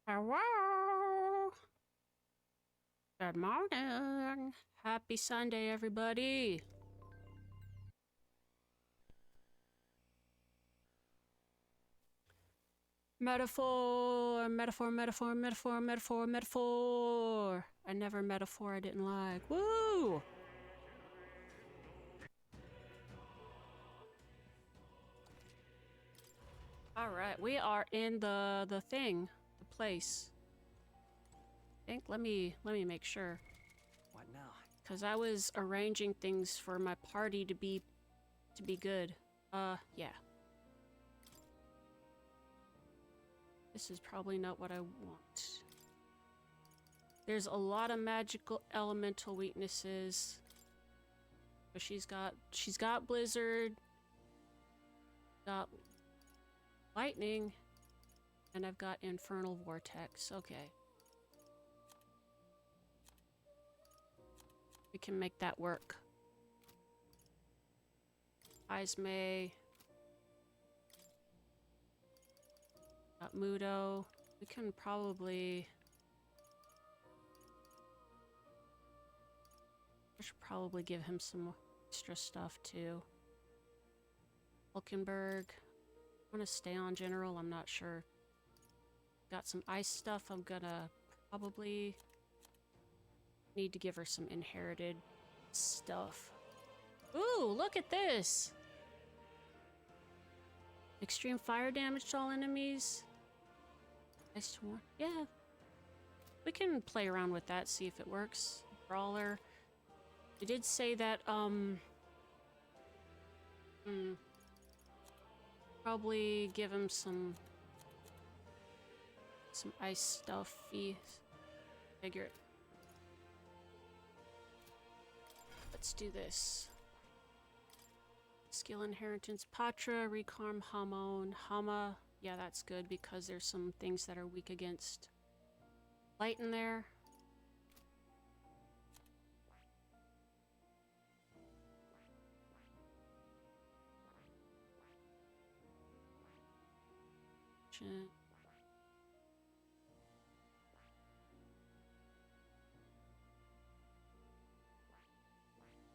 Hello. Good morning. Happy Sunday, everybody. Metaphor, metaphor, metaphor, metaphor, metaphor, metaphor. I never metaphor I didn't like. Woo! All right, we are in the thing, the place. I think let me make sure. What now? Cause I was arranging things for my party to be good. Yeah. This is probably not what I want. There's a lot of magical elemental weaknesses. But she's got blizzard, got lightning, and I've got infernal vortex. Okay. We can make that work. Ismay. Got Mudo. We can probably... I should probably give him some extra stuff too. Hulkenberg. I'm gonna stay on general, I'm not sure. Got some ice stuff, I'm gonna probably need to give her some inherited stuff. Ooh, look at this! Extreme fire damage to all enemies. Ice to one. Yeah. We can play around with that, see if it works. Brawler. We did say that, probably give him some ice stuffy. Figure it. Let's do this. Skill inheritance. Patra, Recarm, Hamon, Hama. Yeah, that's good because there's some things that are weak against light in there.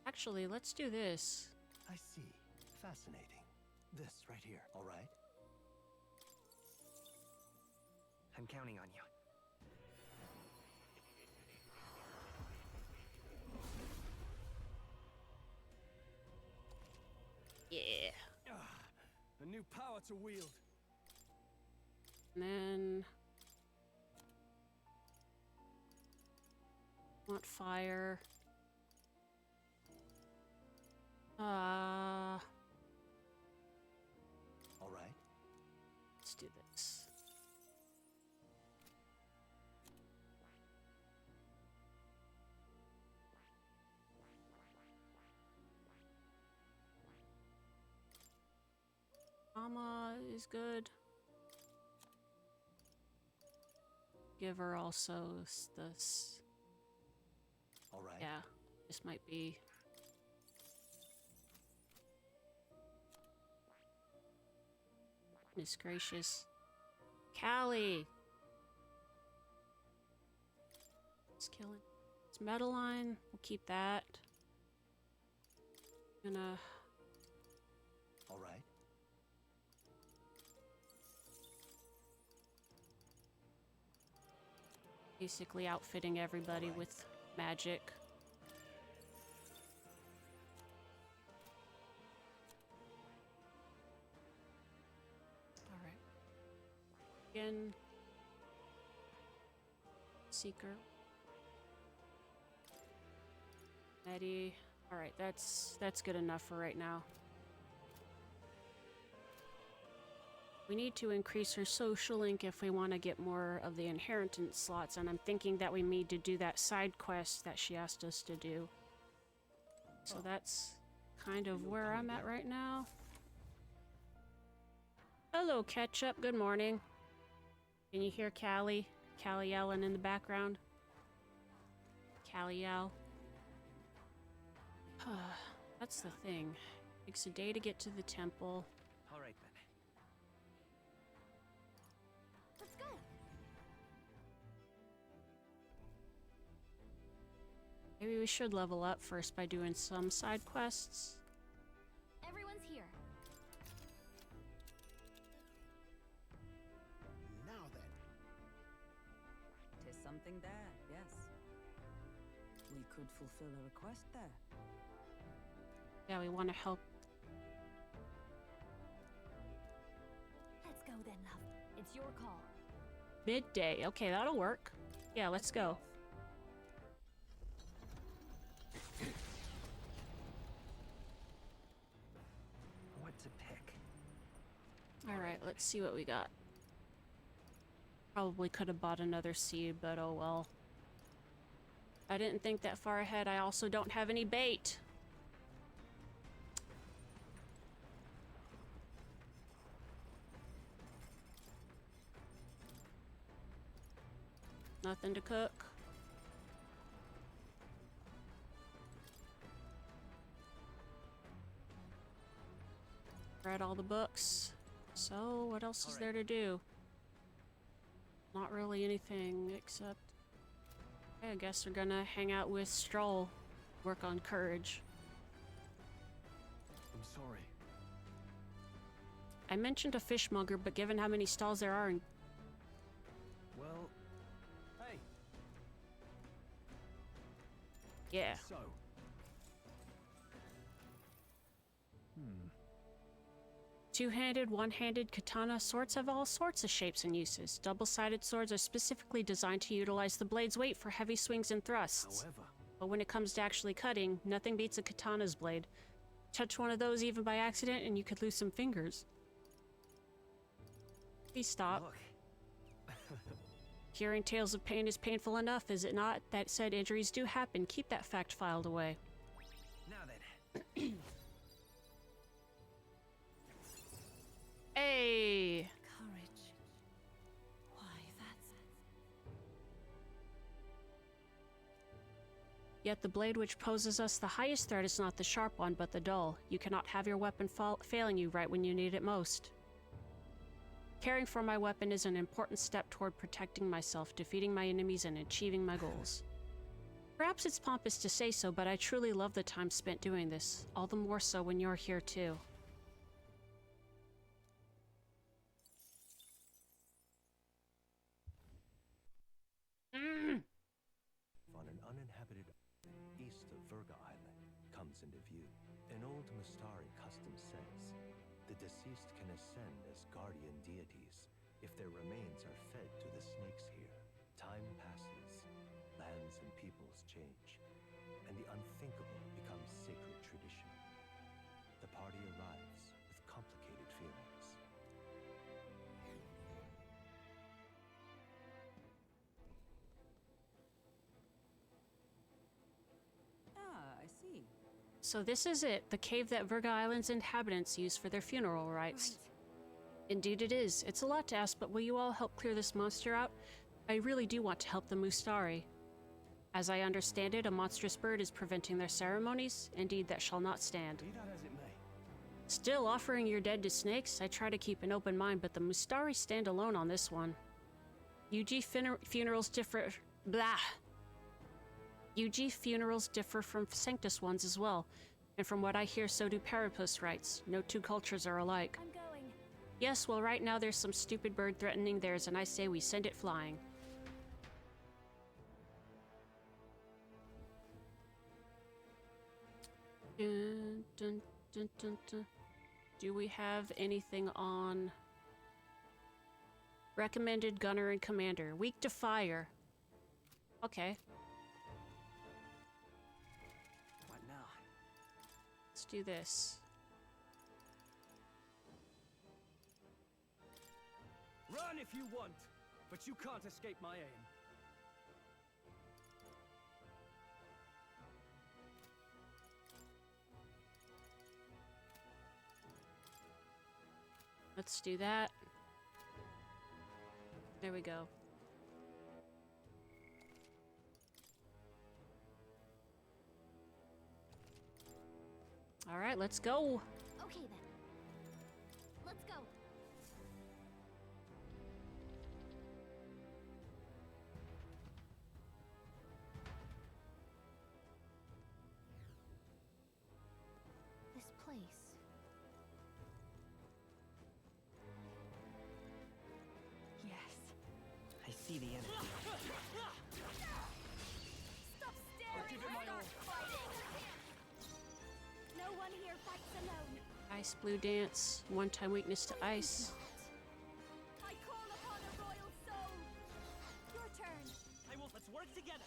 Actually, let's do this. I see. Fascinating. This right here, all right? I'm counting on you. Yeah. A new power to wield. And then... want fire. All right. Let's do this. Mama is good. Give her also this. All right. Yeah, this might be. Goodness gracious. Callie! Let's kill it. It's Medaline. We'll keep that. Gonna... All right. basically outfitting everybody with magic. Alright. Again. Seeker. Eddie. Alright, that's good enough for right now. We need to increase her social link if we want to get more of the inheritance slots, and I'm thinking that we need to do that side quest that she asked us to do. So that's kind of where I'm at right now. Hello, Ketchup. Good morning. Can you hear Callie? Callie yelling in the background? Callie yell. That's the thing. Takes a day to get to the temple. All right then. Let's go. Maybe we should level up first by doing some side quests. Everyone's here. Now then. Tis something there, yes. We could fulfill a request there. Yeah, we want to help. Let's go then, love. It's your call. Midday. Okay, that'll work. Yeah, let's go. What to pick? Alright, let's see what we got. Probably could have bought another seed, but oh well. I didn't think that far ahead. I also don't have any bait. Nothing to cook. Read all the books. So, what else is there to do? Not really anything except... I guess we're gonna hang out with Stroll. Work on courage. I'm sorry. I mentioned a fishmonger, but given how many stalls there are in... Well, hey. Yeah. So. Two-handed, one-handed katana swords have all sorts of shapes and uses. Double-sided swords are specifically designed to utilize the blade's weight for heavy swings and thrusts. However, But when it comes to actually cutting, nothing beats a katana's blade. Touch one of those even by accident and you could lose some fingers. Please stop. look. Hearing tales of pain is painful enough, is it not? That said, injuries do happen. Keep that fact filed away. Now then. Hey! Courage. Why, that's... Yet the blade which poses us the highest threat is not the sharp one, but the dull. You cannot have your weapon failing you right when you need it most. Caring for my weapon is an important step toward protecting myself, defeating my enemies, and achieving my goals. Perhaps it's pompous to say so, but I truly love the time spent doing this, all the more so when you're here too. On an uninhabited east of Virga Island comes into view. An old Mustari custom says the deceased can ascend as guardian deities if their remains are fed to the snakes here. Time passes, lands and peoples change, and the unthinkable becomes sacred tradition. The party arrives with complicated feelings. Ah, I see. So this is it, the cave that Virga Island's inhabitants use for their funeral rites. Indeed it is. It's a lot to ask, but will you all help clear this monster out? I really do want to help the Mustari. As I understand it, a monstrous bird is preventing their ceremonies. Indeed, that shall not stand. Be that as it may. Still, offering your dead to snakes, I try to keep an open mind, but the Mustari stand alone on this one. UG funerals differ... Blah! UG funerals differ from Sanctus ones as well, and from what I hear, so do Parapus rites. No two cultures are alike. I'm going. Yes, well, right now there's some stupid bird threatening theirs, and I say we send it flying. Dun, dun, dun, dun, dun. Do we have anything on... Recommended gunner and commander. Weak to fire. Okay. What now? Let's do this. Run if you want, but you can't escape my aim. Let's do that. There we go. All right, let's go. Okay then. Let's go. fights alone. Ice blue dance. One-time weakness to ice. I call upon a royal soul. Your turn. I will. Let's work together.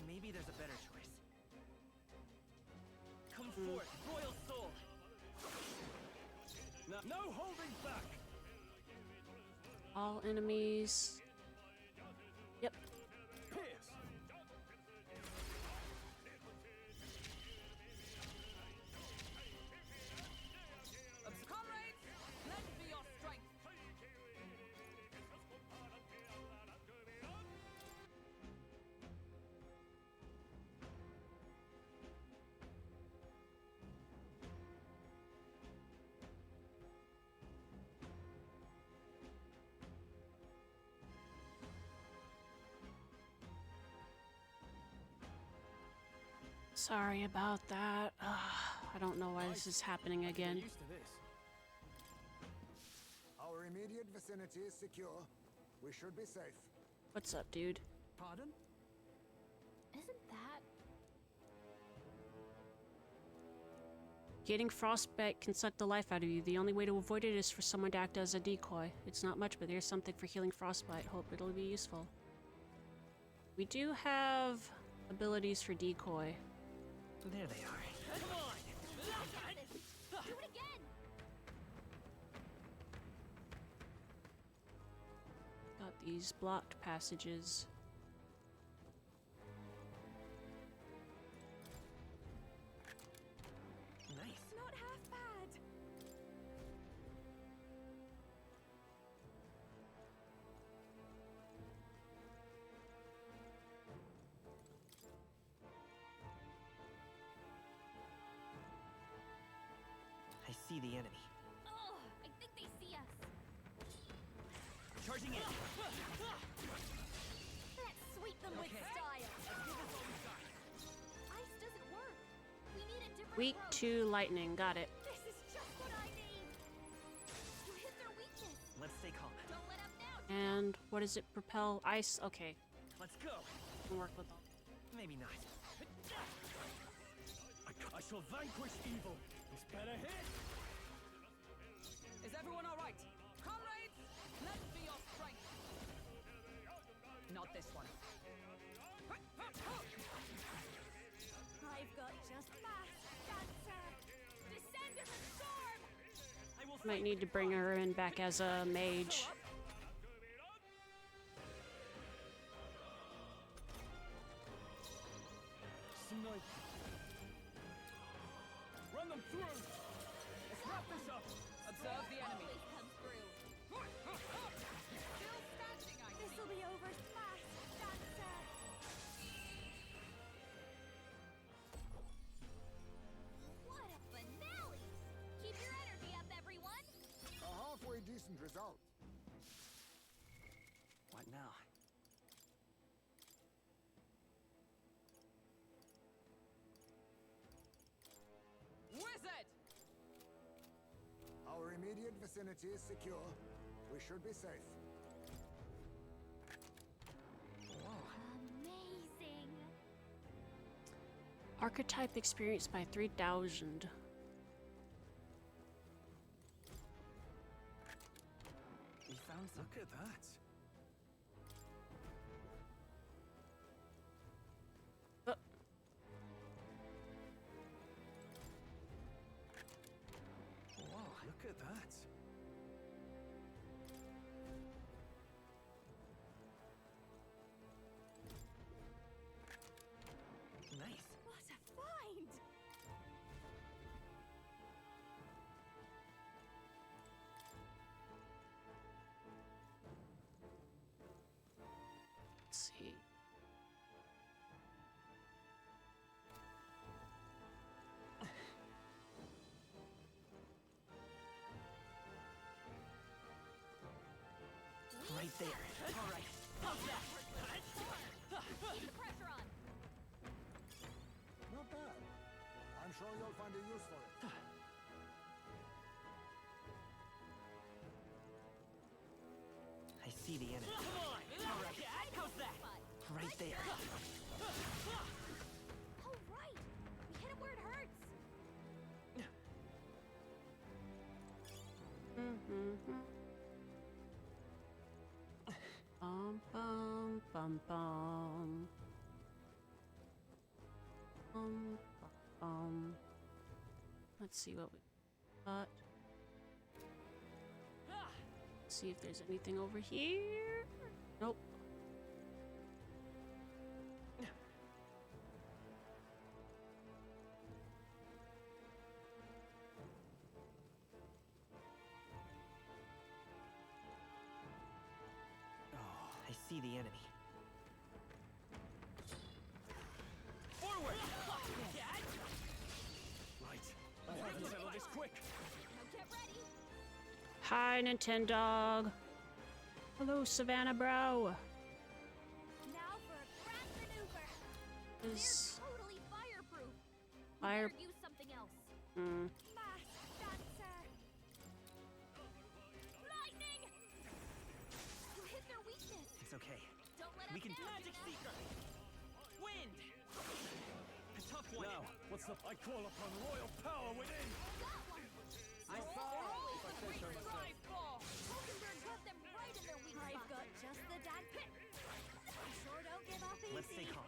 Maybe there's a better choice. Come forth, royal soul. No holding back. All enemies. Yep. Pierce. Comrades, lend me your strength. Sorry about that. I don't know why this is happening again. Get used to this. Our immediate vicinity is secure. We should be safe. What's up, dude? Pardon? Isn't that? Getting frostbite can suck the life out of you. The only way to avoid it is for someone to act as a decoy. It's not much, but here's something for healing frostbite. Hope it'll be useful. We do have abilities for decoy. There they are. Come on! Do it again. Got these blocked passages. Nice. Not half bad. I see the enemy. Oh, I think they see us. Charging in. Let's sweep them with style. Ice doesn't work. We need a different Weak approach. to lightning. Got it. This is just what I need. You hit their weakness. Let's stay calm. Don't let up now. And what does it propel? Ice? Okay. Let's go. Can work with all. Maybe not. I shall vanquish evil. This better hit. Is everyone all right? Comrades, lend me your strength. Not this one. I've got just fast, dancer. Descend in the storm. I will Might need to bring her in back as a mage. Snipe. Run them through. Let's wrap this up. Observe the enemy. Always comes through. Still standing, I see. This'll be over fast, dancer. What a finale! Keep your energy up, everyone. A halfway decent result. What now? Wizard! Our immediate vicinity is secure. We should be safe. Amazing. Archetype experienced by 3,000. We found some. Look at that. Uh, Wow, look at that. Nice. What a find! let's see. Right there. All right. Keep the pressure on. Not bad. I'm sure you'll find a use for it. I see the enemy. All right. How's that? Right there. Oh, right. We hit it where it hurts. Bum bum. Let's see what we got. See if there's anything over here. Nope. I see the enemy. Forward! Right. I have to settle this quick. Now get ready. Hi, Nintendog. Hello, Savannah Bro. Now for a grand maneuver. Is They're totally fireproof. We fire? better use something else. Mass dancer. Lightning! You hit their weakness. It's okay. Don't let We us can down, magic Yuna. seeker. Wind. A tough one. Now, what's the... I call upon royal power within! Got one. I saw. Pokenberg got them right in their weak spot. I've got just the dad pit. I sure don't give up easy. Let's stay calm.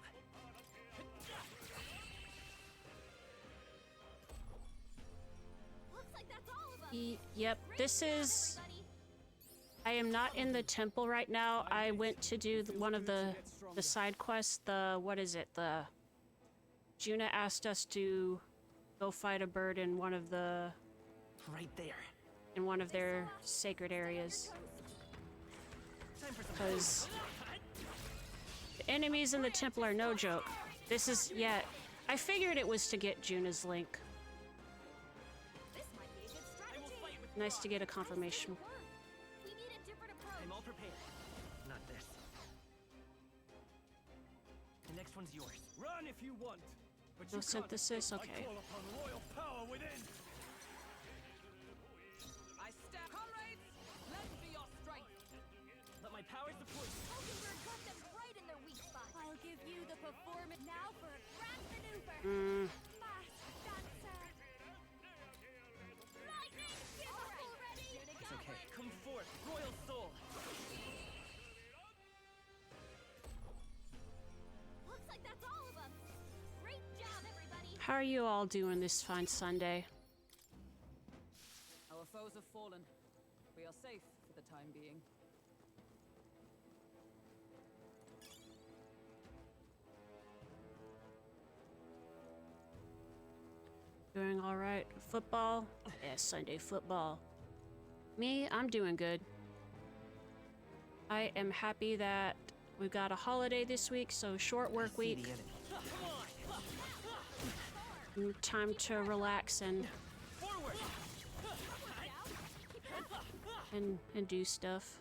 Looks like that's all of them. Yep, this is... I am not in the temple right now. I went to do one of the side quests. What is it? Juna asked us to go fight a bird in one of their Right there. sacred areas. Time for some Because the enemies in the temple are no joke. This is, yeah, I figured it was to get Juna's link. This might be a good I will strategy. fight with Nice pride. to get a confirmation. We need a different I'm approach. all prepared. Not this. The next one's yours. Run if you want, but No you can't synthesis? escape. Okay. I call upon royal power within! I stab. Comrades, lend me your strength. Let my powers deploy. Pokenberg got them right in their weak spot. I'll give you the performance now for a grand maneuver. Mass dancer. Lightning! Give up already! It's okay. Come forth, royal soul. Looks like that's all of them. Great job, everybody. How are you all doing this fine Sunday? Our foes have fallen. We are safe for the time being. Doing all right. Football? Yeah, Sunday football. Me, I'm doing good. I am happy that we've got a holiday this week, so short work See week. the enemy. Time to relax and Forward. and do stuff.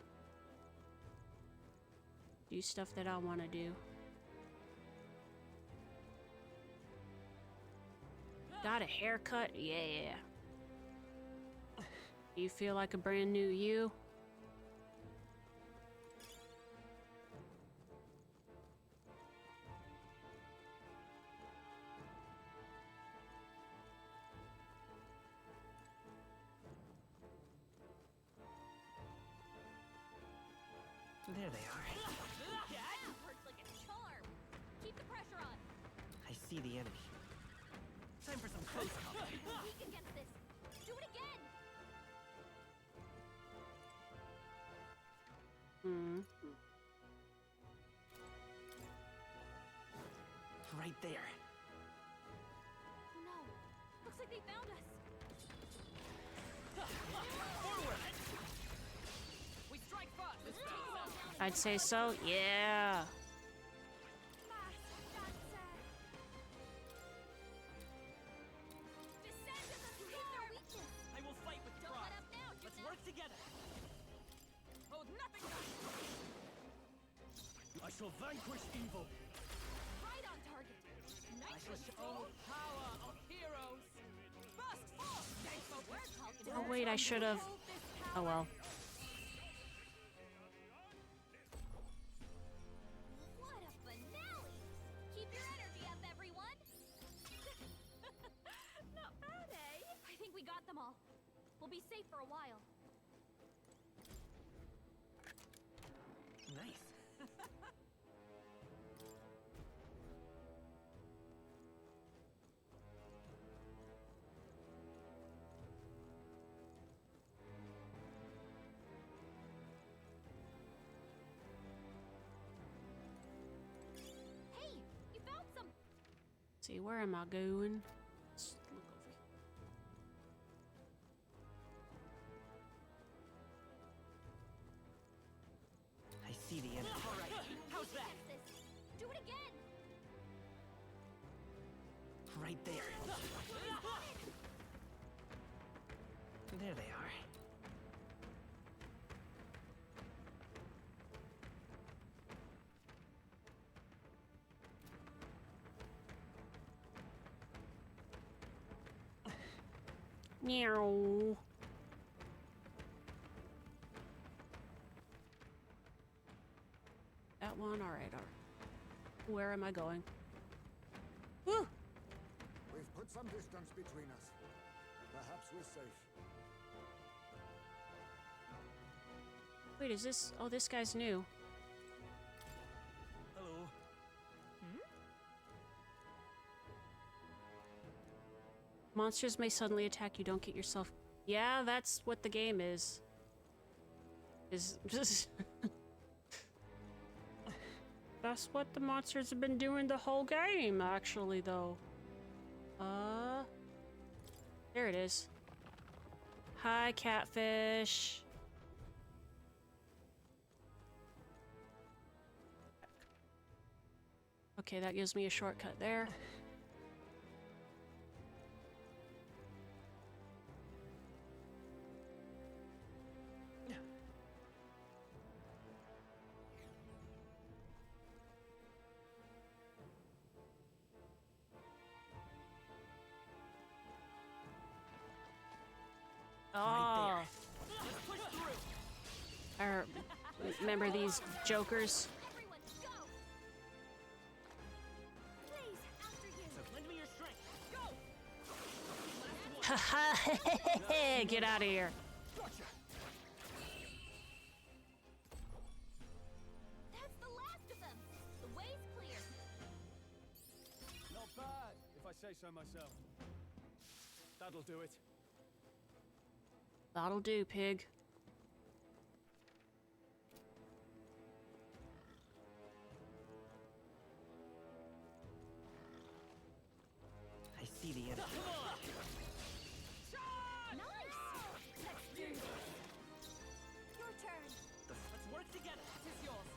Do stuff that I want to do. Got a haircut? Yeah. You feel like a brand new you? There they are. That works like a charm. Keep the pressure on. I see the enemy. Time for some close combat. We're weak against this. Do it again. Right there. Oh no. Looks like they found us. Forward. We strike first. This I'd say so. Yeah. Mass dancer. Descend as a hit their weakness. I will fight with Don't pride. let up now, Let's Juna. work together. Hold nothing back. I shall vanquish evil. Right on target. Nice The control. power of heroes. Burst forth. Thanks for work, Falcon. Oh wait, I should have. Hold this Oh power. well. What a finale! Keep your energy up, everyone! Not bad, eh? I think we got them all. We'll be safe for a while. Nice. see, where am I going? Let's look over I see the enemy. All right. How's that? Do it again. Right there. There they are. Meow. That one, alright, alright. Where am I going? Woo! We've put some distance between us. Perhaps we're safe. Wait, is this... Oh, this guy's new. Hello. Monsters may suddenly attack you, don't get yourself... Yeah, that's what the game is. Just... That's what the monsters have been doing the whole game, actually, though. There it is. Hi, catfish. Okay, that gives me a shortcut there. Oh, I remember these jokers. Everyone, go. Please, after you. Lend me your strength. Go! Haha, get out of here. Gotcha. That's the last of them. The way's clear. Not bad, if I say so myself. That'll do it. That'll do, pig. I see the enemy. Nice. Let's do this. Your turn. Let's work together. This is yours.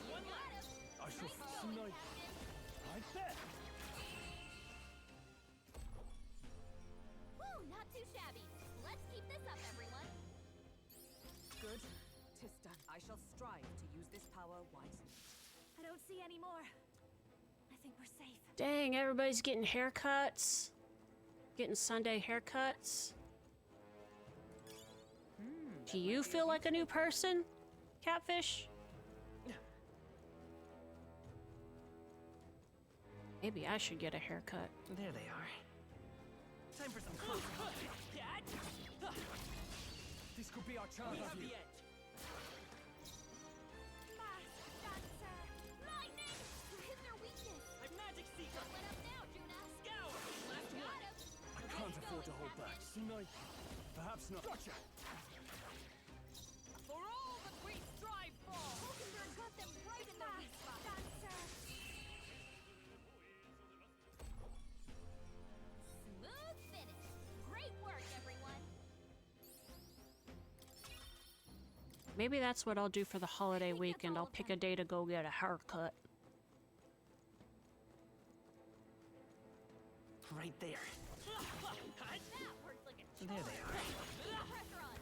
You got him. I shall Nice going, snipe. Captain. I bet. Woo, not too shabby. Let's keep this up, everyone. Good. 'Tis done. I shall strive to use this power wisely. I don't see any more. I think we're safe. Dang, everybody's getting haircuts. Getting Sunday haircuts. Do you feel like a new person, catfish? Maybe I should get a haircut. There they are. Time for some close combat. This could be our chance. We have the edge. Fast dancer. Lightning. You hit their weakness. I'm Magic Seeker. Let up now, Juna. Scout. Last Got one. him. I can't afford to hold back. Snipe. Perhaps not. Gotcha. For all that we strive for. Possum got them right in the weak spot. Dancer. Smooth finish. Great work, everyone. Maybe that's what I'll do for the holiday weekend. I'll pick a day to go get a haircut. Right there. That worked like a There they are. pressure on.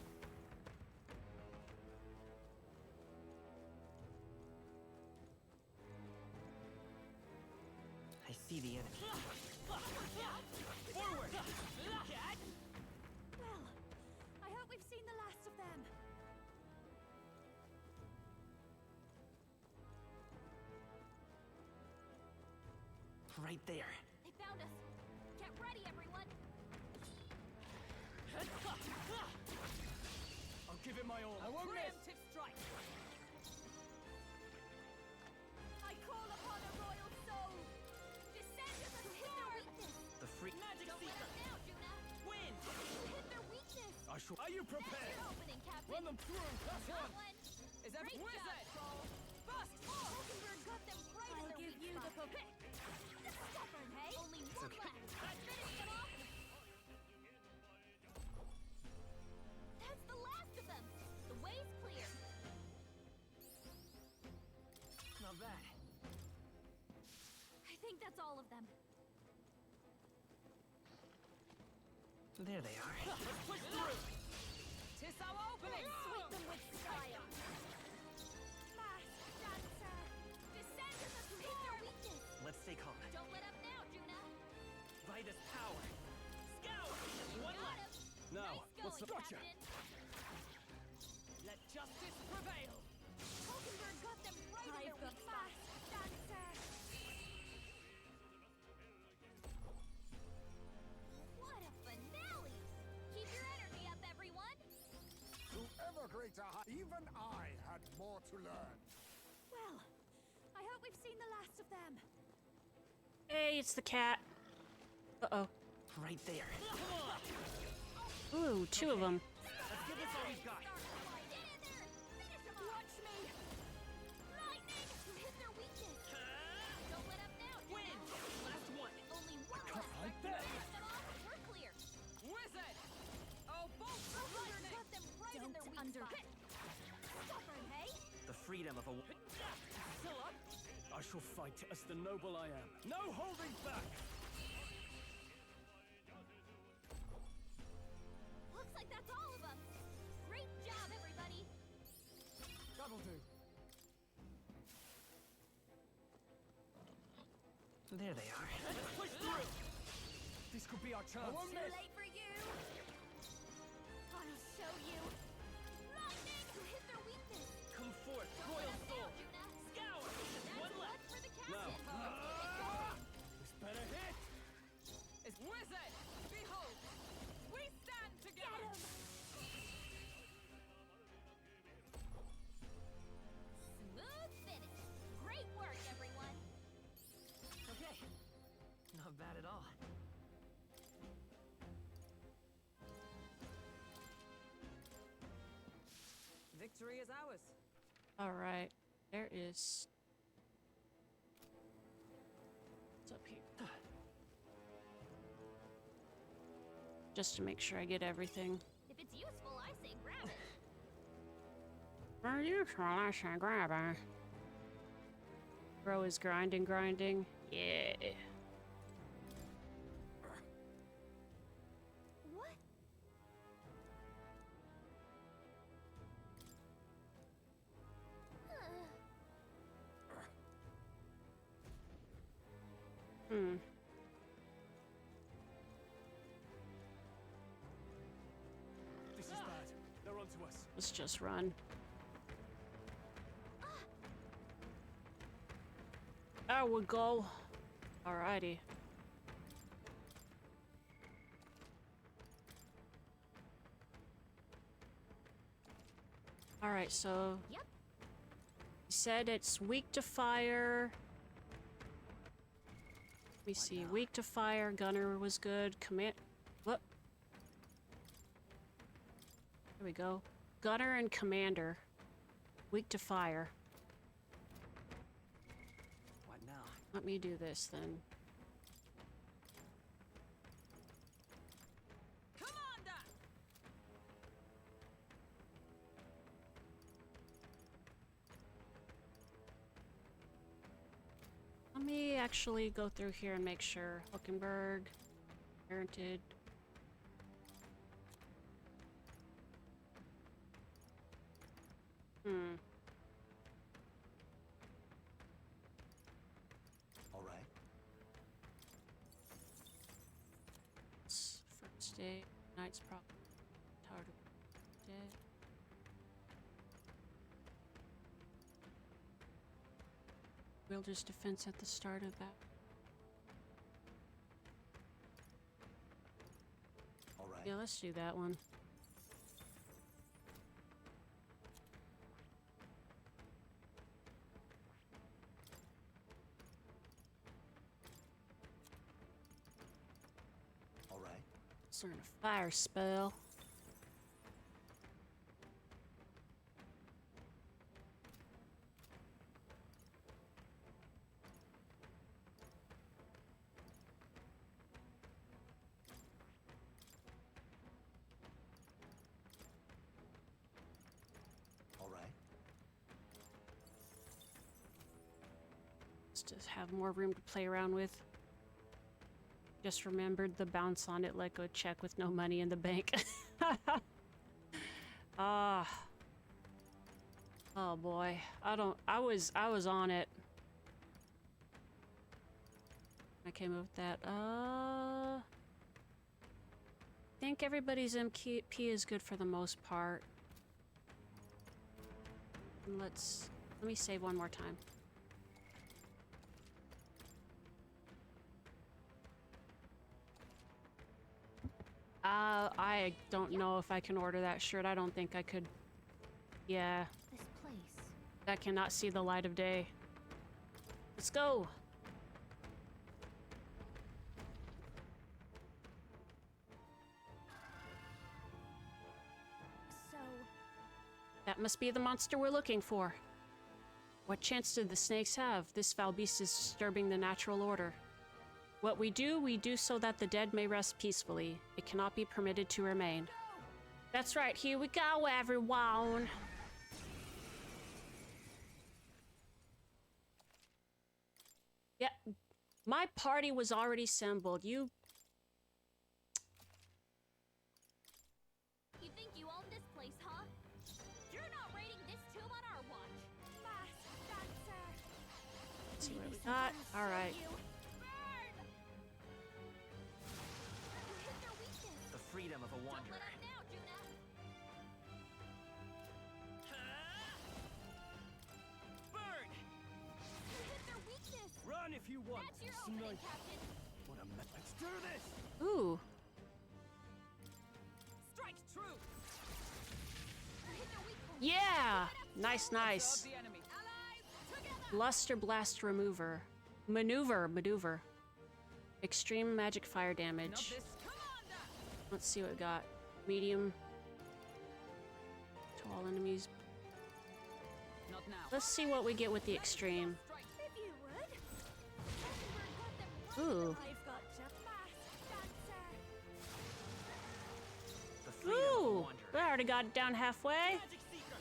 I see the enemy. Forward. Well, I hope we've seen the last of them. Right there. They found us. Get ready, everyone. I'll give it my all. I won't miss. Preemptive strike. I call upon a royal soul. Descend as a storm. The freak. Magic Don't let us down, Juna. Win. You hit their weakness. I shall. Are you There's prepared? your opening, Captain. Run them through. That's Got one. one. Is that Great wizard? job, Troll. Bust. Possum got them right in their weak spot. The stubborn, hey? of them. There they are. Let's push through! Tis our opening! Sweep them with style. Fast dancer. Descend to the hit their weakness. Let's stay calm. Don't let up now, Juna. By this power. Scour! One Got left. him. Now, Nice what's the going, gotcha? Captain. Let justice prevail! Possum-Metaphor got them right in their weak spot. Fast dancer. What a finale! Keep your energy up, everyone. To ever greater heights, even I had more to learn. Well, I hope we've seen the last of them. Hey, it's the cat. Uh-oh. Right there. Ooh, two of them. Let's give this all we've got. Get in there! Finish them off! Watch me! Lightning! You hit their weakness! Don't let up now, Juna. Win! Last one. Only one Cut left. right there. Finish them off and we're clear. Wizard! Oh, both Possum-Metaphor got them right in their weak spot. Stubborn, hey? The freedom of a... Still up? I shall fight as the noble I am. No holding back! Looks like that's all of them. Great job, everybody. That'll do. There they are. Let's push through! This could be our chance. Too late for you. I'll show you. Lightning! You hit their weakness. Come forth, Don't let royal up soul. now, Juna. Scour! That's One one left. for the Now. captain. Keep it going. This better hit! Is Wizard! Behold! We stand Get together! him! Smooth finish. Great work, everyone. Okay. Not bad at all. Victory is ours. All right. There is... What's up here? Just to make sure I get everything. If it's useful, I say grab it. Very useful, I should grab it. Bro is grinding. Yeah. What? Hmm. This is bad. They're onto us. Let's just run. There we go. Alrighty. Alright, so Yep. he said it's weak to fire. Let me see. Weak to fire. Gunner was good. Command. What? There we go. Gunner and commander. Weak to fire. What now? Let me do this then. Commander! Let me actually go through here and make sure. Hulkenberg, Parented. All right. First day, Knight's problem. Tower dead. Wielder's defense at the start of that. All right. Yeah, let's do that one. All right. Let's learn a fire spell. All right. Just to have more room to play around with. Just remembered the bounce on it like a check with no money in the bank. Ah. Oh boy. I was on it. I came up with that. I think everybody's MP is good for the most part. And let me save one more time. I don't know if I can order that shirt. I don't think I could. Yeah. This place. That cannot see the light of day. Let's go. So, That must be the monster we're looking for. What chance did the snakes have? This foul beast is disturbing the natural order. What we do so that the dead may rest peacefully. It cannot be permitted to remain. That's right, here we go, everyone. Yeah, my party was already assembled. You think you own this place, huh? You're not raiding this tomb on our watch. Masked dancer. let's see what we got. All right. You burn. You hit their weakness. The freedom of a Don't wanderer. let up now, Juna. Burn! You hit their weakness. Run if you want. That's your opening, Captain. What a mess. Let's do this. Ooh. Strike true! You hit their weak point. Yeah. Nice, Absorb nice. the enemy. Allies, together. Luster blast remover. Maneuver. Extreme magic fire Not damage. this. Let's see what we got. Medium. To all enemies. Not now. Let's see what we get with the extreme. Strike. If you would. Rosenberg got them Ooh. I've got you. Masked dancer. The freedom of a Ooh. wanderer. We already got it down halfway. Magic seeker.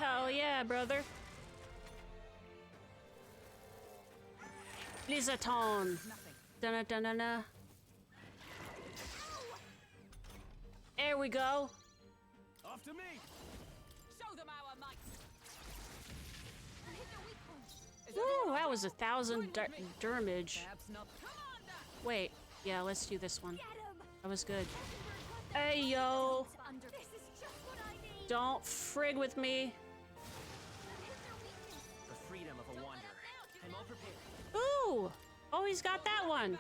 Hell yeah, brother. Blizzardton. Nothing. Dun-dun-dun-dun. There we go. After me. Show them our might. You hit their weak point. Is Woo, that was 1,000 damage. Perhaps not. Commander! Wait, yeah, let's do this one. Get him. That was good. Rosenberg got them Hey, yo. under. This is just what I need. Don't frig with me. You hit their weakness. The freedom of a wanderer. I'm all prepared. Ooh. Oh, he's got that one.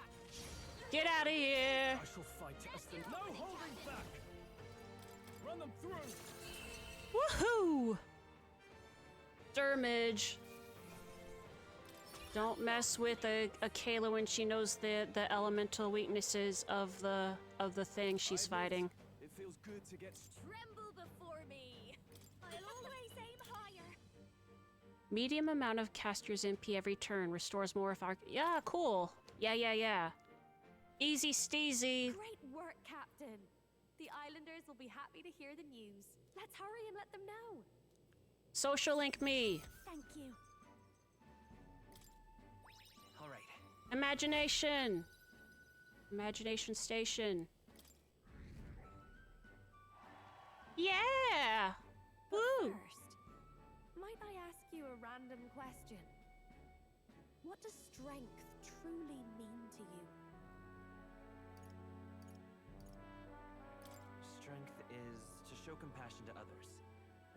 Get out of here. I shall fight us. No holding back. Run them through. Woohoo. Dermage. Don't mess with a Kayla when she knows the elemental weaknesses of the thing she's fighting. It feels good to get. Tremble before me. I'll always aim higher. Medium amount of caster's MP every turn. Restores more if our... Yeah, cool. Yeah. Easy steezy. Great work, Captain. The islanders will be happy to hear the news. Let's hurry and let them know. Social link me. Thank you. All right. Imagination. Imagination station. Yeah. Woo. First, might I ask you a random question? What does strength truly mean to you? Strength is to show compassion to others,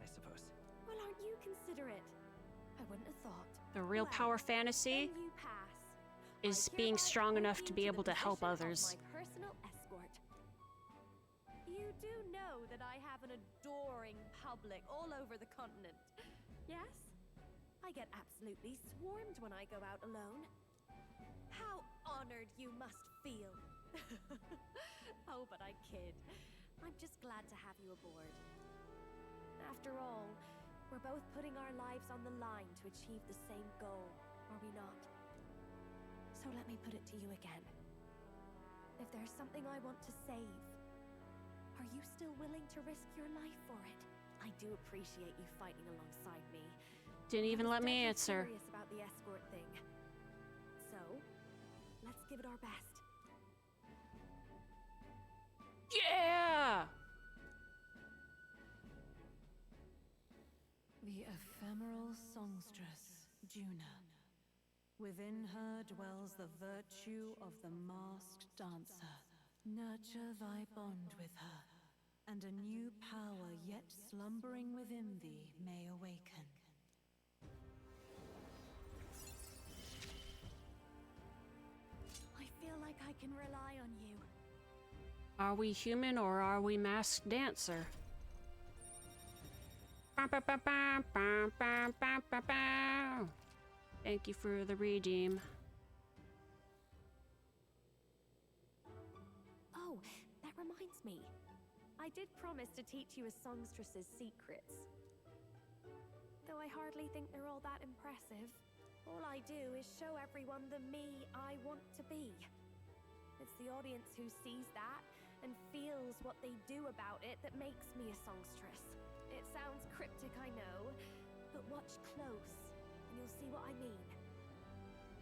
I suppose. Well, aren't you considerate? I wouldn't have thought. The real Well, power fantasy then you pass. is I being hereby strong appoint enough you to be able the to help position of others. My personal escort. You do know that I have an adoring public all over the continent. Yes? I get absolutely swarmed when I go out alone. How honored you must feel. Oh, but I kid. I'm just glad to have you aboard. After all, we're both putting our lives on the line to achieve the same goal, are we not? So let me put it to you again. If there's something I want to save, are you still willing to risk your life for it? I do appreciate you fighting alongside me. Didn't even I was let me deadly answer. Curious about the escort thing. So, Let's give it our best. Yeah! The ephemeral songstress, Juna. Within her dwells the virtue of the masked dancer. Nurture thy bond with her, and a new power yet slumbering within thee may awaken. I feel like I can rely on you. Are we human or are we masked dancer? Thank you for the redeem. Oh, that reminds me. I did promise to teach you a songstress's secrets. Though I hardly think they're all that impressive. All I do is show everyone the me I want to be. It's the audience who sees that and feels what they do about it that makes me a songstress. It sounds cryptic, I know, but watch close and you'll see what I mean.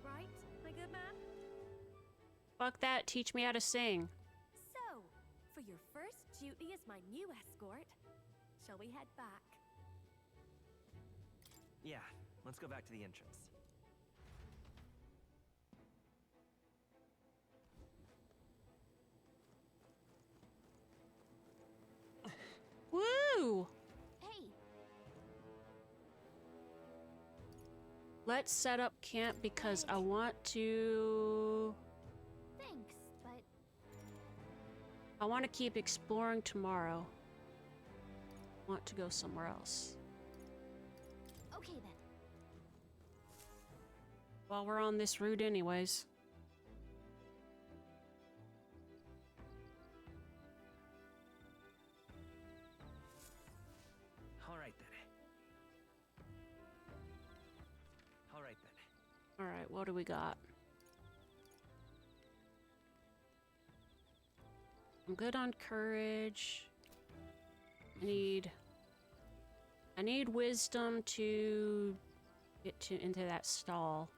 Right, my good man? Fuck that, teach me how to sing. So, for your first duty as my new escort, shall we head back? Yeah, let's go back to the entrance. Woo! Hey, Let's set up camp because I want to... thanks, but I want to keep exploring tomorrow. Want to go somewhere else. okay then. While we're on this route anyways. Alright then. Alright then. Alright, what do we got? I'm good on courage. I need wisdom to get into that stall.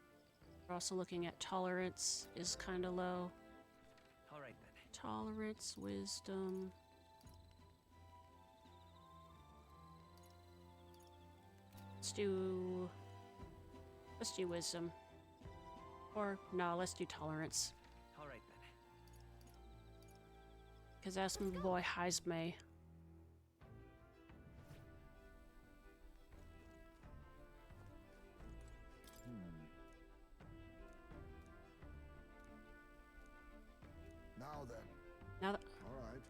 We're also looking at tolerance is kind of low. Alright then. Tolerance, wisdom. Let's do wisdom. Or no, let's do tolerance. Alright then. Because that's my boy Heisme. Now then. Now that All right.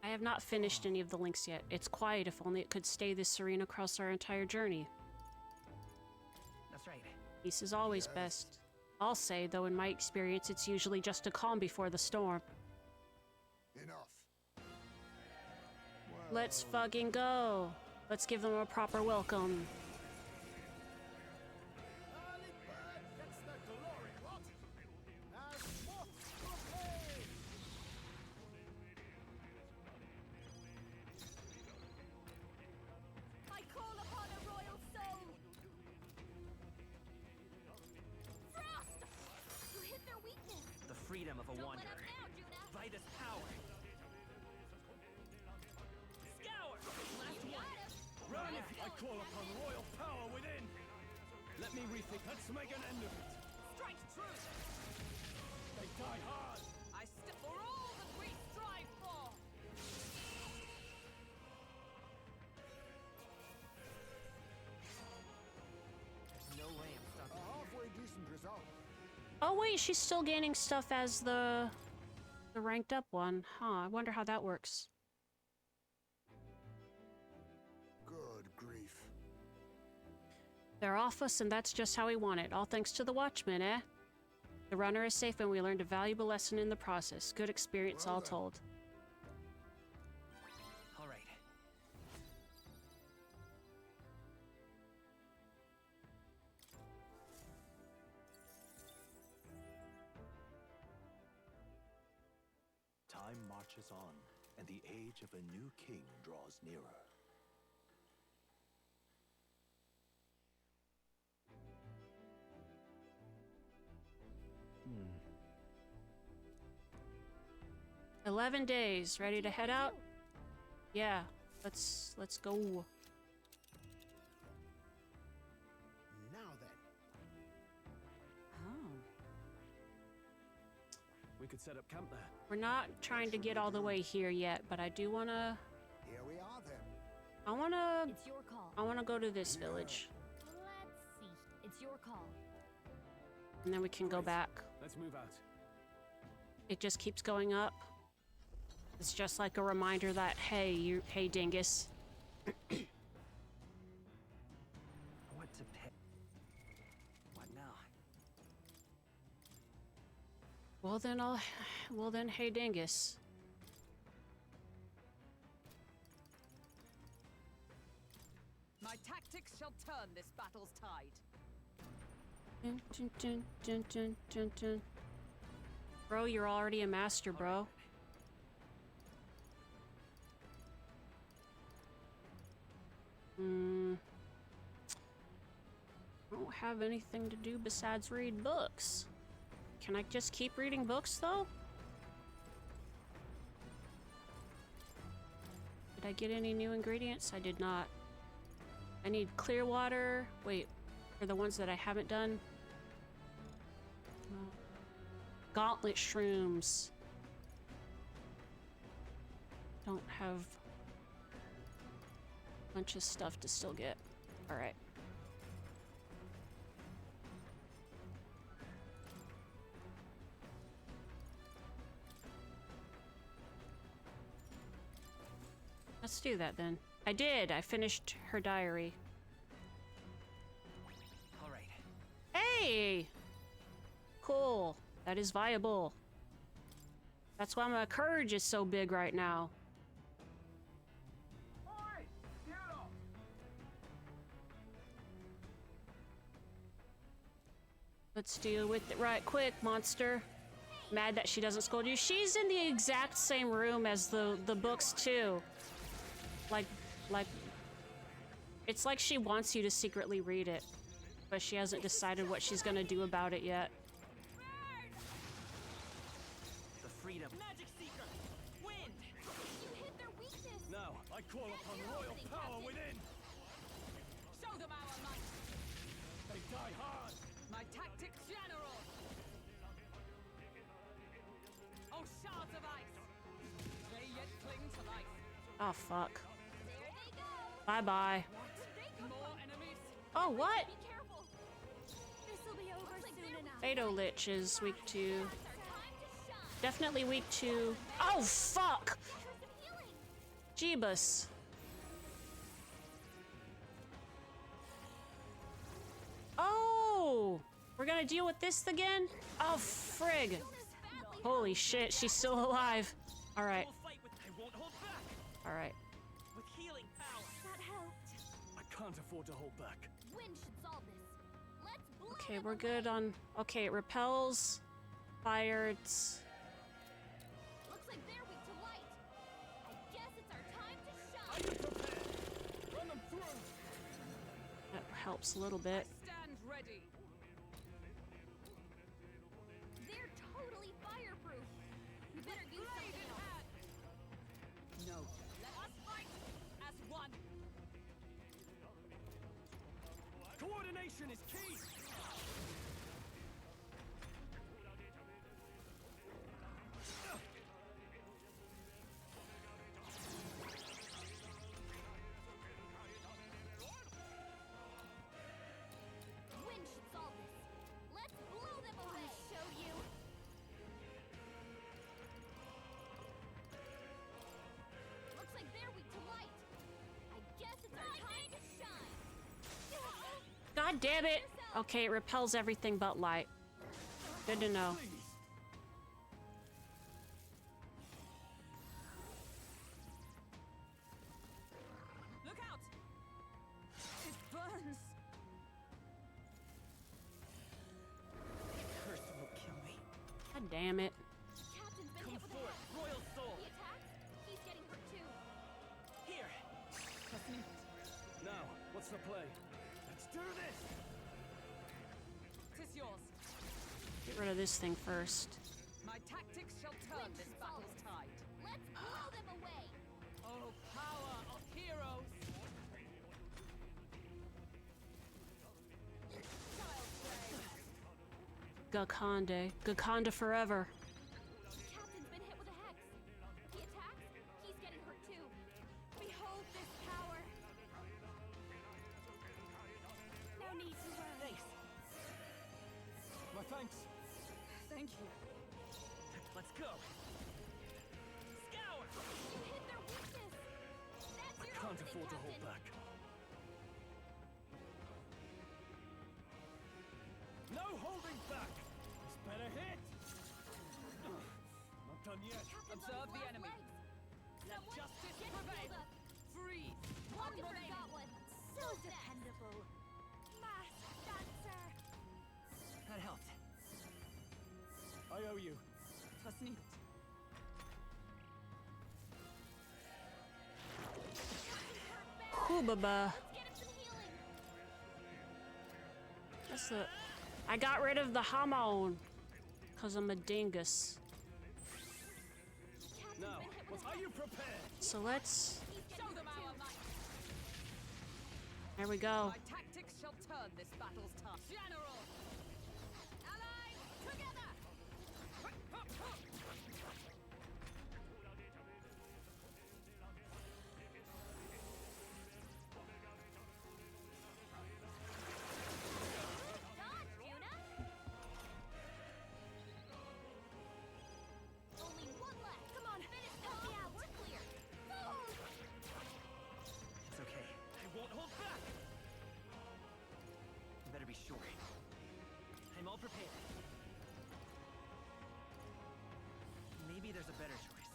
I have not finished any of the links yet. It's quiet, if only it could stay this serene across our entire journey. That's right. Peace is always Yes. best. I'll say, though in my experience, it's usually just a calm before the storm. Enough. Let's fucking go. Let's give them a proper welcome. I call upon a royal soul! Frost! You hit their weakness! The freedom of a Don't let wanderer. up now, Judah! Vitus power. Scour! Last You one. got him! Run! I call upon royal power within. Let me rethink. Let's make an end of it. Strike true! They die hard. I still for all that we strive for! No way I'm A stopping. halfway decent result. Oh wait, she's still gaining stuff as the ranked up one. Huh, I wonder how that works. Good grief. They're off us, and that's just how we want it. All thanks to the Watchman, eh? The runner is safe, and we learned a valuable lesson in the process. Good experience Well all then. told. Alright. Time marches on, and the age of a new king draws nearer. 11 days. Ready to head out? Yeah. Let's go. Now then. Oh. We could set up camp there. We're not trying to get all the way here yet, but I do wanna. Here we are then. I wanna. It's your call. I wanna go to this village, Let's see. It's your call. and then we can go back. Let's move out. It just keeps going up. It's just like a reminder that hey dingus. What to pay? What now? Well then, hey dingus. My tactics shall turn this battle's tide. Dun, dun, dun, dun, dun, dun, dun. Bro, you're already a master, bro. I don't have anything to do besides read books. Can I just keep reading books, though? Did I get any new ingredients? I did not. I need clear water. Wait, for the ones that I haven't done. Gauntlet shrooms. Don't have a bunch of stuff to still get. All right. Let's do that then. I did. I finished her diary. All right. Hey! Cool. That is viable. That's why my courage is so big right now. Let's deal with it right quick, monster. Mad that she doesn't scold you. She's in the exact same room as the books too. Like, it's like she wants you to secretly read it, but she hasn't decided what she's gonna do about it yet. The freedom. Magic seeker. Wind. You hit their weakness. Now, I call upon royal power within. Show them our might. They die hard. My tactics general. Oh, shards of ice. They yet cling to life. Oh fuck. There they go. Bye bye. More enemies. Oh what? Be careful. This'll be over soon enough. Fado Lich is weak to. It's our time to shine. Definitely weak to. Oh fuck! Pictures of healing. Jeebus. Oh! We're gonna deal with this again? Oh frig. Holy shit, she's still alive. Alright, We'll fight with. I won't hold back. alright. With healing power. That helped. I can't afford to hold back. Wind should solve this. Let's blow Okay, them we're away. good on. Okay, it repels fire. It's. Looks like they're weak to light. I guess it's our time to Are shine. you prepared? Run them through. That helps a little bit. Stand ready. They're totally fireproof. We better use Blade something in else. hand. No. Let us fight as one. Coordination is key. Wind should solve this. Let's blow them away. I'll show you. Looks like they're weak to light. I guess it's our time to shine. God damn it! Okay, it repels everything but light. Good to know. Please. Look out. It burns. Curse will kill me. God damn it. Captain's been Come hit with a forth, hit. royal soul. He attacks. He's getting hurt too. Here. Now, what's the play? Let's do this. Tis yours. Get rid of this thing first. My tactics shall turn this battle's tide. Blow them away! Oh, power of heroes! Gakande. Gakanda forever. Captain's been hit with a hex. He attacks, he's getting hurt too. Behold this power! No need to worry. Thanks. My thanks. Thank you. Let's go. Scour! You hit their weakness! That's your Can't opening, afford to hold Captain. back. No holding back! This better hit! Not done yet. Captain's Observe on his the last enemy. legs. Let Someone justice get prevail. healed up. Freeze! One One remaining. got one. So dependable. Mass dancer. That helped. I owe you. Was nicht. Kubaba. Let's get him some healing. That's the. I got rid of the hamon. Because I'm a dingus. Captain's Now, been hit with a are hex. you prepared? So let's. He's getting Show hurt them our too. might. There we go. My tactics shall turn this battle's tide. General! Allies, together! Dodge, Juna! Only one left. Come on, finish them. Yeah, we're clear. Move! It's okay. I won't hold back. You better be sure. I'm all prepared. Maybe there's a better choice.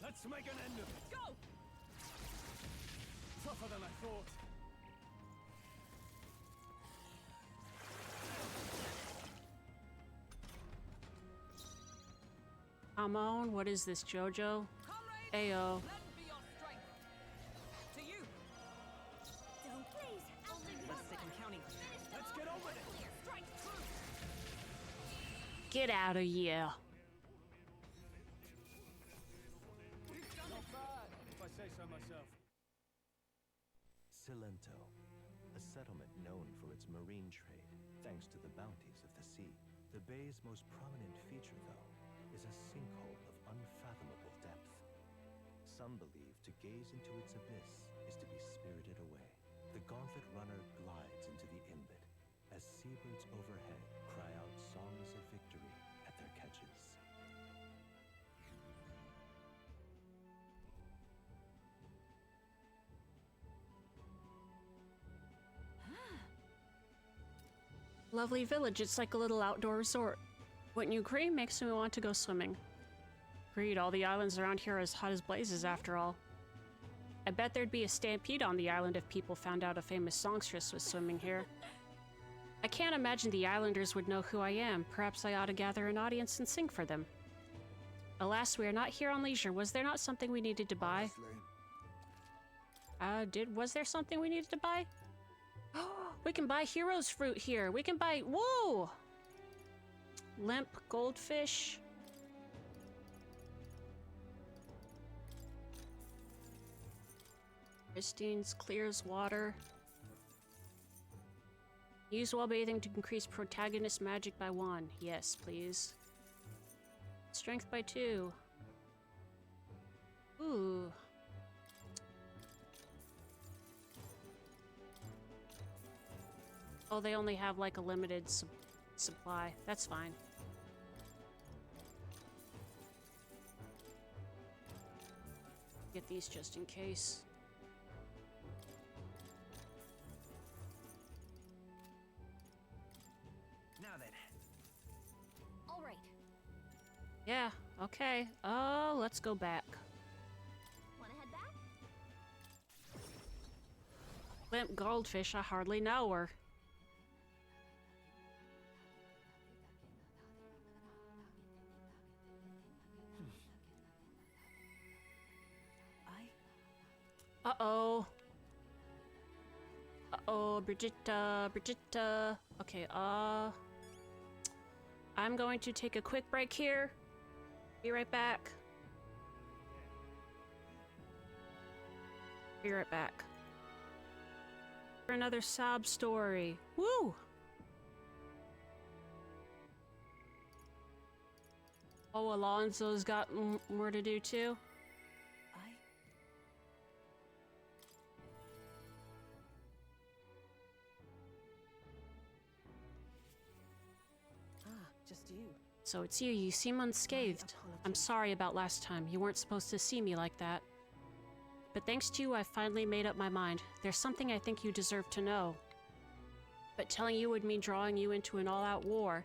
Let's make an end of it. Go! Tougher than I thought. Hamon, what is this, Jojo? Comrades, Ayo. lend me your strength. To you. Don't please. Only Let's one stick left. and counting. Finish them Let's off. get on with it. Clear. Strike true. Get out of here. Not bad, if I say so myself. Cilento, a settlement known for its marine trade, thanks to the bounties of the sea. The bay's most prominent feature, though, is a sinkhole of unfathomable depth. Some believe to gaze into its abyss is to be spirited away. The gauntlet runner glides into the inlet as seabirds overhead cry out songs of victory at their catches. Lovely village. It's like a little outdoor resort. Wouldn't you agree? Makes me want to go swimming. Agreed. All the islands around here are as hot as blazes after all. I bet there'd be a stampede on the island if people found out a famous songstress was swimming here. I can't imagine the islanders would know who I am. Perhaps I ought to gather an audience and sing for them. Alas, we are not here on leisure. Was there not something we needed to buy? Honestly, Was there something we needed to buy? We can buy heroes fruit here. We can buy, whoa! Limp goldfish. Pristine's clears water. Use while bathing to increase protagonist magic by 1. Yes, please. Strength by 2. Ooh. Oh, they only have like a limited supply. That's fine. Get these just in case. Now then. All right. Yeah, okay. Let's go back. Wanna head back? Limp goldfish, I hardly know her. Uh-oh. Uh-oh, Brigitta. Okay, I'm going to take a quick break here. Be right back. Be right back. For another sob story. Woo! Oh, Alonso's got more to do too? Just you. So it's you. You seem unscathed. I'm sorry about last time. You weren't supposed to see me like that. But thanks to you, I finally made up my mind. There's something I think you deserve to know. But telling you would mean drawing you into an all-out war.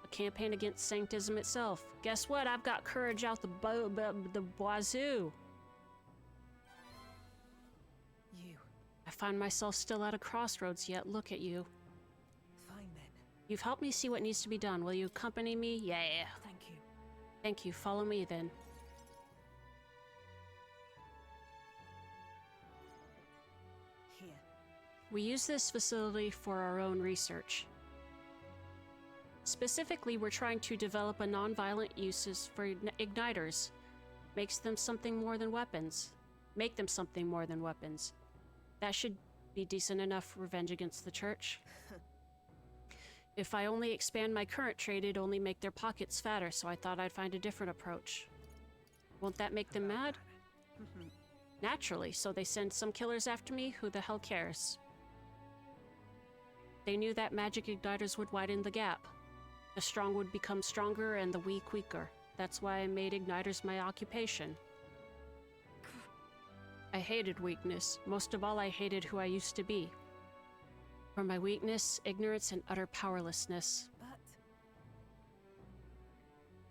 A campaign against Sanctism itself. Guess what? I've got courage out the wazoo. You. I find myself still at a crossroads, yet look at you. Fine then. You've helped me see what needs to be done. Will you accompany me? Yeah. Thank you. Thank you. Follow me then. Here. We use this facility for our own research. Specifically, we're trying to develop a non-violent uses for igniters. Makes them something more than weapons. Make them something more than weapons. That should be decent enough revenge against the church. If I only expand my current trade, it'd only make their pockets fatter, so I thought I'd find a different approach. Won't that make them mad? Naturally, so they send some killers after me. Who the hell cares? They knew that magic igniters would widen the gap. The strong would become stronger and the weak weaker. That's why I made igniters my occupation. I hated weakness. Most of all, I hated who I used to be. For my weakness, ignorance, and utter powerlessness.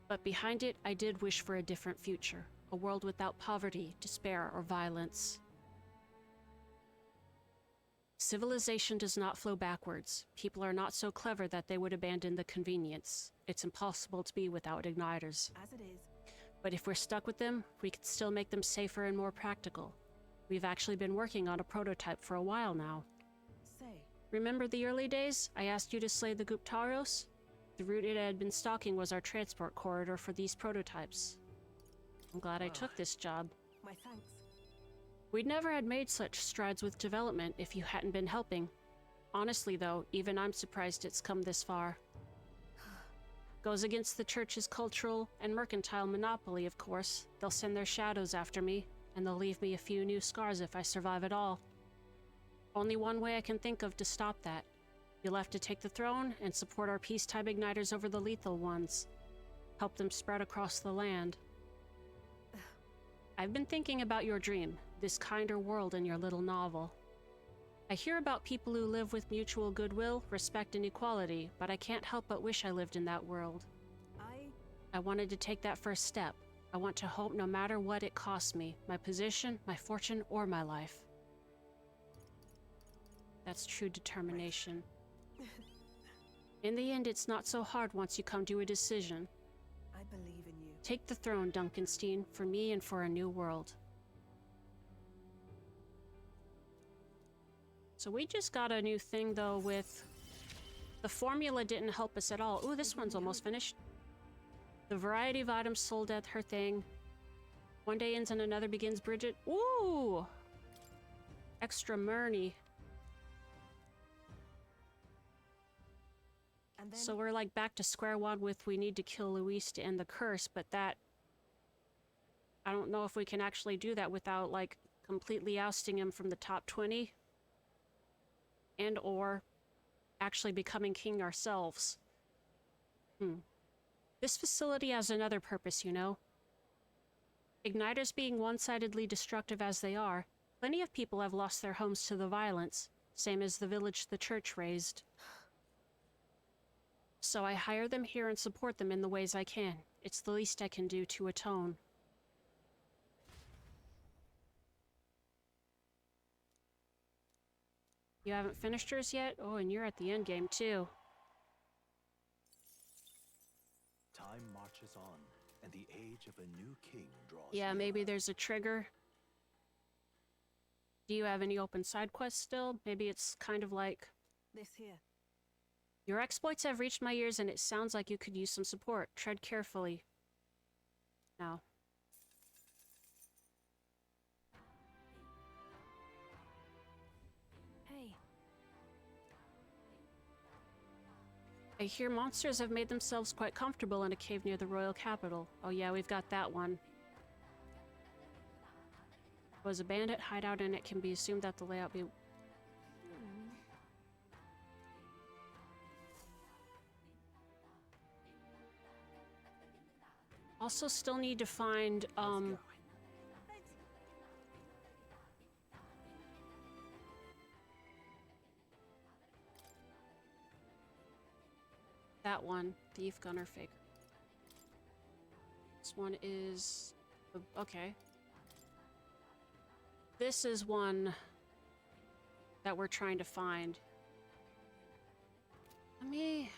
But behind it, I did wish for a different future. A world without poverty, despair, or violence. Civilization does not flow backwards. People are not so clever that they would abandon the convenience. It's impossible to be without igniters. As it is. But if we're stuck with them, we could still make them safer and more practical. We've actually been working on a prototype for a while now. Say. Remember the early days? I asked you to slay the Guptaros? The route it had been stalking was our transport corridor for these prototypes. I'm glad I took this job. My thanks. We'd never had made such strides with development if you hadn't been helping. Honestly, though, even I'm surprised it's come this far. Goes against the church's cultural and mercantile monopoly, of course. They'll send their shadows after me, and they'll leave me a few new scars if I survive at all. Only one way I can think of to stop that. You'll have to take the throne and support our peacetime igniters over the lethal ones. Help them spread across the land. I've been thinking about your dream, this kinder world in your little novel. I hear about people who live with mutual goodwill, respect, and equality, but I can't help but wish I lived in that world. I wanted to take that first step. I want to hope no matter what it costs me, my position, my fortune, or my life. That's true determination. In the end, it's not so hard once you come to a decision. I believe in you. Take the throne, Duncanstein, for me and for a new world. So we just got a new thing, though, with... The formula didn't help us at all. Ooh, this one's almost finished. The variety of items sold at her thing. One day ends and another begins, Bridget. Ooh! Extra money. So we're like back to square one with we need to kill Luis to end the curse, but that... I don't know if we can actually do that without, like, completely ousting him from the top 20. And or actually becoming king ourselves. This facility has another purpose, you know. Igniters being one-sidedly destructive as they are, plenty of people have lost their homes to the violence, same as the village the church raised. So I hire them here and support them in the ways I can. It's the least I can do to atone. You haven't finished yours yet? Oh, and you're at the end game too. Time marches on, and the age of a new king draws Yeah, near. maybe there's a trigger. Do you have any open side quests still? Maybe it's kind of like... This here. Your exploits have reached my ears and it sounds like you could use some support. Tread carefully. No. I hear monsters have made themselves quite comfortable in a cave near the royal capital. Oh yeah, we've got that one. It was a bandit hideout and it can be assumed that the layout be... Also still need to find, that one, Thief Gunner Figure. This one is... okay. This is one that we're trying to find. Let me...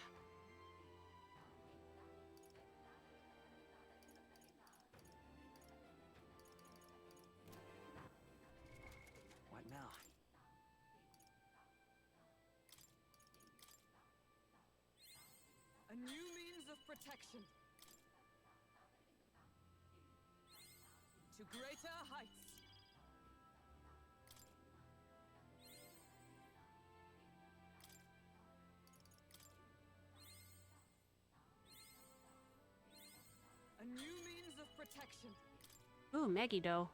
What now? A new means of protection. To greater heights. A new means of protection. Ooh, Maggie dough.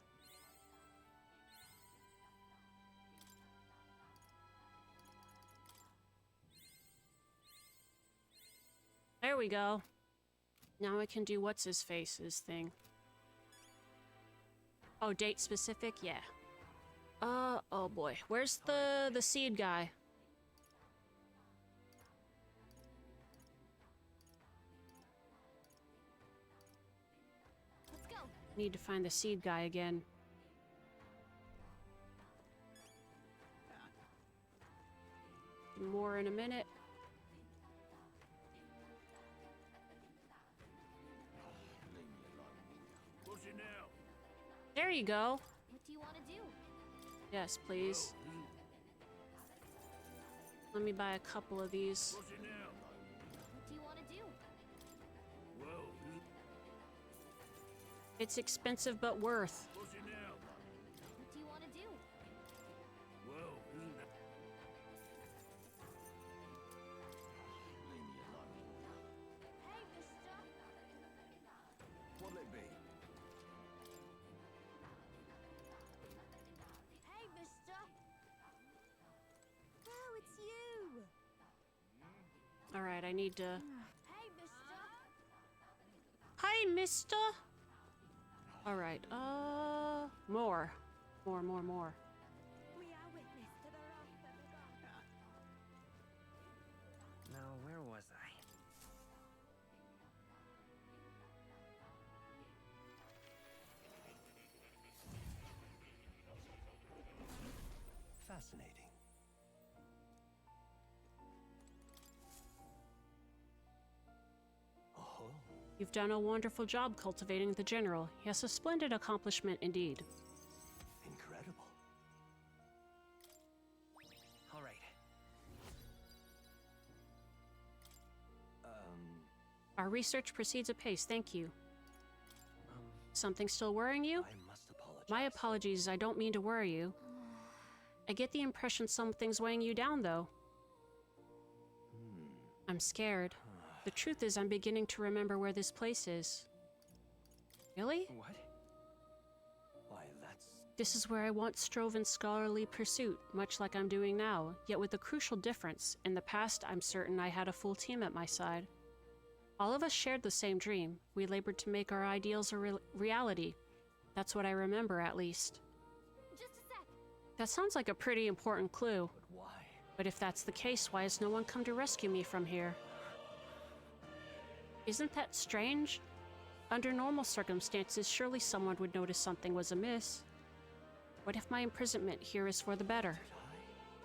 There we go. Now I can do what's his face's thing. Oh, date specific? Yeah. Oh boy. Where's the seed guy? Let's go. Need to find the seed guy again. More in a minute. There you go. What do you want to do? Yes, please. Let me buy a couple of these. What do you want to do? It's expensive but worth. What do you want to do? Hey, mister. What'll it be? Hey, mister. Oh, it's you. All right, I need to... Hey, mister. Hi, mister! All right, more. More. We are witness to the wrath of the god. Now, where was I? Fascinating. Oh, You've done a wonderful job cultivating the general. Yes, a splendid accomplishment indeed. incredible. All right. Our research proceeds apace, thank you. Something still worrying you? I must apologize. My apologies, I don't mean to worry you. I get the impression something's weighing you down, though. I'm scared. The truth is, I'm beginning to remember where this place is. Really? What? Why, that's... This is where I once strove in scholarly pursuit, much like I'm doing now, yet with a crucial difference. In the past, I'm certain I had a full team at my side. All of us shared the same dream. We labored to make our ideals a reality. That's what I remember, at least. Just a sec. That sounds like a pretty important clue. But why? But if that's the case, why has no one come to rescue me from here? Isn't that strange? Under normal circumstances, surely someone would notice something was amiss. What if my imprisonment here is for the better?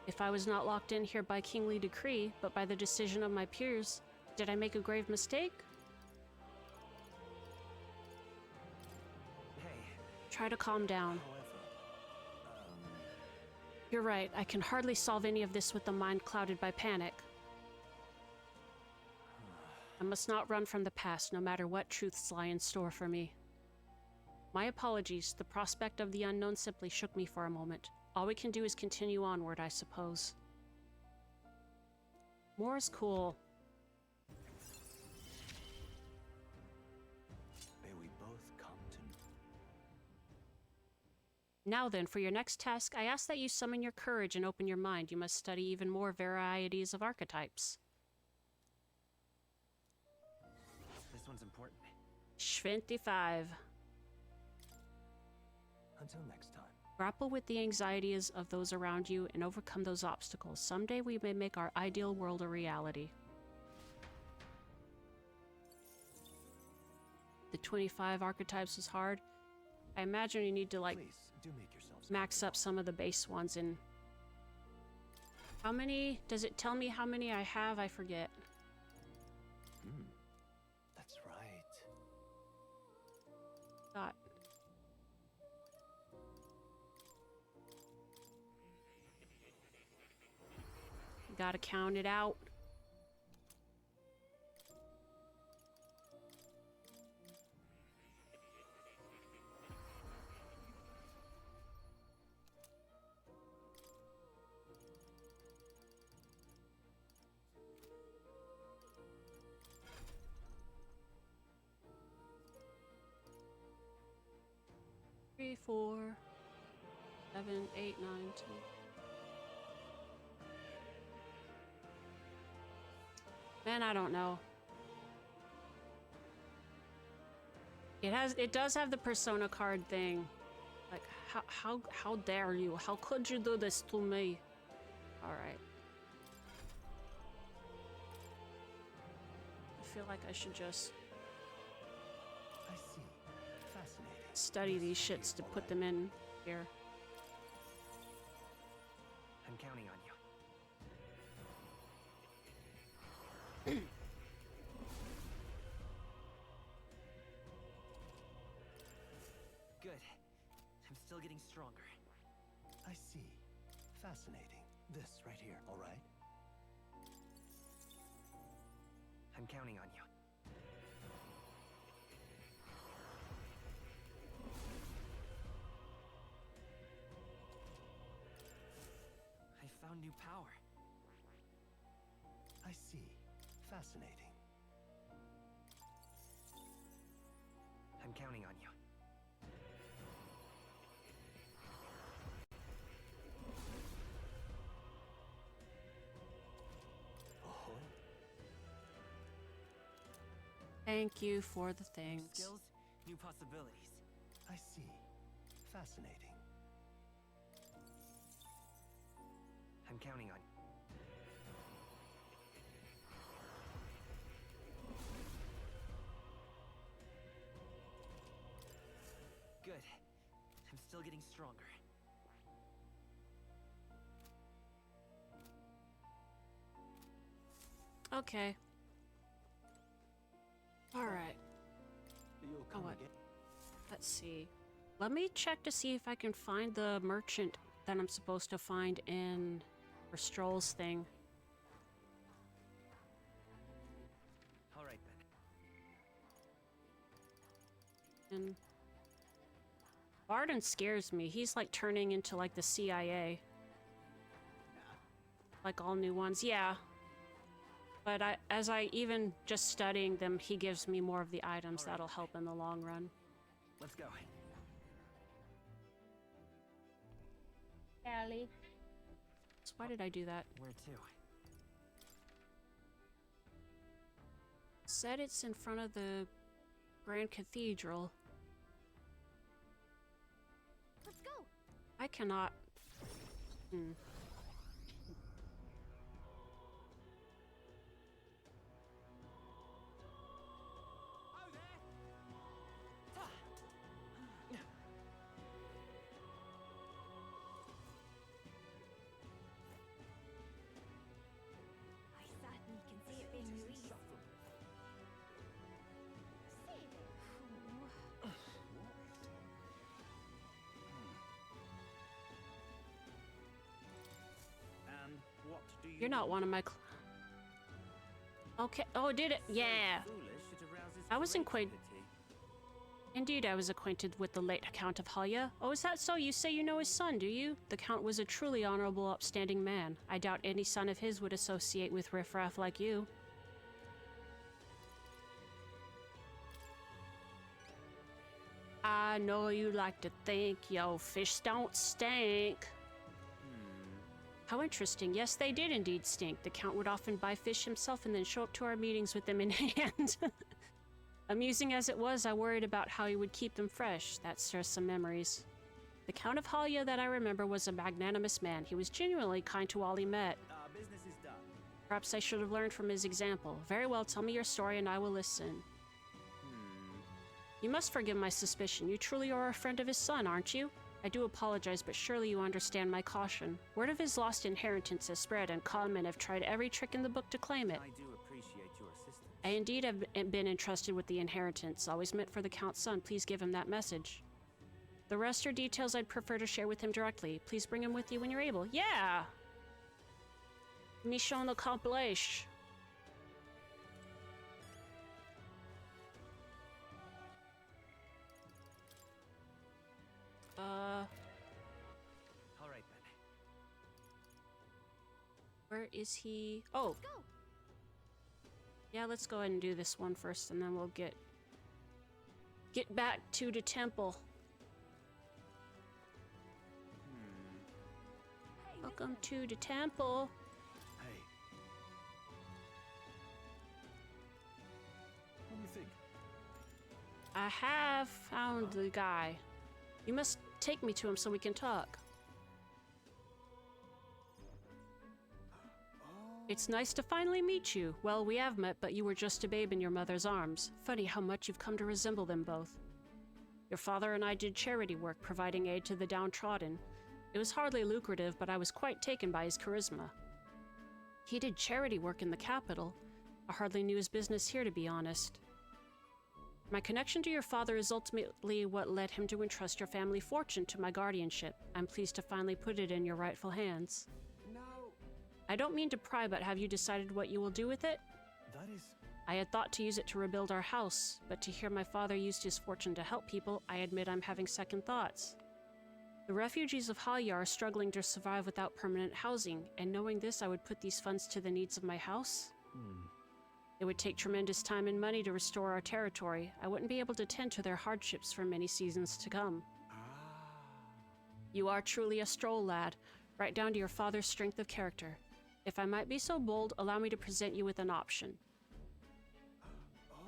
If I was not locked in here by kingly decree, but by the decision of my peers, did I make a grave mistake? Hey, Try to calm down. You're right, I can hardly solve any of this with the mind clouded by panic. I must not run from the past, no matter what truths lie in store for me. My apologies, the prospect of the unknown simply shook me for a moment. All we can do is continue onward, I suppose. More is cool. Now then, for your next task, I ask that you summon your courage and open your mind. You must study even more varieties of archetypes. This one's important. 25. Until next time. Grapple with the anxieties of those around you and overcome those obstacles. Someday we may make our ideal world a reality. The 25 archetypes was hard. I imagine you need to, like, Please, do make yourselves max up some of the base ones. And how many? Does it tell me how many I have? I forget. That's right. Got. Gotta count it out. Three, 4, 7, 8, 9, 10. Man, I don't know. It does have the persona card thing. Like, how dare you? How could you do this to me? All right. I feel like I should just I see. Fascinating. study these shits to put them in here. I'm counting on you. Good. I'm still getting stronger. I see. Fascinating. This right here, all right? I'm counting on you. I found new power. I see. Fascinating. I'm counting on you. Oh, Thank you for the things. Skills, new possibilities. I see. Fascinating. I'm counting on you. Good. I'm still getting stronger. Okay. All right. You'll come what? again. Let's see. Let me check to see if I can find the merchant that I'm supposed to find in Stroll's thing. All right then. And Barden scares me. He's like turning into like the CIA. Like all new ones. Yeah. But as I even just studying them, he gives me more of the items All right. that'll help in the long run. Let's go. Allie. So why did I do that? Where to? Said it's in front of the Grand Cathedral. Let's go. I cannot. Oh, there! I certainly can see it being Louise. And what do you You're not one of my. Okay. Oh, did it? Yeah. I was acquainted. Indeed, I was acquainted with the late Count of Halya. Oh, is that so? You say you know his son, do you? The Count was a truly honorable, upstanding man. I doubt any son of his would associate with riffraff like you. I know you like to think, yo, fish don't stink. How interesting. Yes, they did indeed stink. The Count would often buy fish himself and then show up to our meetings with them in hand. Amusing as it was, I worried about how he would keep them fresh. That stirs some memories. The Count of Halia that I remember was a magnanimous man. He was genuinely kind to all he met. Business is done. Perhaps I should have learned from his example. Very well, tell me your story and I will listen. You must forgive my suspicion. You truly are a friend of his son, aren't you? I do apologize, but surely you understand my caution. Word of his lost inheritance has spread, and con men have tried every trick in the book to claim it. I do appreciate your assistance. I indeed have been entrusted with the inheritance, always meant for the Count's son. Please give him that message. The rest are details I'd prefer to share with him directly. Please bring him with you when you're able. Yeah! Mission accomplished. All right then. Where is he? Oh. Go. Yeah, let's go ahead and do this one first, and then we'll get back to the temple. Hey, Welcome to the temple. Hey. What do you think? I have found the guy. You must take me to him so we can talk. It's nice to finally meet you. Well, we have met, but you were just a babe in your mother's arms. Funny how much you've come to resemble them both. Your father and I did charity work, providing aid to the downtrodden. It was hardly lucrative, but I was quite taken by his charisma. He did charity work in the capital. I hardly knew his business here, to be honest. My connection to your father is ultimately what led him to entrust your family fortune to my guardianship. I'm pleased to finally put it in your rightful hands. No. I don't mean to pry, but have you decided what you will do with it? That is... I had thought to use it to rebuild our house, but to hear my father used his fortune to help people, I admit I'm having second thoughts. The refugees of Halia are struggling to survive without permanent housing, and knowing this, I would put these funds to the needs of my house. It would take tremendous time and money to restore our territory. I wouldn't be able to tend to their hardships for many seasons to come. You are truly a stroll lad, right down to your father's strength of character. If I might be so bold, allow me to present you with an option.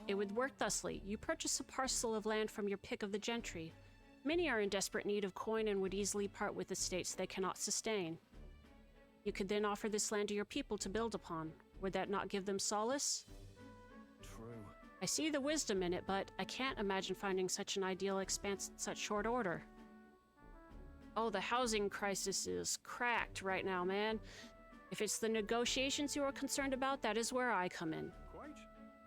It would work thusly. You purchase a parcel of land from your pick of the gentry. Many are in desperate need of coin and would easily part with estates they cannot sustain. You could then offer this land to your people to build upon. Would that not give them solace? True. I see the wisdom in it, but I can't imagine finding such an ideal expanse in such short order. Oh, the housing crisis is cracked right now, man. If it's the negotiations you are concerned about, that is where I come in. Quite.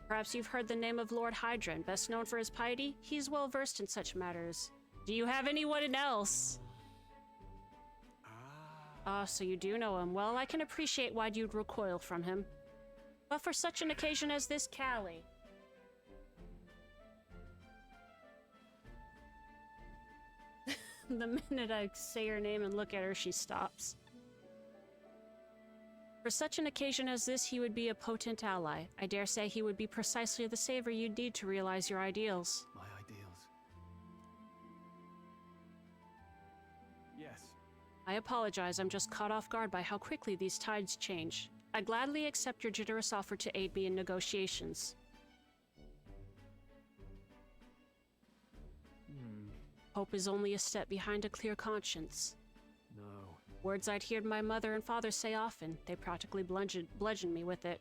Perhaps you've heard the name of Lord Hydron, best known for his piety? He's well versed in such matters. Do you have anyone else? Ah, so you do know him. Well, I can appreciate why you'd recoil from him. But for such an occasion as this, Callie. The minute I say her name and look at her, she stops. For such an occasion as this, he would be a potent ally. I dare say he would be precisely the savior you'd need to realize your ideals. My ideals. Yes. I apologize, I'm just caught off guard by how quickly these tides change. I gladly accept your generous offer to aid me in negotiations. Hope is only a step behind a clear conscience. No. Words I'd heard my mother and father say often. They practically bludgeoned me with it.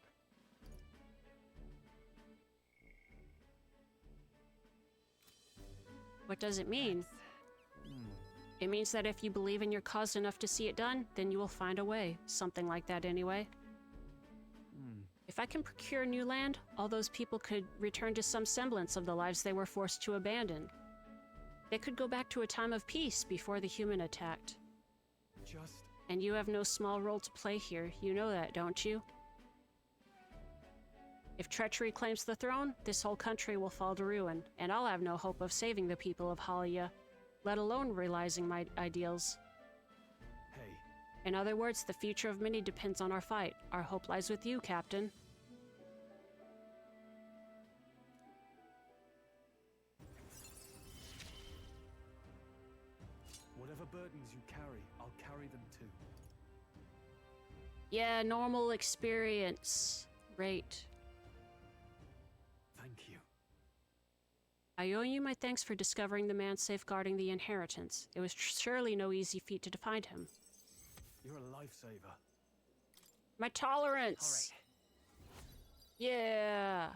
What does it mean? It means that if you believe in your cause enough to see it done, then you will find a way. Something like that anyway. If I can procure new land, all those people could return to some semblance of the lives they were forced to abandon. They could go back to a time of peace before the human attacked. Just... And you have no small role to play here. You know that, don't you? If treachery claims the throne, this whole country will fall to ruin, and I'll have no hope of saving the people of Halia, let alone realizing my ideals. Hey. In other words, the future of many depends on our fight. Our hope lies with you, Captain. burdens you carry, I'll carry them too. Yeah, normal experience rate. Thank you. I owe you my thanks for discovering the man safeguarding the inheritance. It was surely no easy feat to find him. You're a lifesaver. My tolerance! Yeah!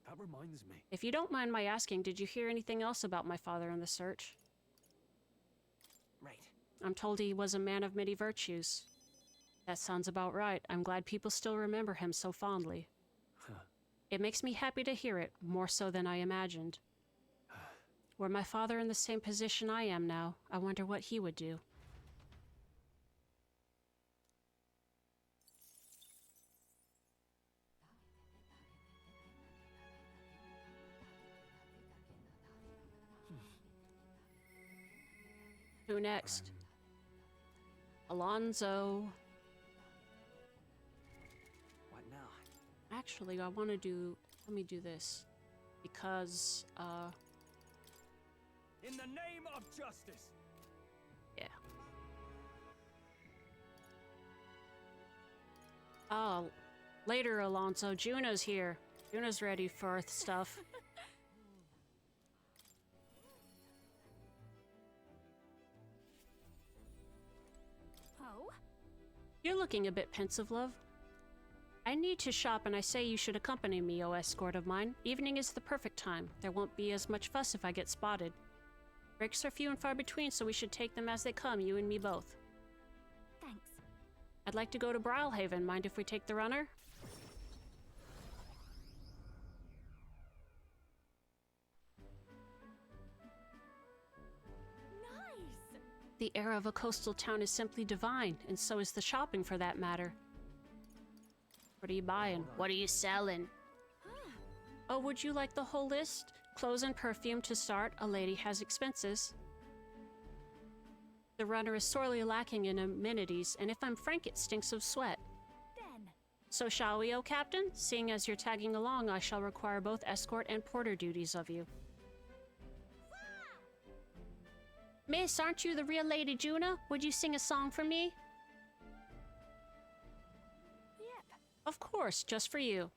That reminds me. If you don't mind my asking, did you hear anything else about my father in the search? Right. I'm told he was a man of many virtues. That sounds about right. I'm glad people still remember him so fondly. It makes me happy to hear it, more so than I imagined. Were my father in the same position I am now, I wonder what he would do. Who next? Alonzo. What now? Actually, I want to do... Let me do this. Because, In the name of justice! yeah. Oh, later, Alonzo. Juno's here. Juno's ready for stuff. Oh? You're looking a bit pensive, love. I need to shop, and I say you should accompany me, O escort of mine. Evening is the perfect time. There won't be as much fuss if I get spotted. Breaks are few and far between, so we should take them as they come, you and me both. Thanks. I'd like to go to Brilhaven. Mind if we take the runner? Nice! The air of a coastal town is simply divine, and so is the shopping for that matter. What are you buying? What are you selling? Oh, would you like the whole list? Clothes and perfume to start. A lady has expenses. The runner is sorely lacking in amenities, and if I'm frank, it stinks of sweat. Then. So shall we, O Captain? Seeing as you're tagging along, I shall require both escort and porter duties of you. Miss, aren't you the real Lady Juna? Would you sing a song for me? Yep. Of course, just for you.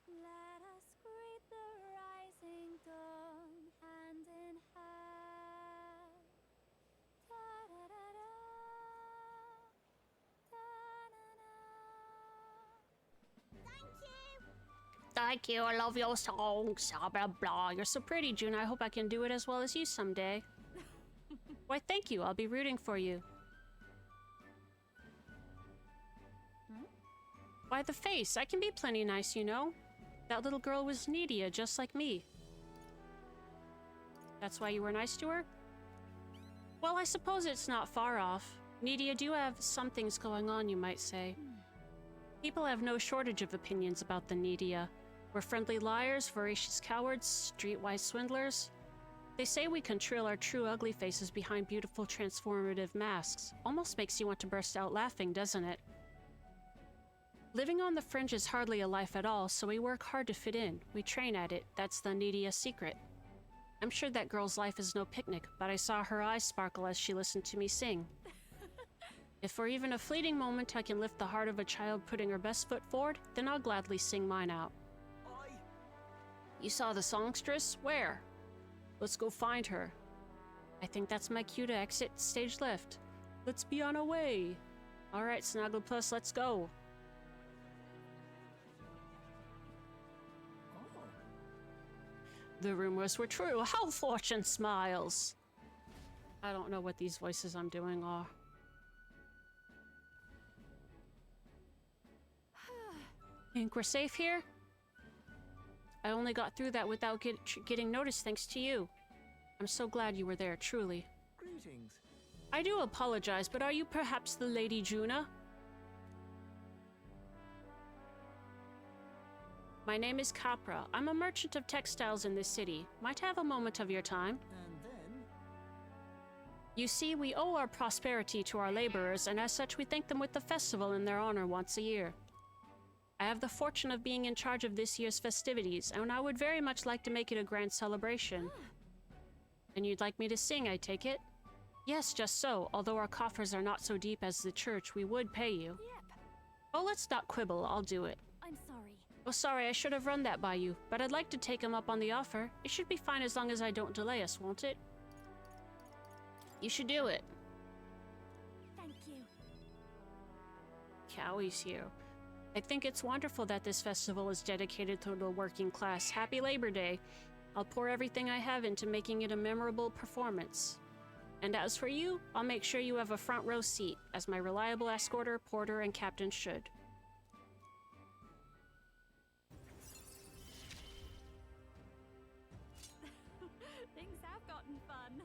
Let us greet the rising dawn hand in hand. Ta-da-da-da, ta-da-da. Thank you, I love your songs. Blah, blah, blah. You're so pretty, Juna. I hope I can do it as well as you someday. Why, thank you. I'll be rooting for you. Why, the face. I can be plenty nice, you know. That little girl was Nydia, just like me. That's why you were nice to her? Well, I suppose it's not far off. Nydia do have some things going on, you might say. People have no shortage of opinions about the Nydia. We're friendly liars, voracious cowards, streetwise swindlers. They say we conceal our true ugly faces behind beautiful transformative masks. Almost makes you want to burst out laughing, doesn't it? Living on the fringe is hardly a life at all, so we work hard to fit in. We train at it. That's the Nydia secret. I'm sure that girl's life is no picnic, but I saw her eyes sparkle as she listened to me sing. If for even a fleeting moment I can lift the heart of a child putting her best foot forward, then I'll gladly sing mine out. You saw the songstress? Where? Let's go find her. I think that's my cue to exit stage left. Let's be on our way. Alright, Snagglepuss, let's go. The rumors were true. How fortune smiles. I don't know what these voices I'm doing are. Think we're safe here? I only got through that without getting noticed thanks to you. I'm so glad you were there, truly. Greetings. I do apologize, but are you perhaps the Lady Juna? My name is Capra. I'm a merchant of textiles in this city. Might have a moment of your time. And then... You see, we owe our prosperity to our laborers, and as such we thank them with a festival in their honor once a year. I have the fortune of being in charge of this year's festivities, and I would very much like to make it a grand celebration. And you'd like me to sing, I take it? Yes, just so. Although our coffers are not so deep as the church, we would pay you. Yep. Oh, let's not quibble. I'll do it. I'm sorry. Oh, sorry, I should have run that by you, but I'd like to take him up on the offer. It should be fine as long as I don't delay us, won't it? You should do it. Thank you. Cowie's here. I think it's wonderful that this festival is dedicated to the working class. Happy Labor Day. I'll pour everything I have into making it a memorable performance. And as for you, I'll make sure you have a front row seat, as my reliable escorter, porter, and captain should. Things have gotten fun.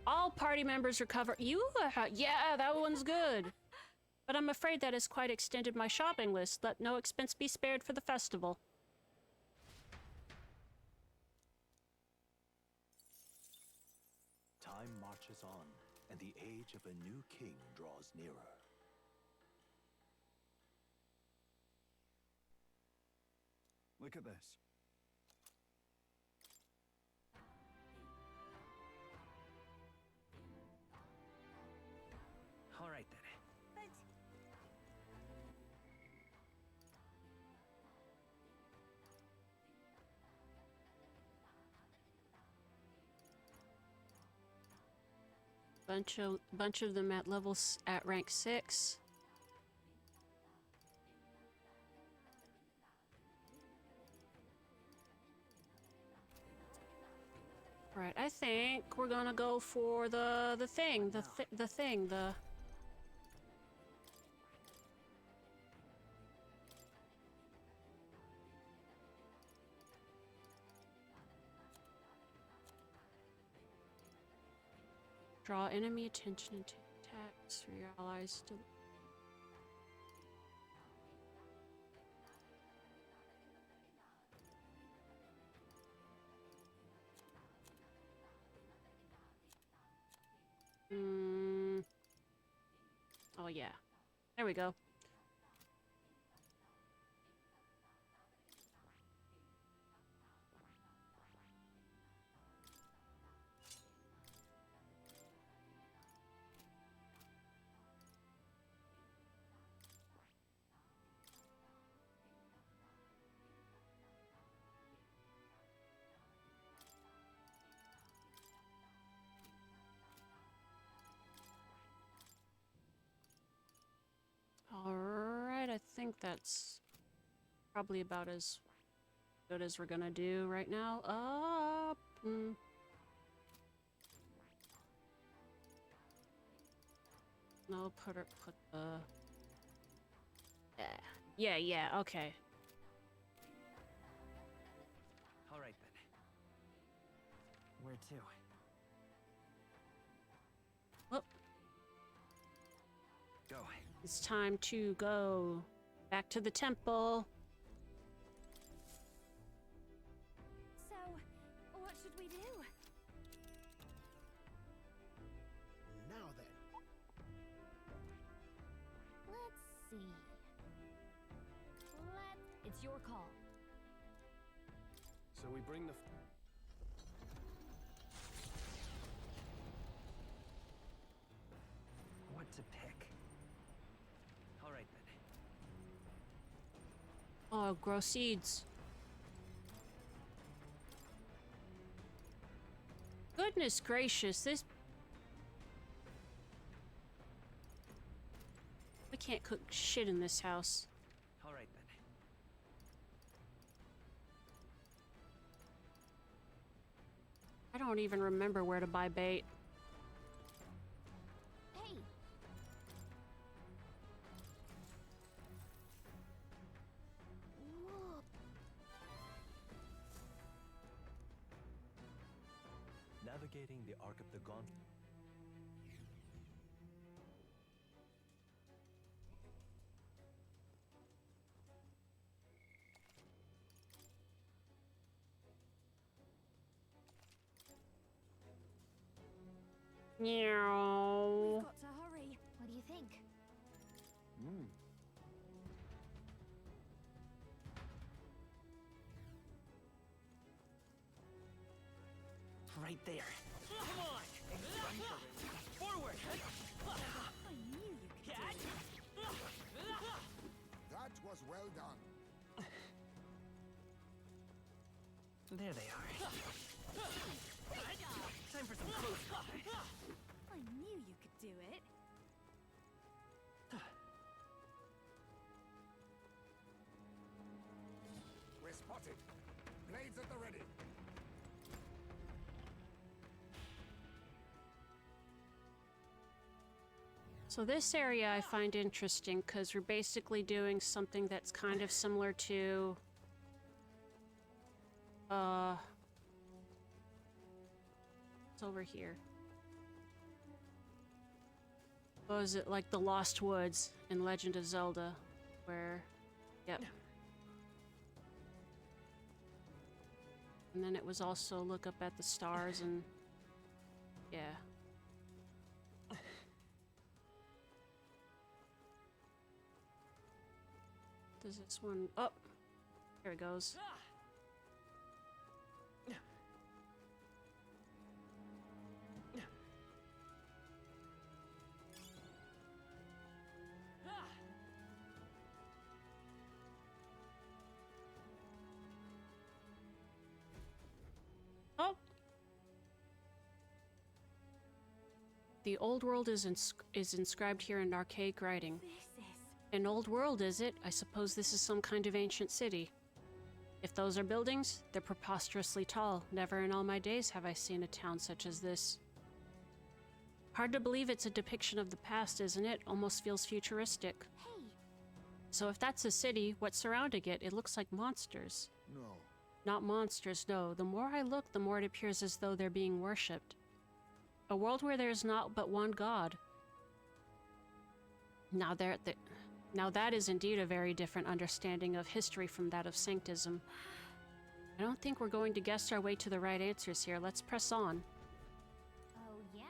All party members recover. Yeah, that one's good. But I'm afraid that has quite extended my shopping list. Let no expense be spared for the festival. Time marches on, and the age of a new king draws nearer. Look at this. All right then. But Bunch of them at levels at rank 6. Right, I think we're gonna go for the thing. Draw enemy attention and attacks for your allies to... Oh yeah. There we go. Alright, I think that's probably about as good as we're gonna do right now. No, put the... Yeah, okay. All right then. Where to? Well, Go. it's time to go back to the temple. so, what should we do? Now then. Let's see. It's your call. So we bring the... What to pick? All right then. Oh, grow seeds. Goodness gracious, this... We can't cook shit in this house. All right then. I don't even remember where to buy bait. Hey! Whoa. Navigating the Ark of the Gauntlet. Meow. We've got to hurry. What do you think? Right there. Come on! Forward! I knew you could do Catch! it. That was well done. There they are. Time for some close quarters. I knew you could do it. We're spotted. Blades at the ready. So this area I find interesting because we're basically doing something that's kind of similar to it's over here. Was it like the Lost Woods in Legend of Zelda where yep. And then it was also look up at the stars and yeah. Does this one... Oh! There it goes. Oh! The old world is inscribed here in archaic writing. This is... An old world, is it? I suppose this is some kind of ancient city. If those are buildings, they're preposterously tall. Never in all my days have I seen a town such as this. Hard to believe it's a depiction of the past, isn't it? Almost feels futuristic. Hey, So if that's a city, what's surrounding it? It looks like monsters. No. Not monsters, no. The more I look, the more it appears as though they're being worshipped. A world where there's not but one god. Now that is indeed a very different understanding of history from that of sanctism. I don't think we're going to guess our way to the right answers here. Let's press on. oh yeah?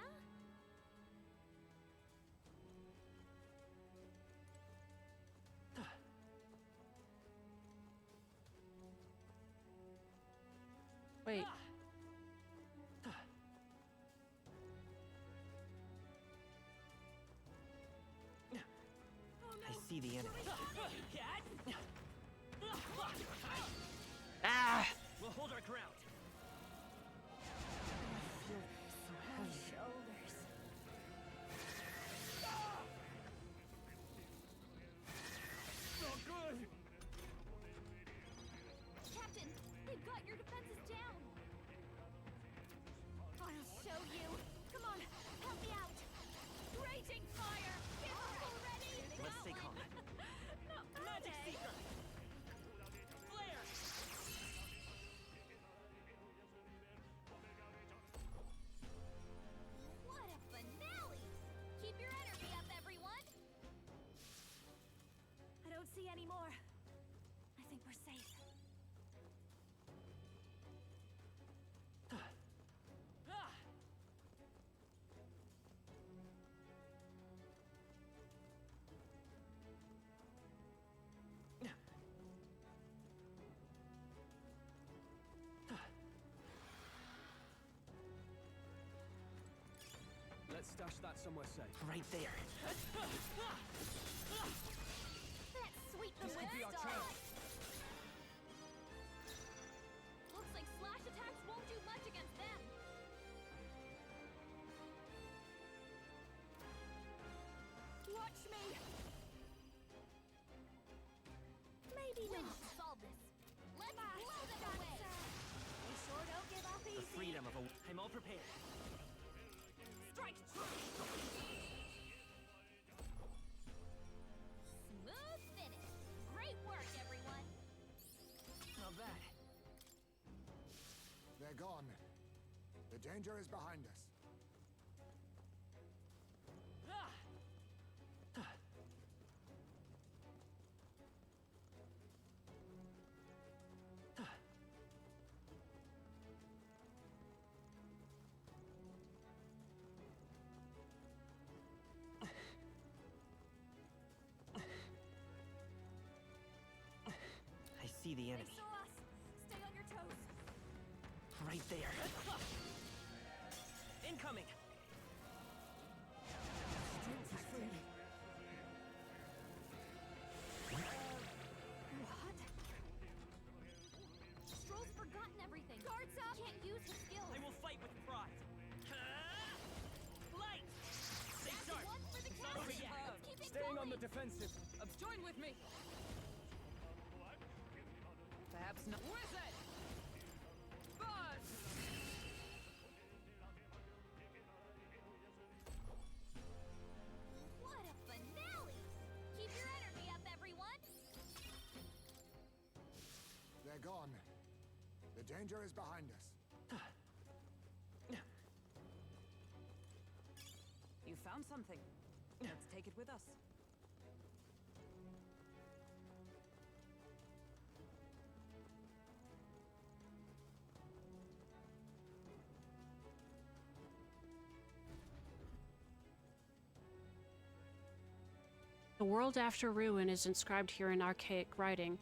Wait. I see the enemy. Ah! We'll hold our ground. My shoulders. Not good! Captain, they've got your defenses down. I'll show you. Come on, help me out. Raging fire! Get already! Let's stay calm. Not bad, Magic eh? Seeker! Flare! What a finale! Keep your energy up, everyone! I don't see any more. I think we're safe. Let's stash that somewhere safe. Right there. Let's sweep the This could be our west chance. off. Looks like slash attacks won't do much against them. Watch me. Maybe not. Solve this. Let's blow them away. We sure don't give up easy. The freedom of a... I'm all prepared. Strike true. Smooth finish. Great work, everyone. Not bad. They're gone. The danger is behind us. I see the They enemy. saw us. Stay on your toes. Right there. Incoming! What? Stroll's forgotten everything. Guards up! Can't use his skills. I will fight with pride. Light! Stay That's sharp! one for the It's not over castle. yet. Let's keep it Staying going. on the defensive. Join with me. Perhaps not. Wizard! Buzz! What a finale! Keep your energy up, everyone. They're gone. The danger is behind us. You found something. Let's take it with us. The world after ruin is inscribed here in archaic writing.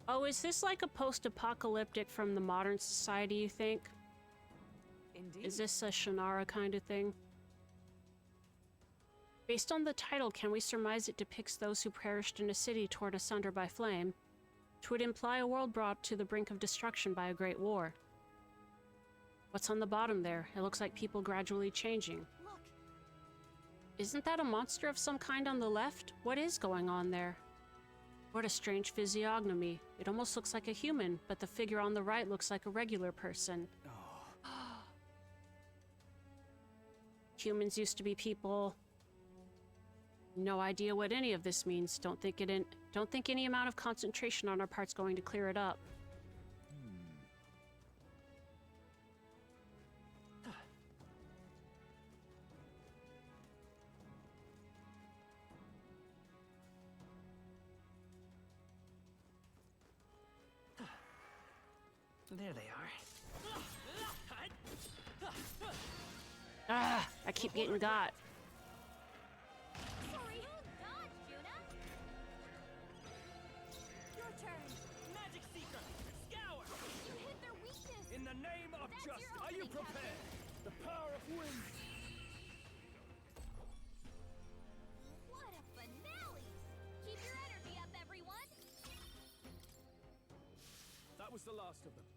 Oh, is this like a post-apocalyptic from the modern society, you think? Indeed. Is this a Shannara kind of thing? Based on the title, can we surmise it depicts those who perished in a city torn asunder by flame? Which would imply a world brought to the brink of destruction by a great war. What's on the bottom there? It looks like people gradually changing. Look, Isn't that a monster of some kind on the left? What is going on there? What a strange physiognomy. It almost looks like a human, but the figure on the right looks like a regular person. Humans used to be people. No idea what any of this means. Don't think any amount of concentration on our part's going to clear it up. There they are. Ah, I keep getting got. sorry. Dodge, Juna. Your turn. Magic Seeker! Scour! You hit their weakness. In the name of That's justice, your are you opening, prepared? The power of wind. What a finale! Keep your energy up, everyone. That was the last of them.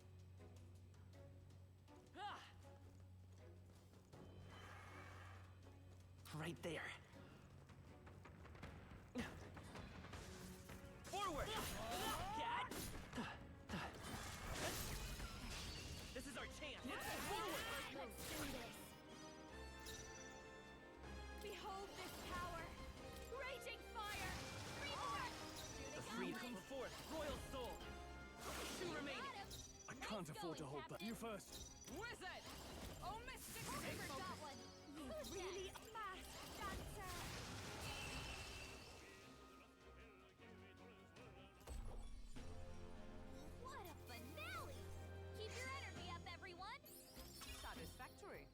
Right there. Forward! Cat! This is our chance! Forward! Let's do this. Behold this power. Raging fire. Reborn. The free come forth, royal soul! Two remaining! I can't afford to hold back. You first. Wizard! Oh, Mystic Never Secret! got one. Who's really a fast dancer? What a finale! Keep your energy up, everyone. Satisfactory.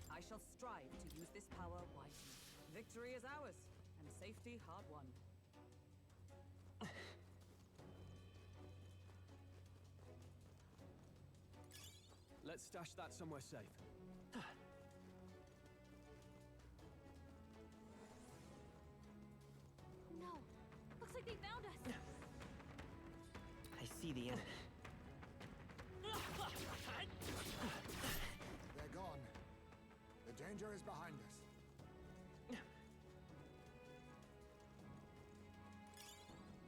I shall strive to use this power wisely. Victory is ours, and safety hard won. Let's stash that somewhere safe. No. Looks like they found us. I see the enemy. They're gone. The danger is behind us.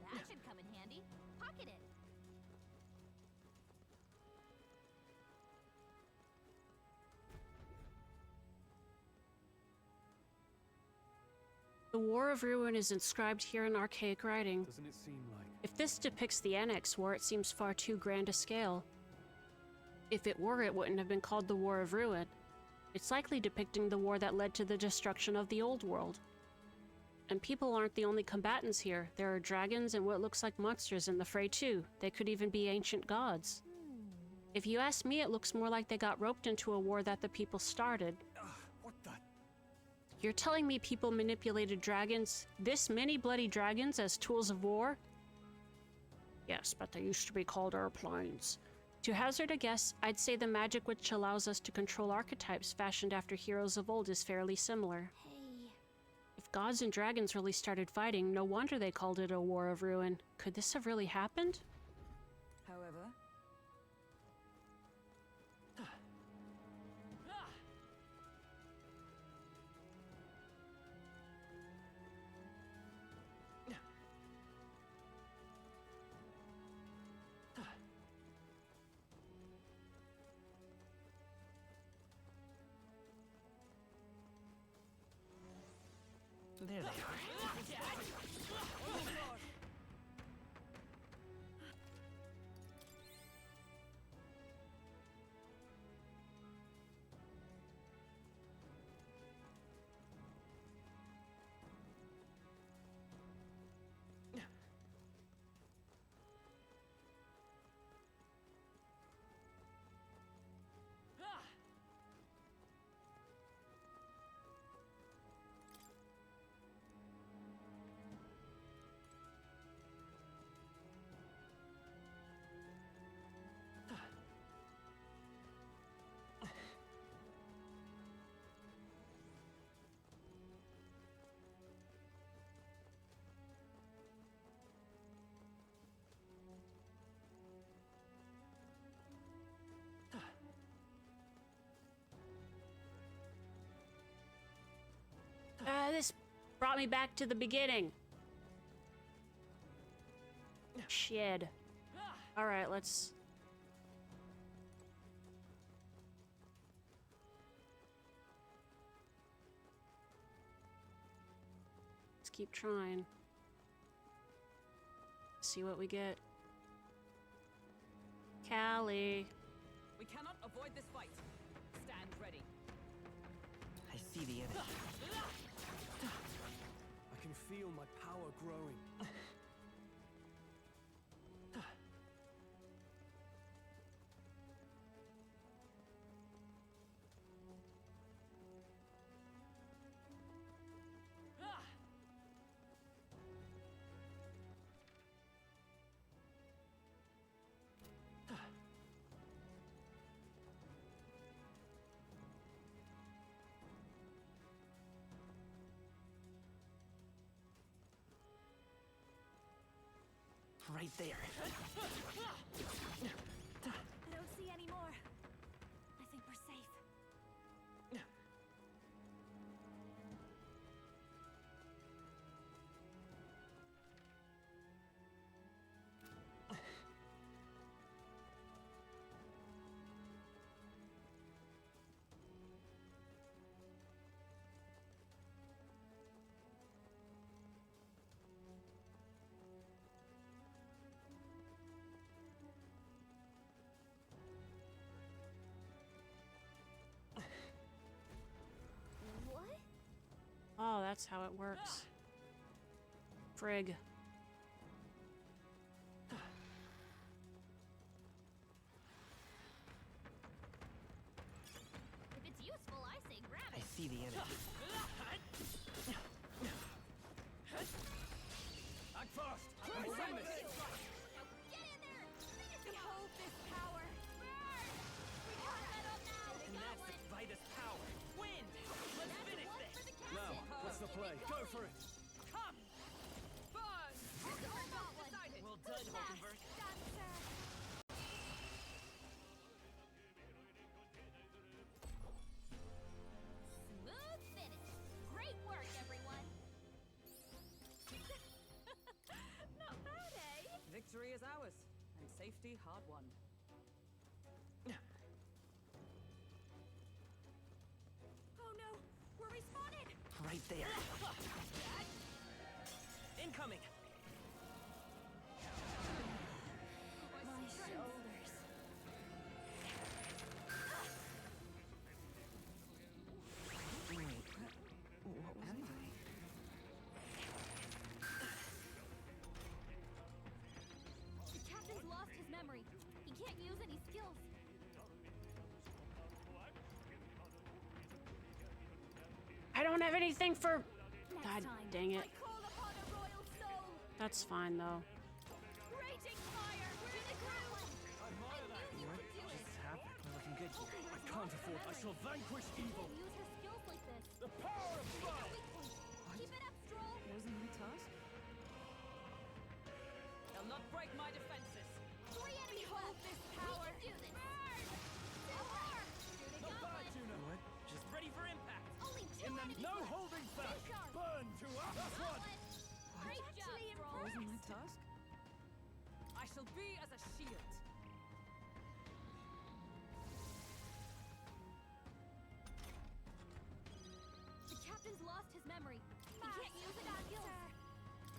That should come in handy. Pocket it. The War of Ruin is inscribed here in archaic writing. Doesn't it seem like... If this depicts the Annex War, it seems far too grand a scale. If it were, it wouldn't have been called the War of Ruin. It's likely depicting the war that led to the destruction of the old world. And people aren't the only combatants here. There are dragons and what looks like monsters in the fray too. They could even be ancient gods. If you ask me, it looks more like they got roped into a war that the people started. What the... You're telling me people manipulated dragons, this many bloody dragons, as tools of war? Yes, but they used to be called airplanes. To hazard a guess, I'd say the magic which allows us to control archetypes fashioned after heroes of old is fairly similar. Hey. If gods and dragons really started fighting, no wonder they called it a war of ruin. Could this have really happened? However, There they are. This brought me back to the beginning. Shit. Alright, let's... Let's keep trying. See what we get. Callie. we cannot avoid this fight. Stand ready. I see the enemy. I can feel my power growing. Right there. I don't see any more. I think we're safe. What? Oh, that's how it works. Frig. If it's useful, I say grab I it. see the enemy. Act fast! I see this! Now get in there! Behold this power! We got that up now! We And got that's one! the Vitus power. Wind! Let's finish One this! for the Now, captain! what's the play? Go for it! Come! Burn! Hulkenberg got one! Decided. Well done, Hulkenberg. Dancer! Smooth finish! Great work, everyone! Not bad, eh? Victory is ours, and safety hard won. Oh no! We're respawning! Right there. Incoming! My shoulders. Wait, what was I? The captain's lost his memory. He can't use any skills. I don't have anything for... Next God time, dang it. I call upon a royal soul. That's fine, though. Raging fire to the crew. I knew you could can't afford. I shall vanquish evil. Use her skills like this. The power of fire! Keep it up, Stroll. Wasn't my task? They'll not break my defenses. 3 enemies left. This power. We can do this. Burn! Silver! Shoot a Not bad, gauntlet. Juno. What? Just Ready for impact. Only 2 enemies No left. holding back. Stay sharp. Burn to us. That's one. Gauntlet. Great job, Stroll. Wasn't my task? I shall be as a shield. The captain's lost his memory. He can't use it on skills.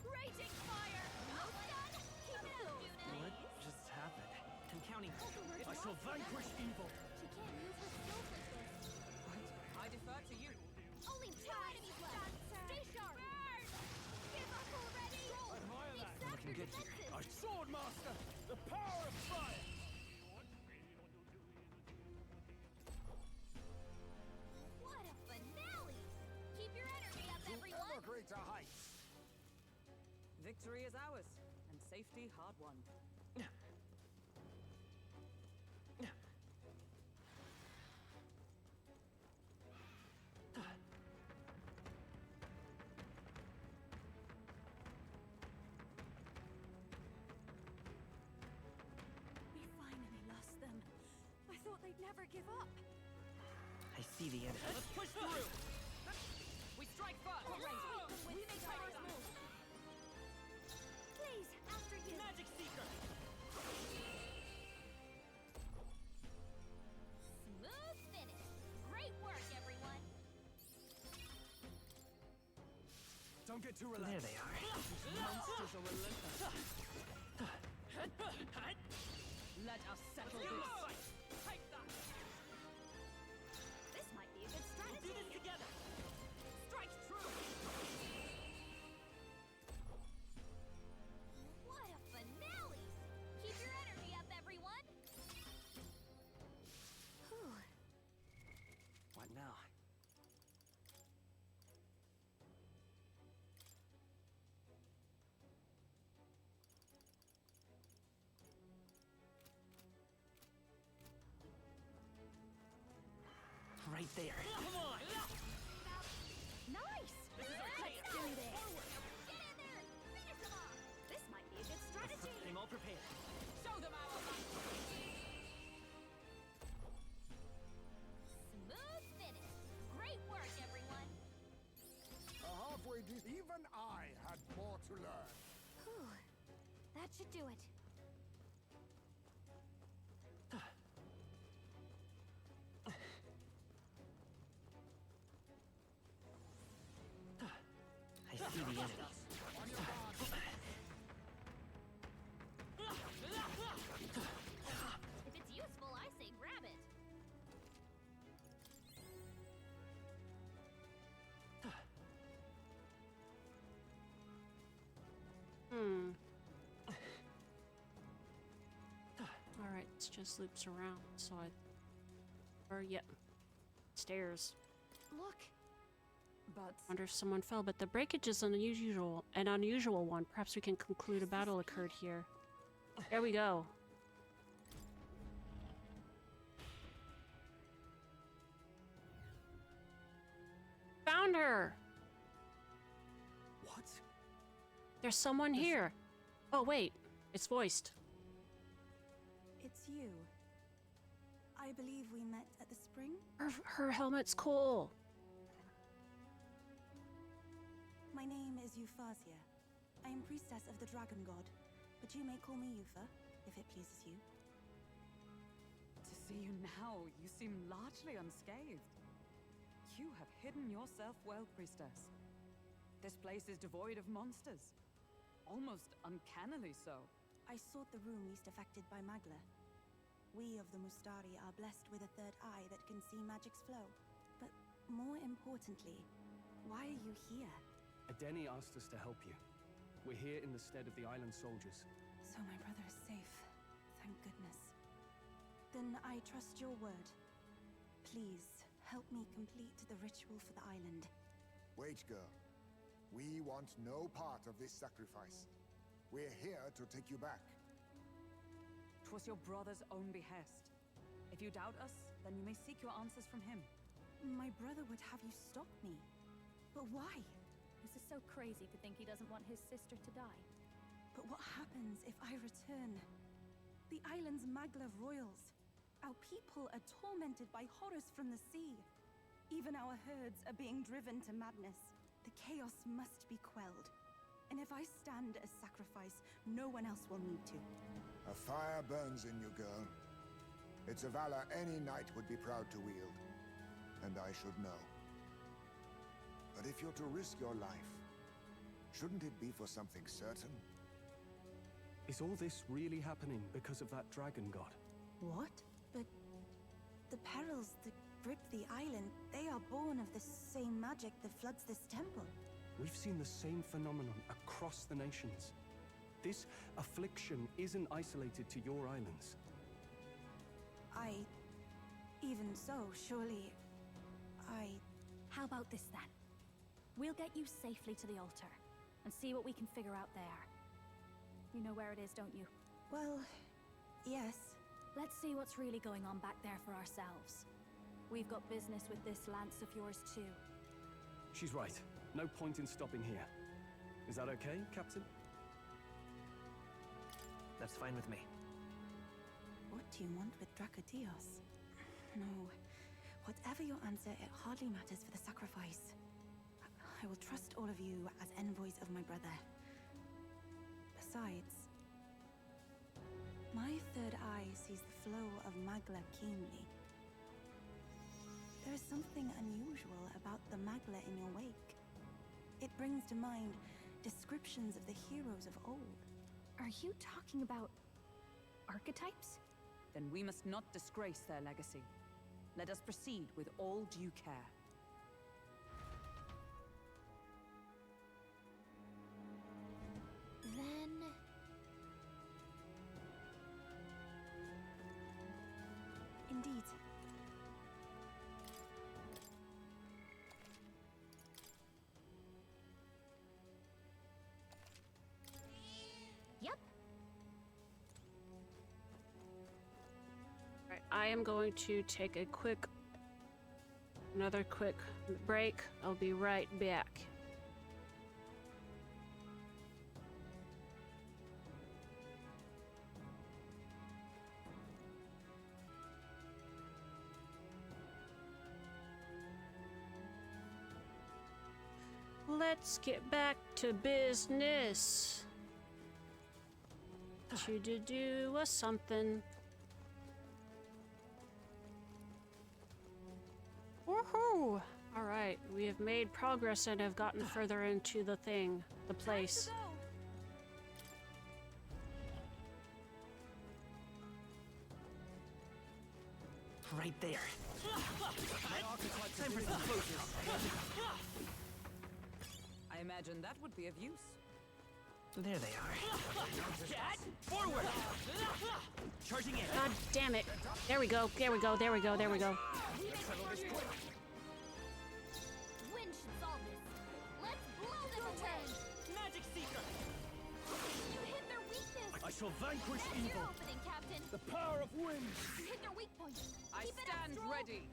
Raging fire! Well done! Keep it up, Juno. What just happened? I'm counting. I shall vanquish evil. She can't use her skills like this. What? I defer to you. Only 2 enemies left. Stay sharp. Burn! Give up already! Admire that. Exact your good here. defenses. Our sword master. The power of fire. What a finale! Keep your energy up, everyone! Ever greater heights. Victory is ours, and safety hard won. We finally lost them. I thought they'd never give up. I see the enemy. Let's push through! We strike first! We make ours move. Please, after you. Magic Seeker! Smooth finish. Great work, everyone. Don't get too There relaxed. they are. Monsters are relentless. Let us settle this. Take that! This might be a good strategy. Do this together! Strike true! What a finale! Keep your energy up, everyone. Whew. What now? Right there. Come on! Nice! This is our Let's chance. do this! Forward! Get in there! Finish them off! This might be a good strategy. I'm all prepared. Show them our might! Smooth finish. Great work, everyone. Even I had more to learn. Whew. That should do it. I see the enemy. On your guard. If it's useful, I say grab it. Alright, it just loops around, so I... Or, yep. Stairs. Look. But Wonder if someone fell, but the breakage is an unusual one. Perhaps we can conclude a battle occurred here. There we go. Found her! What? There's someone here. Oh, wait. It's voiced. It's you. I believe we met at the spring? Her helmet's cool. My name is Euphazia. I am priestess of the dragon god, but you may call me Eupha, if it pleases you. to see you now, you seem largely unscathed. You have hidden yourself well, priestess. This place is devoid of monsters. Almost uncannily so. I sought the room least affected by Magla. We of the Mustari are blessed with a third eye that can see magic's flow. But more importantly, why are you here? Adeni asked us to help you. We're here in the stead of the island soldiers. So my brother is safe. Thank goodness. Then I trust your word. Please, help me complete the ritual for the island. Wait, girl. We want no part of this sacrifice. We're here to take you back. 'Twas your brother's own behest. If you doubt us, Then you may seek your answers from him. My brother would have you stop me. But why? This is so crazy to think he doesn't want his sister to die. But what happens if I return? The island's Maglev royals. Our people are tormented by horrors from the sea. Even our herds are being driven to madness. The chaos must be quelled. And if I stand as sacrifice, no one else will need to. A fire burns in you, girl. It's a valor any knight would be proud to wield. And I should know. But if you're to risk your life, shouldn't it be for something certain? Is all this really happening because of that dragon god? What? But the perils that grip the island, they are born of the same magic that floods this temple. We've seen the same phenomenon across the nations. This affliction isn't isolated to your islands. Even so, surely... How about this then? We'll get you safely to the altar, and see what we can figure out there. You know where it is, don't you? Well, yes. Let's see what's really going on back there for ourselves. We've got business with this lance of yours too. She's right. No point in stopping here. Is that okay, Captain? That's fine with me. What do you want with Dracodios? No. Whatever your answer, it hardly matters for the sacrifice. I will trust all of you as envoys of my brother. Besides, my third eye sees the flow of Magla keenly. There is something unusual about the Magla in your wake. It brings to mind descriptions of the heroes of old. Are you talking about archetypes? Then we must not disgrace their legacy. Let us proceed with all due care. Then... Indeed. Yep. Right, I am going to take another quick break. I'll be right back. Let's get back to business. To do a something. Woohoo! Alright, we have made progress and have gotten further into the place. Right there. Time for some closure. I imagine that would be of use. There they are. Forward! Charging in. God damn it. There we go, there we go, there we go, there we go. Wind should solve this. Let's blow them away! Magic Seeker! You hit their weakness! I shall vanquish That's your evil. opening, Captain! The power of wind. You hit their weak point! I Keep it up, stand Stroll. ready.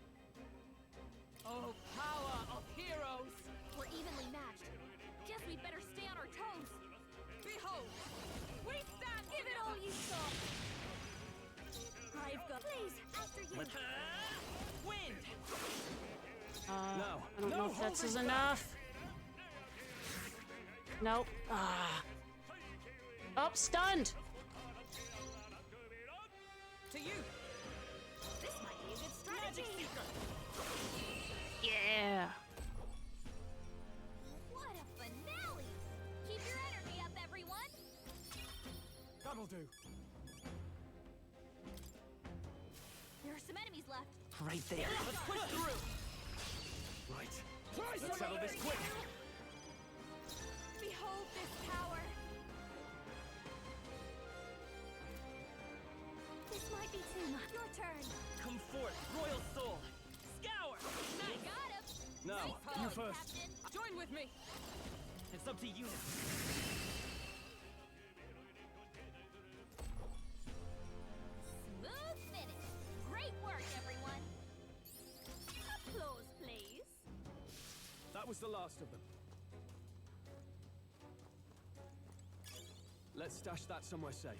Oh, power of heroes! We're evenly matched. Guess we'd better stay on our toes. Behold! We stand Give it all you saw! I've got... Please, after you! Wind! No. I don't know if that's enough. Nope. Ah. Oh, stunned! to you! This might be a good Magic strategy! Seeker! Yeah. What a finale! Keep your energy up, everyone! That'll do. There are some enemies left. Right there. Let's push through! Right. Let's settle this quick. Behold this power! This might be too much. Your turn! Come forth, Royal Soul! Scour! I got him! Now, Nice you going, first. Captain. Join with me! It's up to you now. Smooth finish! Great work, everyone! That was the last of them. Let's stash that somewhere safe.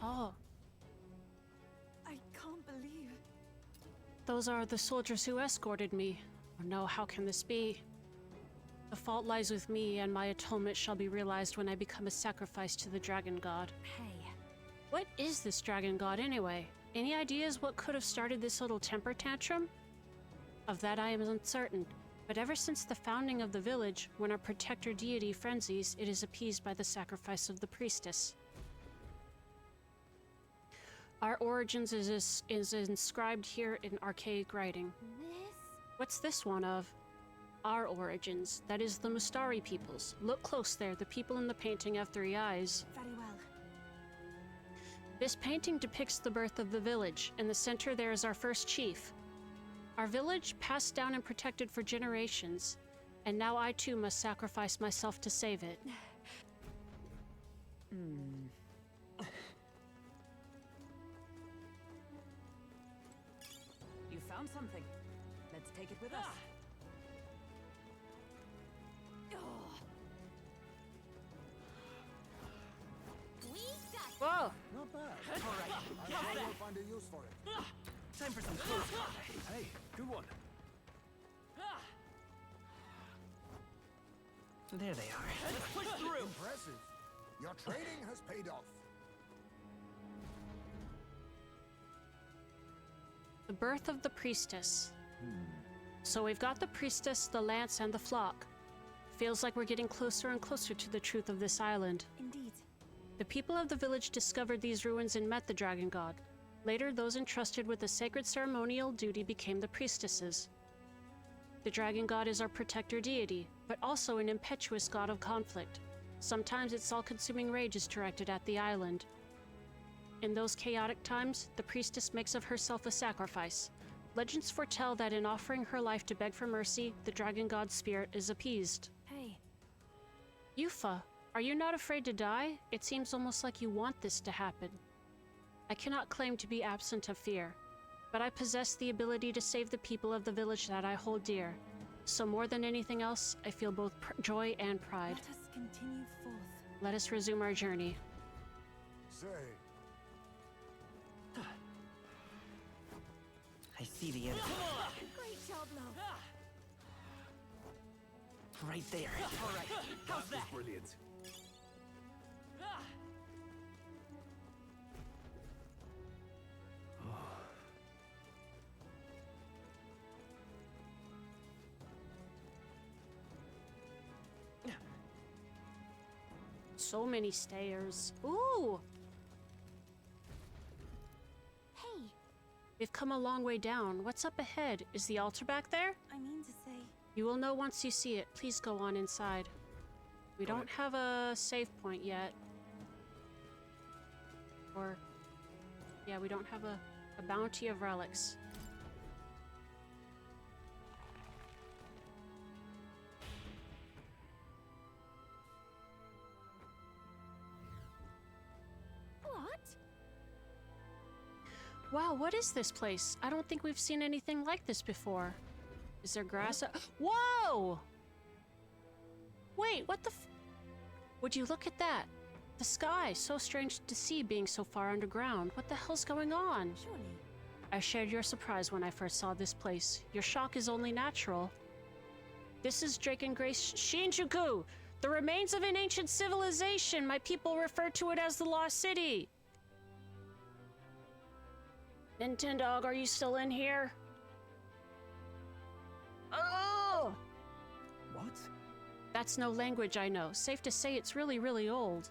Oh, I can't believe. those are the soldiers who escorted me. Oh no, how can this be? The fault lies with me, and my atonement shall be realized when I become a sacrifice to the dragon god. Hey, What is this dragon god anyway? Any ideas what could have started this little temper tantrum? Of that I am uncertain, but ever since the founding of the village, when our protector deity frenzies, it is appeased by the sacrifice of the priestess. Our origins is inscribed here in archaic writing. this? What's this one of? Our origins, that is the Mustari peoples. Look close there, the people in the painting have 3 eyes. Very well. This painting depicts the birth of the village. In the center there is our first chief. Our village, passed down and protected for generations, and now I too must sacrifice myself to save it. You found something. Let's take it with us. We got Whoa! Not bad. All right. I'm sure you'll find a use for it. Time for some close combat. Hey, good one. There they are. Let's push through. Impressive. Your training has paid off. The birth of the priestess. So we've got the priestess, the lance, and the flock. Feels like we're getting closer and closer to the truth of this island. indeed. The people of the village discovered these ruins and met the dragon god. Later, those entrusted with the sacred ceremonial duty became the priestesses. The dragon god is our protector deity, but also an impetuous god of conflict. Sometimes its all-consuming rage is directed at the island. In those chaotic times, the priestess makes of herself a sacrifice. Legends foretell that in offering her life to beg for mercy, the dragon god's spirit is appeased. Hey, Yufa, are you not afraid to die? It seems almost like you want this to happen. I cannot claim to be absent of fear, but I possess the ability to save the people of the village that I hold dear. So more than anything else, I feel both joy and pride. Let us continue forth. Let us resume our journey. Say, I see the enemy. great job, love. Right there. All right. How's that? Brilliant. So many stairs. Ooh! Hey, We've come a long way down. What's up ahead? Is the altar back there? I mean to say, You will know once you see it. Please go on inside. We Got don't it. have a save point yet. Or... yeah, we don't have a bounty of relics. what? Wow, what is this place? I don't think we've seen anything like this before. Is there grass? Whoa! Wait, what the Would you look at that? The sky, so strange to see being so far underground. What the hell's going on? Surely. I shared your surprise when I first saw this place. Your shock is only natural. This is Drake and Grace Shinjuku, the remains of an ancient civilization. My people refer to it as the Lost City. Nintendog, are you still in here? Oh! What? That's no language I know. Safe to say it's really, really old.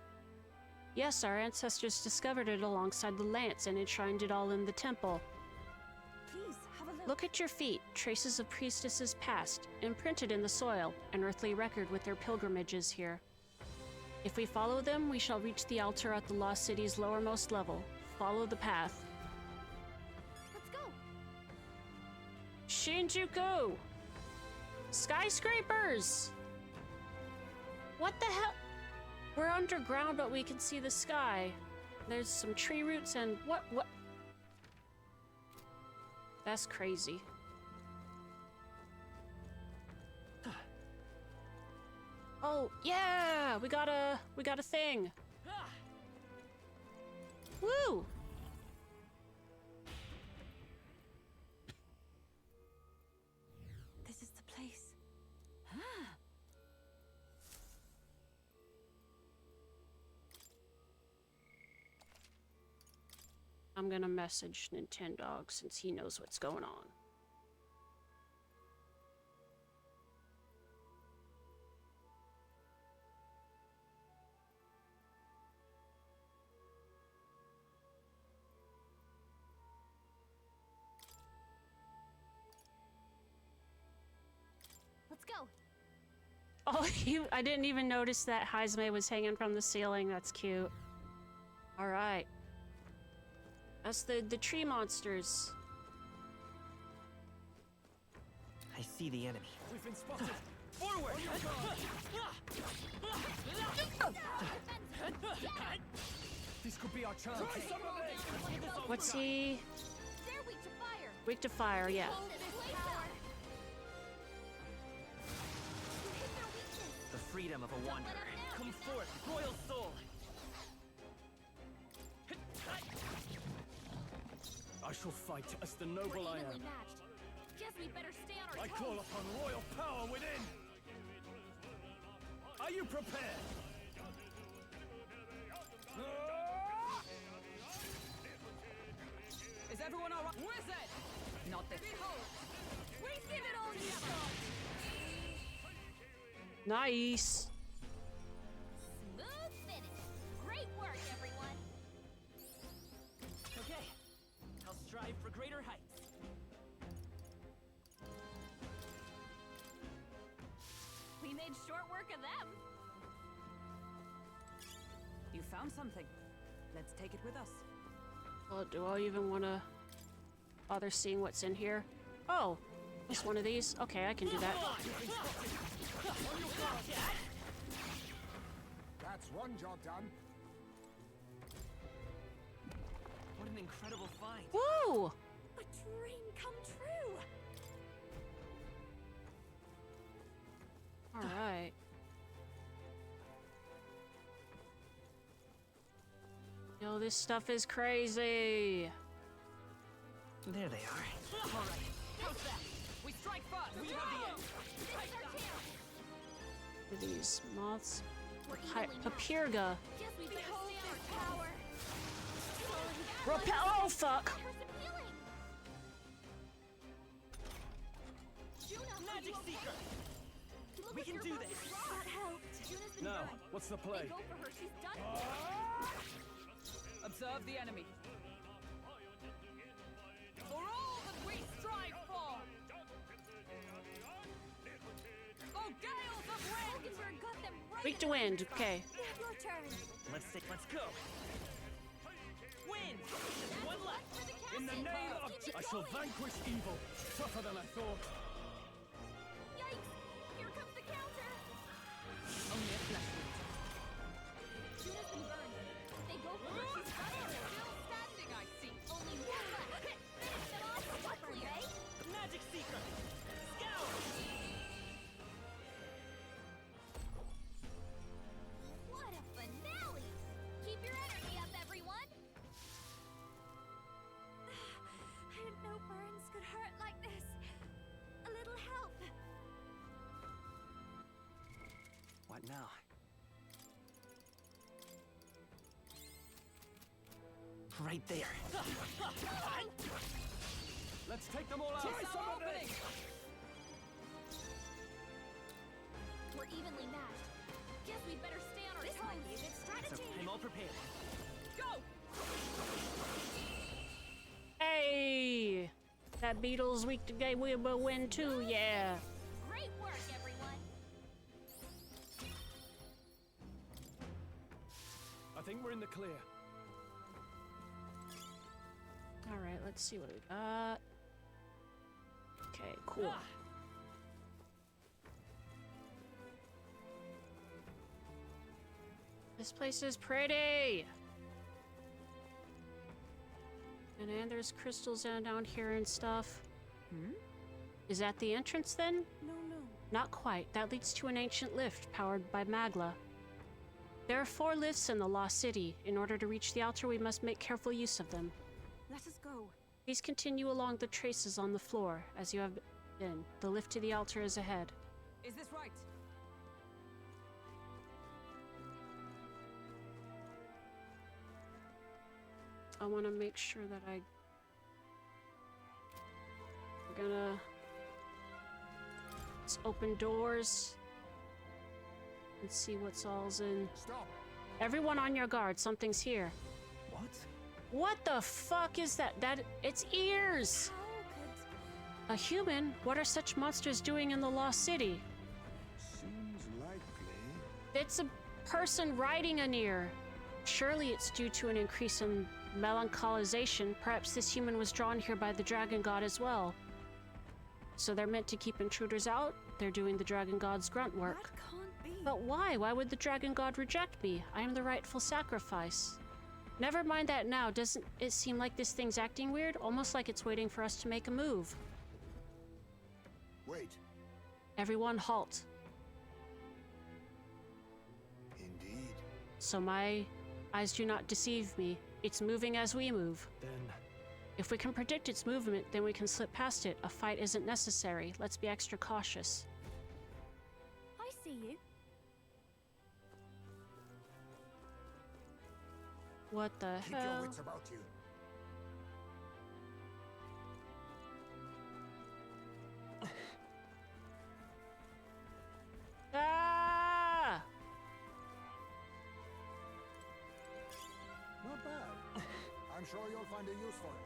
Yes, our ancestors discovered it alongside the lance and enshrined it all in the temple. Please, have a look. Look at your feet, traces of priestesses past, imprinted in the soil, an earthly record with their pilgrimages here. If we follow them, we shall reach the altar at the Lost City's lowermost level. Follow the path. Let's go. Shinjuku! Skyscrapers! What the hell? We're underground, but we can see the sky. There's some tree roots and what? That's crazy. Oh, yeah! We got a thing. Woo! This is the place. I'm gonna message Nintendog since he knows what's going on. Let's go. Oh, I didn't even notice that Heisme was hanging from the ceiling. That's cute. All right. That's the tree monsters. I see the enemy. We've been spotted. Forward! This could be our chance. What's he? They're weak to fire. Weak to fire, yeah. Hold this power. You hit their weakness. The freedom of a wanderer. Come forth, royal soul. I shall fight as the We're noble I evenly am. matched. Guess we better stay on our I toes. call upon royal power within. Are you prepared? Is everyone all right? Wizard! Not this. Behold! We give it all you got. Nice. Smooth finish. Great work, everyone. Okay, I'll strive for greater heights. We made short work of them. You found something. Let's take it with us. Well, do I even want to bother seeing what's in here? Oh, just one of these? Okay, I can do that. That's one job done. What an incredible find. Woo! A dream come true. All right. Yo, this stuff is crazy. There they are. All right. How's that? We strike first. We have the end. This is our chance. What are these moths? We're Hi, evenly matched. Papyrga. Guess we better stay on our power. Repel. Oh, fuck. Her some healing. Juna, Magic are you Seeker. okay? Look We at can your do bow this. is wrong. That helped. Juna's been Now, burned. what's the They play? go for her. She's done. Observe the enemy. For all that we strive for! Oh, gales of wind! Falkenberg got them right. Weak to wind. Okay. Your turn. Let's go. Win! Just one left. For the castle. In the name of... Keep it I shall going. vanquish evil. Tougher than I thought. Yikes! Here comes the counter. Only a flesh wound. Juna's been burned. They go for her. She's done it. Still standing, I see. Only one left. Finish them off. What's clear, eh? Magic Seeker. Scout. What a finale! Keep your energy up, everyone! I didn't know burns could hurt like this. A little help. What now? Right there. Let's take them all out. Try some opening! We're evenly matched. Guess we better stay on our toes. This might be a good strategy. I'm all prepared. Go! Hey! That beetle's weak to gay. We will win too. Yeah. Great work, everyone. I think we're in the clear. All right. Let's see what we got. Okay. Cool. This place is pretty. And there's crystals down here and stuff. Hmm? Is that the entrance then? No, no. Not quite. That leads to an ancient lift powered by Magla. There are 4 lifts in the Lost City. In order to reach the altar, we must make careful use of them. Let us go. Please continue along the traces on the floor, as you have been. The lift to the altar is ahead. Is this right? I want to make sure that I'm gonna... Let's open doors and see what's all's in. Stop! Everyone on your guard, something's here. What? What the fuck is that? It's ears! How could... A human? What are such monsters doing in the Lost City? Seems likely. It's a person riding an ear. Surely it's due to an increase in melancholization. Perhaps this human was drawn here by the dragon god as well. So they're meant to keep intruders out? They're doing the dragon god's grunt work. That can't be. But why? Why would the dragon god reject me? I am the rightful sacrifice. Never mind that now. Doesn't it seem like this thing's acting weird? Almost like it's waiting for us to make a move. Wait. Everyone halt. Indeed. So my eyes do not deceive me. It's moving as we move. Then If we can predict its movement, then we can slip past it. A fight isn't necessary. Let's be extra cautious. I see you. What the Keep your hell? wits about you. Ah! Not bad. I'm sure you'll find a use for it.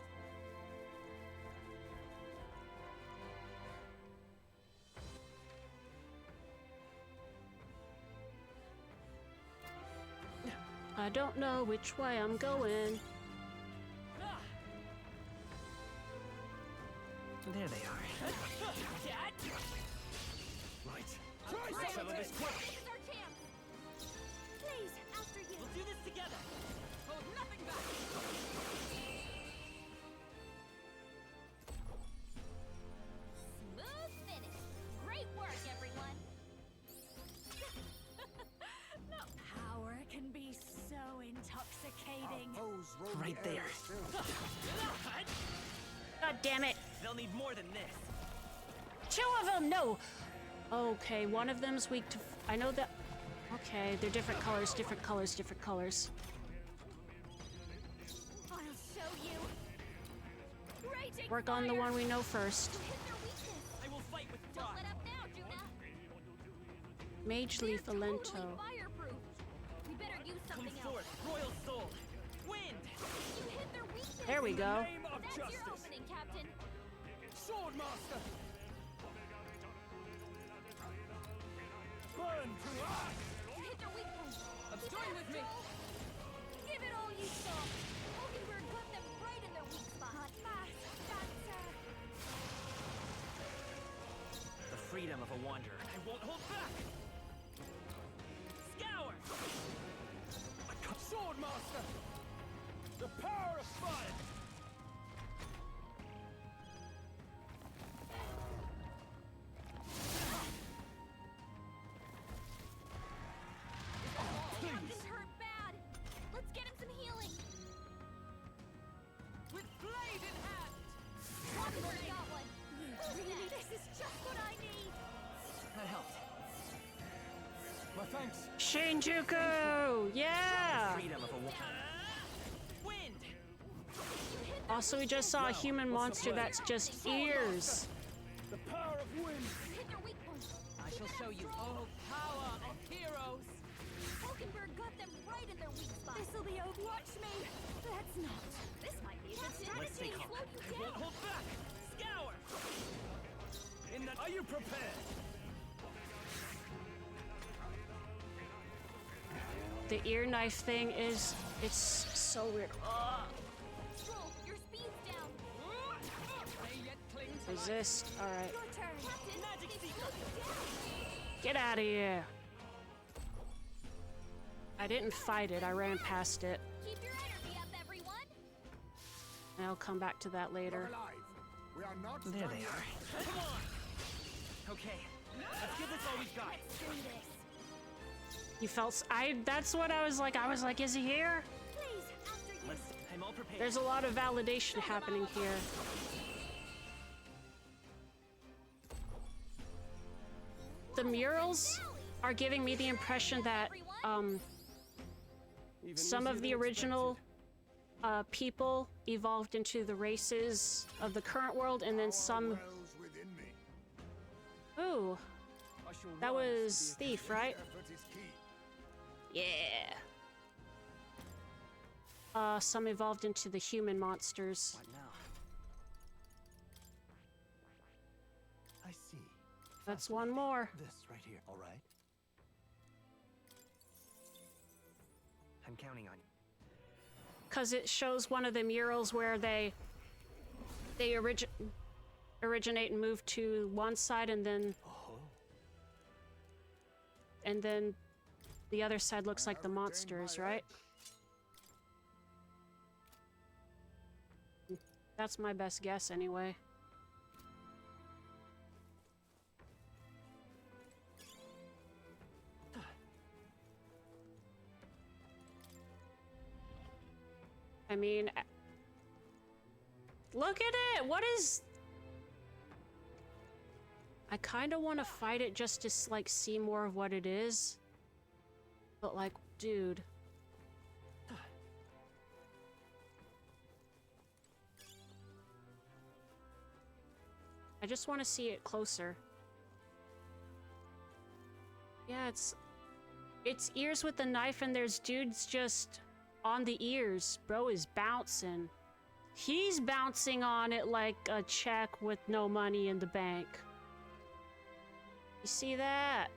I don't know which way I'm going. There they are. right. Let's settle this quick. This is our chance. Please, after you. We'll do this together. Hold nothing back. Smooth finish. Great work, everyone. Power can be so intoxicating. Foes roam Right the air there. still. God damn it! They'll need more than this. 2 of them! No! Okay, one of them's weak to... I know that... Okay, they're different colors, different colors, different colors. I'll show you. Raging Work on the fire. one we know first. You hit their weakness. I will fight with Don't fire. let up now, Juna. Mage Leaf They're Alento. totally fireproof. We better use Come something else. forth, Royal Soul. Wind. You hit their weakness. There we go. Name of That's your justice. opening, Captain. Swordmaster. Burn to us. You hit their weak point. Join with me. Give it all you saw. Ogenberg put them right in their weak spot. Fast dancer. The freedom of a wanderer. I won't hold back. Scour. Swordmaster. The power of fire. Captain's hurt bad. Let's get him some healing. With blade in hand. Ogenberg got one. Really, this is just what I need. That helped. My thanks. Shinjuku! Yeah! Freedom of a wanderer. Wind. Also, we just saw a human monster that's just ears. The power of wind. You hit their weak point. I shall show you all power of heroes. Ogenberg got them right in their weak spot. This'll be over. Watch me. Let's not. This might be a good Let's stay strategy. calm. Slow you I won't down. hold back. Scour. In the... Are you prepared? The ear knife thing is... It's so weird. Ugh. Stroll, your speed's down. They yet cling to life. Resist. Alright. Your turn. Captain, Magic they Seeker. slowed you down. Get out of here. I didn't fight it. I ran past it. Keep your energy up, everyone. And I'll come back to that later. Alive. We are not There done they yet. are. Come on. Okay. Let's Give this all we've got. Let's do this. You felt that's what I was like, is he here? Please, after you. Let's. I'm all prepared. There's a lot of validation happening here. The murals are giving me the impression that Even some easier of the than original expected. people evolved into the races of the current world, and then some. Wells within me. Ooh, I shall that rise to was the Thief, right? Effort is key. Yeah. Some evolved into the human monsters. What now? I see. That's one more. This right here, all right? I'm counting on you. Because it shows one of the murals where they originate and move to one side, and then Oh, the other side looks like the monsters, right? That's my best guess anyway. I mean, look at it! What is... I kind of want to fight it just to, like, see more of what it is. But, like, dude. I just want to see it closer. Yeah, it's ears with the knife, and there's dudes just on the ears. Bro is bouncing. He's bouncing on it like a check with no money in the bank. You see that?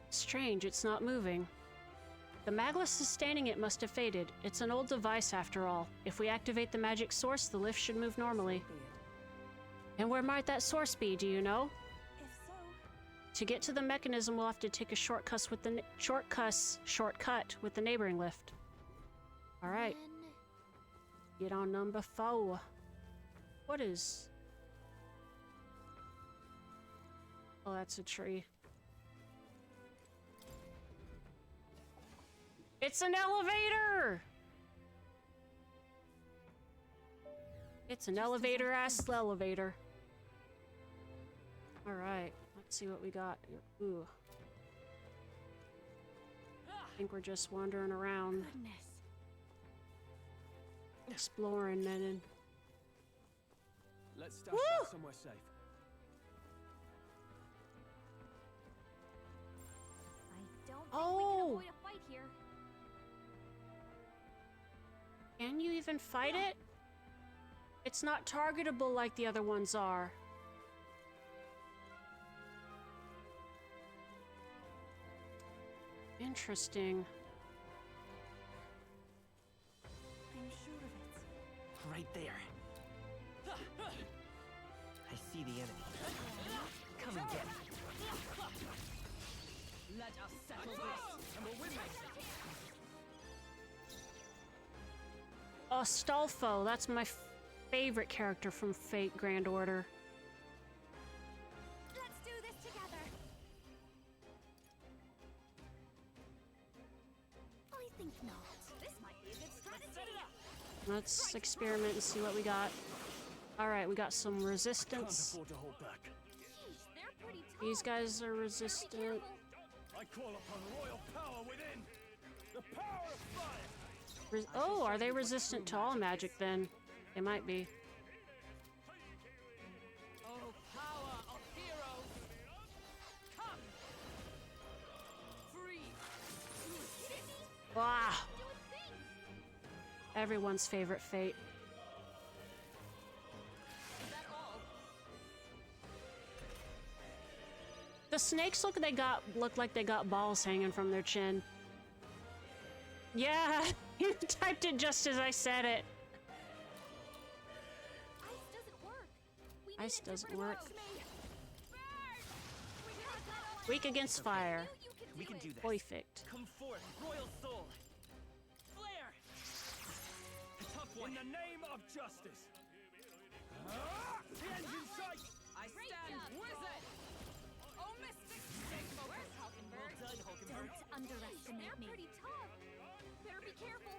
Strange, it's not moving. The magla sustaining it must have faded. It's an old device after all. If we activate the magic source, the lift should move normally. And where might that source be, do you know? If so, To get to the mechanism, we'll have to take a shortcut with the neighboring lift. All right. Get on number 4. What is... Oh, that's a tree. It's an elevator! It's an elevator-ass elevator. Alright, let's see what we got here. Ooh. I think we're just wandering around, goodness. exploring, men. Let's stash Woo! that somewhere safe. I don't think we Oh! can avoid a fight here. Can you even fight it? It's not targetable like the other ones are. Interesting. I'm sure of it. Right there. I see the enemy. Come and get it. Let us settle this, and we'll win this. Astolfo, that's my favorite character from Fate Grand Order. Let's do this together. I think not. This might be a good strategy. Let's experiment and see what we got. Alright, we got some Can't resistance. afford to hold back. Yeesh, they're pretty tall. These guys are Be resistant. careful. I call upon royal power within. The power of fire. Oh, are they resistant to all magic then? They might be. Oh, power of heroes! Come! Free! Wow! Do a thing. Everyone's favorite Fate. Is that all? The snakes look like they got balls hanging from their chin. Yeah, you typed it just as I said it. Ice doesn't work. We need Ice a doesn't different work. approach. We cannot let on. Weak against fire. You can We do can it. do this. Perfect. Come forth, royal soul. Flare! The tough one. In the name of justice. The end's in sight. I stand wizard! Oh, mystic! Stay focused, Hulkenberg. Well done, Hulkenberg. Don't underestimate They're me. pretty tough. Better be careful.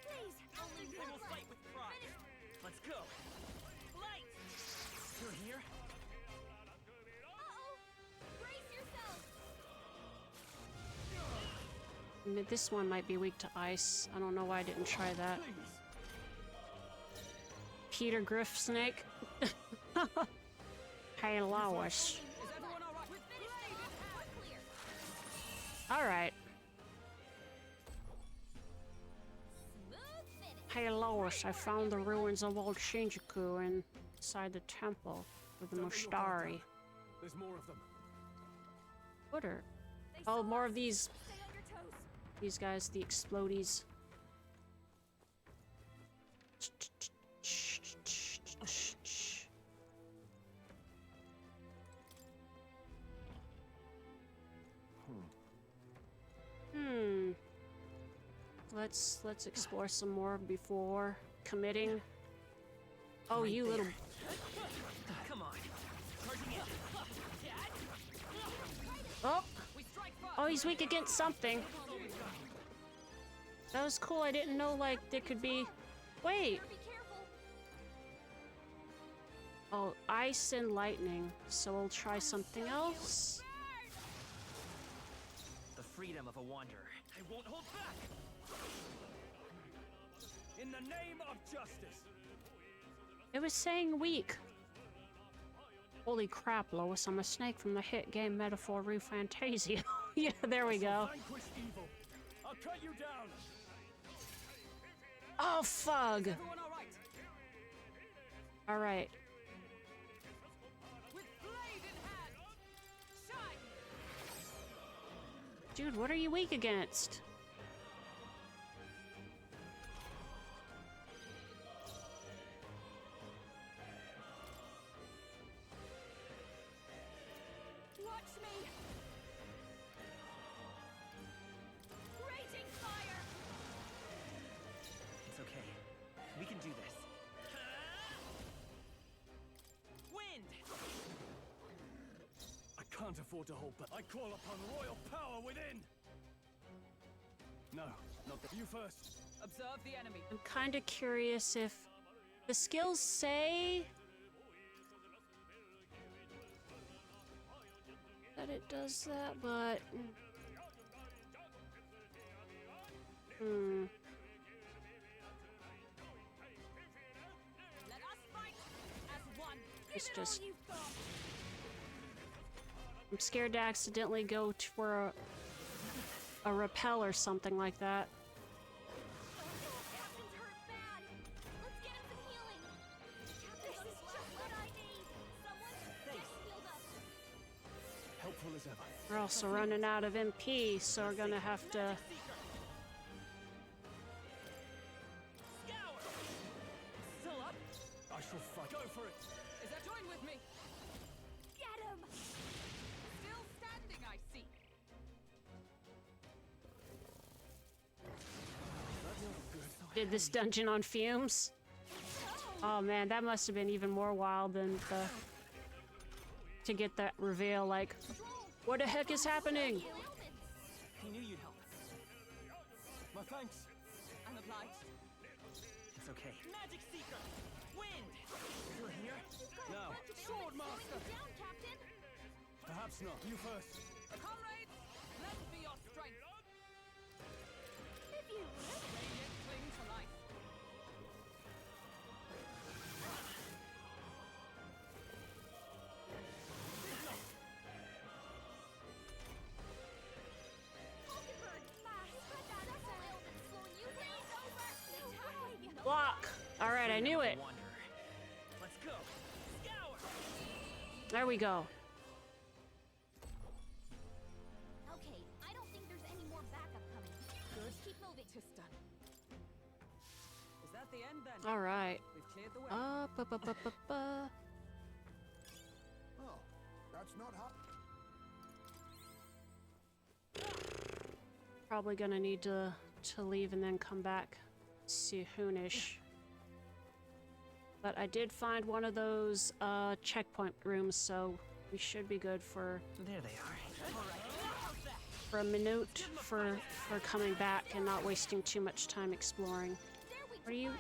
Please, only They one will left. fight with pride. Let's go. Light! You're here? Uh-oh. Brace yourselves. This one might be weak to ice. I don't know why I didn't try that. Peter Griff Snake. Hey, Lois. Is everyone all right? We're finished. We're clear. Alright. Smooth finish. Hey, Lois, I found the ruins of old Shinjuku inside the temple with the Mustari. There's more of them. What are... They Oh, saw more us. of these Stay on your toes. These guys, the explodies. Hmm. Let's explore some more before committing. Oh, you little... Come on. Charging in. Oh! We strike first! Oh, he's weak against something. That was cool. I didn't know, like, there could be... Wait! Better be careful. Oh, ice and lightning. So we'll try something else. The freedom of a wanderer. I won't hold back. In the name of justice. It was saying weak. Holy crap, Lois. I'm a snake from the hit game Metaphor ReFantazio. Yeah, there we go. Vanquish evil. I'll cut you down. Oh, fug! Everyone all right? Alright. With blade in hand! Shine! Dude, what are you weak against? Watch me. Raging fire. It's okay. We can do this. Wind! I can't afford to hold back. I call upon royal power within. No, not that. You first. Observe the enemy. I'm kind of curious if the skills say that it does that, but Let us fight as one. it's Give it all just you've got. I'm scared to accidentally go for a repel or something like that. Captain's hurt bad. Let's get him some healing. Captain, this is just what I need. Someone get healed up. Helpful as ever. We're also running out of MP, so we're gonna have to. Scour! Still up? I shall fight. Go for it. Is that join with me? Get him. Still standing, I see. Did this dungeon on fumes? Oh man, that must have been even more wild than the to get that reveal. Like, what the heck is happening? He knew you'd help. My thanks. I'm obliged. It's okay. Magic Seeker! Wind! You're here? Now, Sword master. Down, Captain. perhaps not. You first. Comrades, lend me your strength. If you would. Radiant cling to life. Hulkenberg. Spread that several ailments slowing you down. Over. Block. All right, I knew it. Wanderer. Let's go. Scour! There we go. Okay, I don't think there's any more backup coming. Good. Keep moving. Tis done. Is that the end then? All right. We've cleared the way. Ba-ba-ba-ba-ba. Oh, that's not how. Probably gonna need to to leave and then come back soonish. But I did find one of those checkpoint rooms, so we should be good for There they are. for a minute for coming back and not wasting too much time exploring. What are you?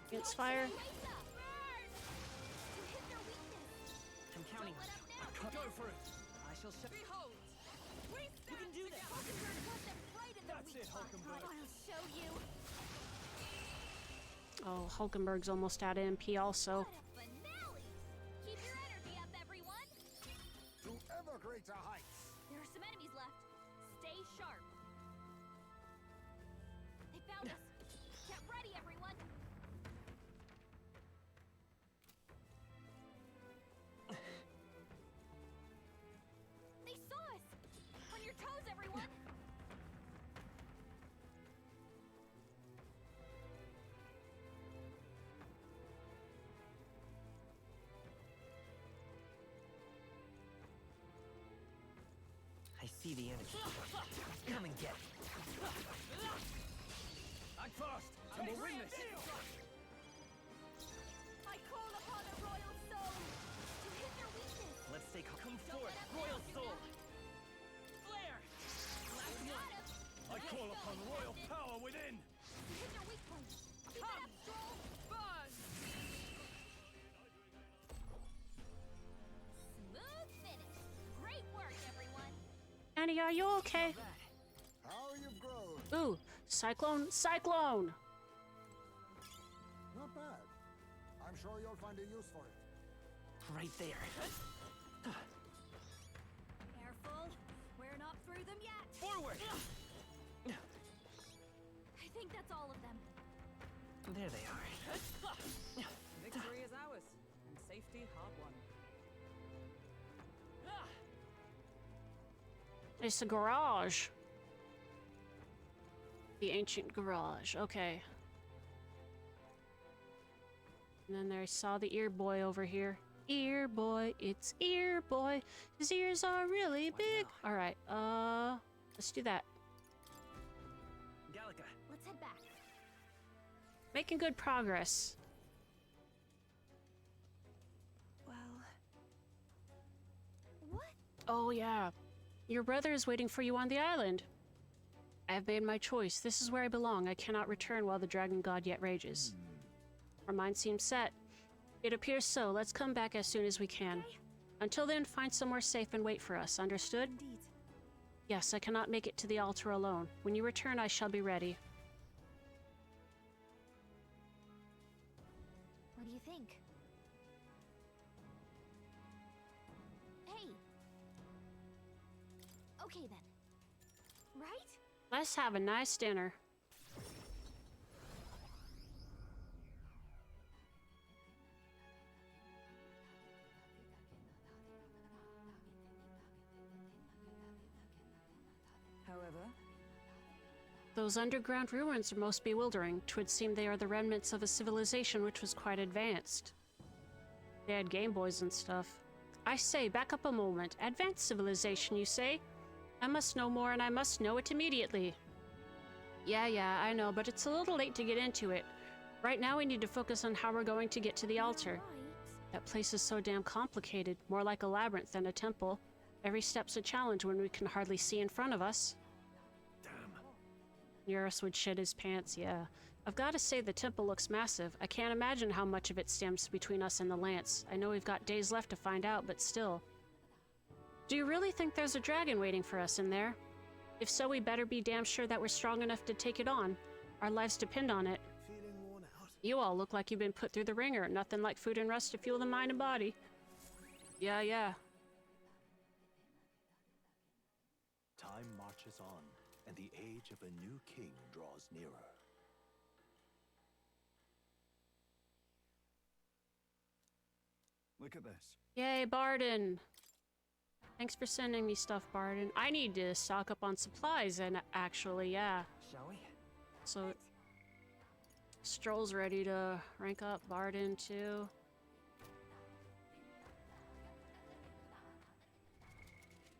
Against fire? I'm counting on you. Go for it. I shall show. Behold! You can do this. That's it, Hulkenberg. I'll show you. Oh, Hulkenberg's almost out of MP also. What a finale! Keep your energy up, everyone. To ever greater heights. There are some enemies left. Stay sharp. They found us. Get ready, everyone. They saw us. On your toes, everyone. I see the enemy. Come and get it. Act fast, and we'll win this. I call upon a royal soul to hit their weakness. Let's take. Come forth, Royal Soul. Flare. Last one. I call upon royal power within. Hit their weak point. Keep it up, Stroll. Buzz! Smooth finish. Great work, everyone. Annie, are you okay? How you've grown. Ooh, cyclone, cyclone! Not bad. I'm sure you'll find a use for it. Right there. Careful. We're not through them yet. Forward. I think that's all of them. There they are. Victory is ours, and safety hard won. It's a garage. The ancient garage. Okay. And then there I saw the ear boy over here. Ear boy, it's ear boy. His ears are really big. All right. Let's do that. Gallica. Let's head back. Making good progress. Well... What? Oh yeah. Your brother is waiting for you on the island. I have made my choice. This is where I belong. I cannot return while the dragon god yet rages. Our mind seems set. It appears so. Let's come back as soon as we can. Until then, find somewhere safe and wait for us. Understood? Indeed. Yes, I cannot make it to the altar alone. When you return, I shall be ready. What do you think? Hey. Okay then. Right? Let's have a nice dinner. However, Those underground ruins are most bewildering. 'Twould seem they are the remnants of a civilization which was quite advanced. They had Game Boys and stuff. I say, back up a moment. Advanced civilization, you say? I must know more, and I must know it immediately. Yeah, I know, but it's a little late to get into it. Right now we need to focus on how we're going to get to the altar. Right. That place is so damn complicated, more like a labyrinth than a temple. Every step's a challenge when we can hardly see in front of us. Damn. Eurus would shit his pants, yeah. I've got to say the temple looks massive. I can't imagine how much of it stems between us and the Lance. I know we've got days left to find out, but still. Do you really think there's a dragon waiting for us in there? If so, we better be damn sure that we're strong enough to take it on. Our lives depend on it. Feeling worn out? You all look like you've been put through the ringer. Nothing like food and rest to fuel the mind and body. Yeah. Time marches on, and the age of a new king draws nearer. Look at this. Yay, Barden! Thanks for sending me stuff, Barden. I need to stock up on supplies, and actually, yeah. Shall we? So, Stroll's ready to rank up. Barden, too.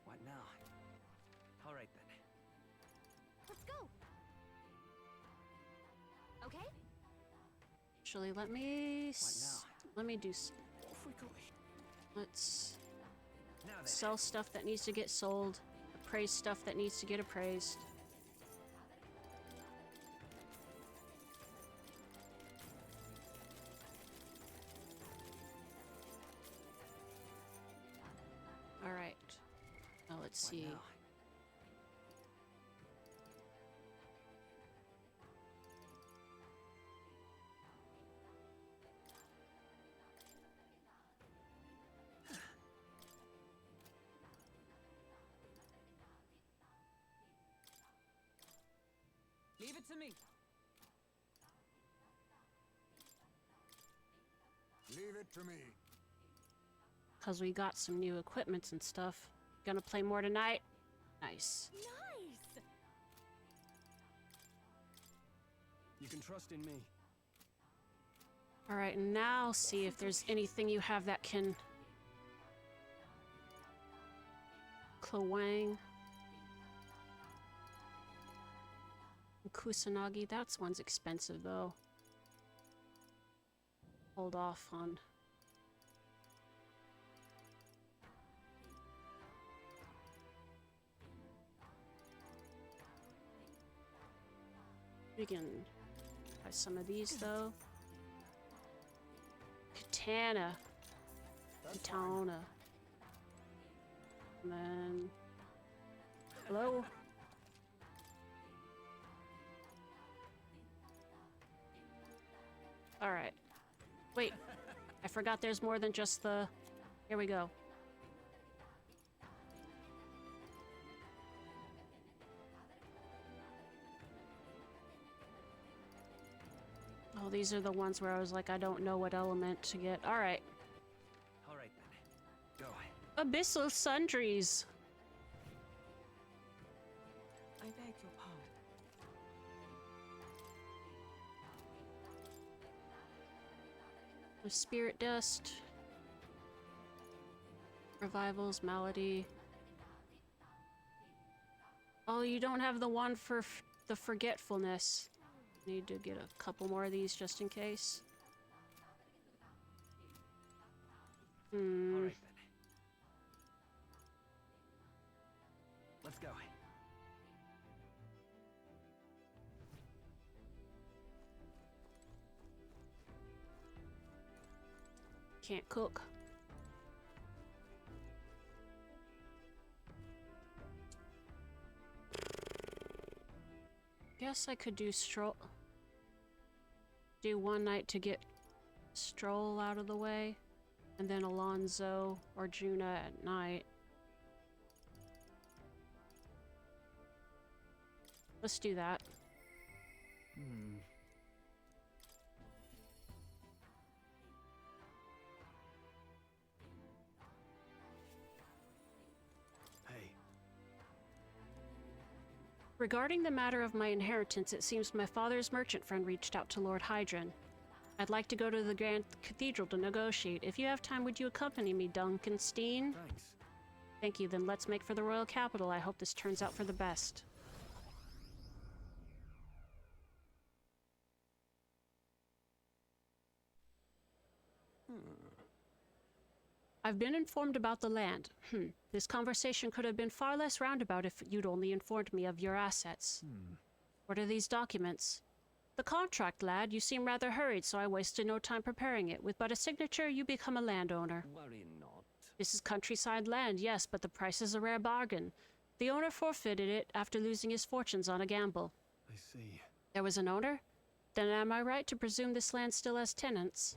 What now? All right then. Let's go. Actually, let me do. Off we go. Let's Now then. sell stuff that needs to get sold, appraise stuff that needs to get appraised. All right. Now let's What see. now? Leave it to me. Leave it to me. Because we got some new equipments and stuff. Gonna play more tonight? Nice. Nice! You can trust in me. Alright, now see if there's anything you have that can... Klawang. Kusanagi, that's one's expensive though. Hold off on. We can buy some of these though. Katana. Katana. And then... Hello? Alright. Wait. I forgot there's more than just the... Here we go. Oh, these are the ones where I was like, I don't know what element to get. Alright. All right then. Go. Abyssal Sundries. I beg your pardon. The Spirit Dust. Revivals, Malady. Oh, you don't have the one for the Forgetfulness. Need to get a couple more of these just in case. All right then. Let's go. Can't cook. Guess I could do stroll. Do one night to get Stroll out of the way, and then Alonzo or Juna at night. Let's do that. Hey, Regarding the matter of my inheritance, it seems my father's merchant friend reached out to Lord Hydron. I'd like to go to the Grand Cathedral to negotiate. If you have time, would you accompany me, Duncanstein? thanks. Thank you, then let's make for the royal capital. I hope this turns out for the best. I've been informed about the land. This conversation could have been far less roundabout if you'd only informed me of your assets. What are these documents? The contract, lad. You seem rather hurried, so I wasted no time preparing it. With but a signature, you become a landowner. Worry not. This is countryside land, yes, but the price is a rare bargain. The owner forfeited it after losing his fortunes on a gamble. I see. There was an owner? Then am I right to presume this land still has tenants?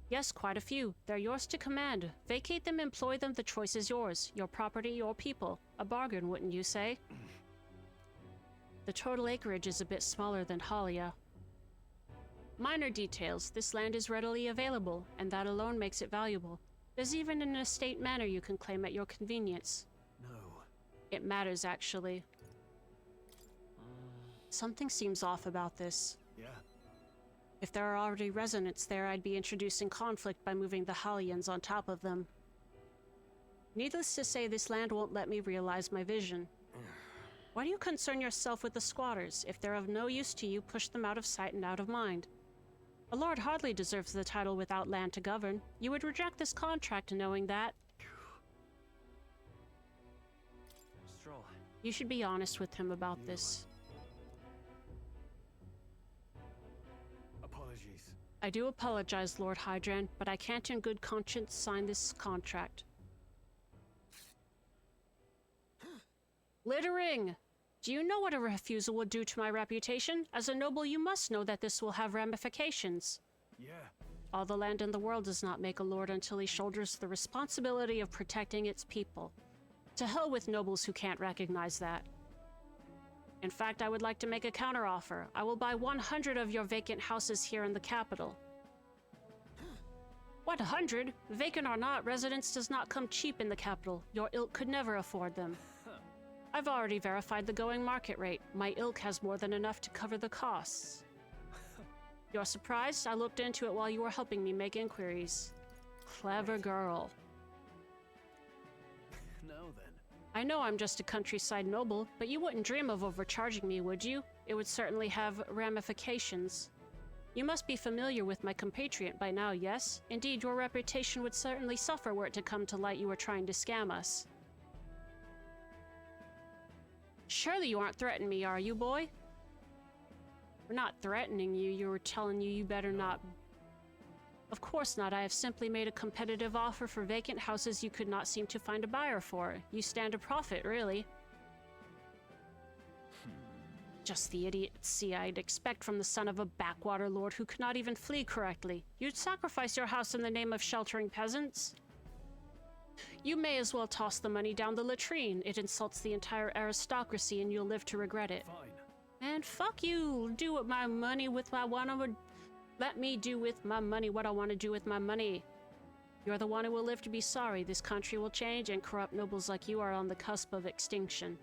Yes, quite a few. They're yours to command. Vacate them, employ them, the choice is yours. Your property, your people. A bargain, wouldn't you say? The total acreage is a bit smaller than Halia. Minor details. This land is readily available, and that alone makes it valuable. There's even an estate manor you can claim at your convenience. No. It matters, actually. Something seems off about this. Yeah. If there are already residents there, I'd be introducing conflict by moving the Halians on top of them. Needless to say, this land won't let me realize my vision. Why do you concern yourself with the squatters? If they're of no use to you, push them out of sight and out of mind. A lord hardly deserves the title without land to govern. You would reject this contract knowing that. Stroll. You should be honest with him about this. Apologies. I do apologize, Lord Hydran, but I can't in good conscience sign this contract. Littering! Do you know what a refusal would do to my reputation? As a noble, you must know that this will have ramifications. Yeah. All the land in the world does not make a lord until he shoulders the responsibility of protecting its people. To hell with nobles who can't recognize that. In fact, I would like to make a counteroffer. I will buy 100 of your vacant houses here in the capital. 100? Vacant or not, residence does not come cheap in the capital. Your ilk could never afford them. I've already verified the going market rate. My ilk has more than enough to cover the costs. You're surprised? I looked into it while you were helping me make inquiries. Clever girl. No, then. I know I'm just a countryside noble, but you wouldn't dream of overcharging me, would you? It would certainly have ramifications. You must be familiar with my compatriot by now, yes? Indeed, your reputation would certainly suffer were it to come to light you were trying to scam us. Surely you aren't threatening me, are you, boy? We're not threatening you, you were telling you better not. Of course not, I have simply made a competitive offer for vacant houses you could not seem to find a buyer for. You stand to profit, really. Just the idiocy I'd expect from the son of a backwater lord who could not even flee correctly. You'd sacrifice your house in the name of sheltering peasants? You may as well toss the money down the latrine. It insults the entire aristocracy and you'll live to regret it. Fine. And fuck you. Do with my money with my one. Let me do with my money what I want to do with my money. You're the one who will live to be sorry. This country will change and corrupt nobles like you are on the cusp of extinction.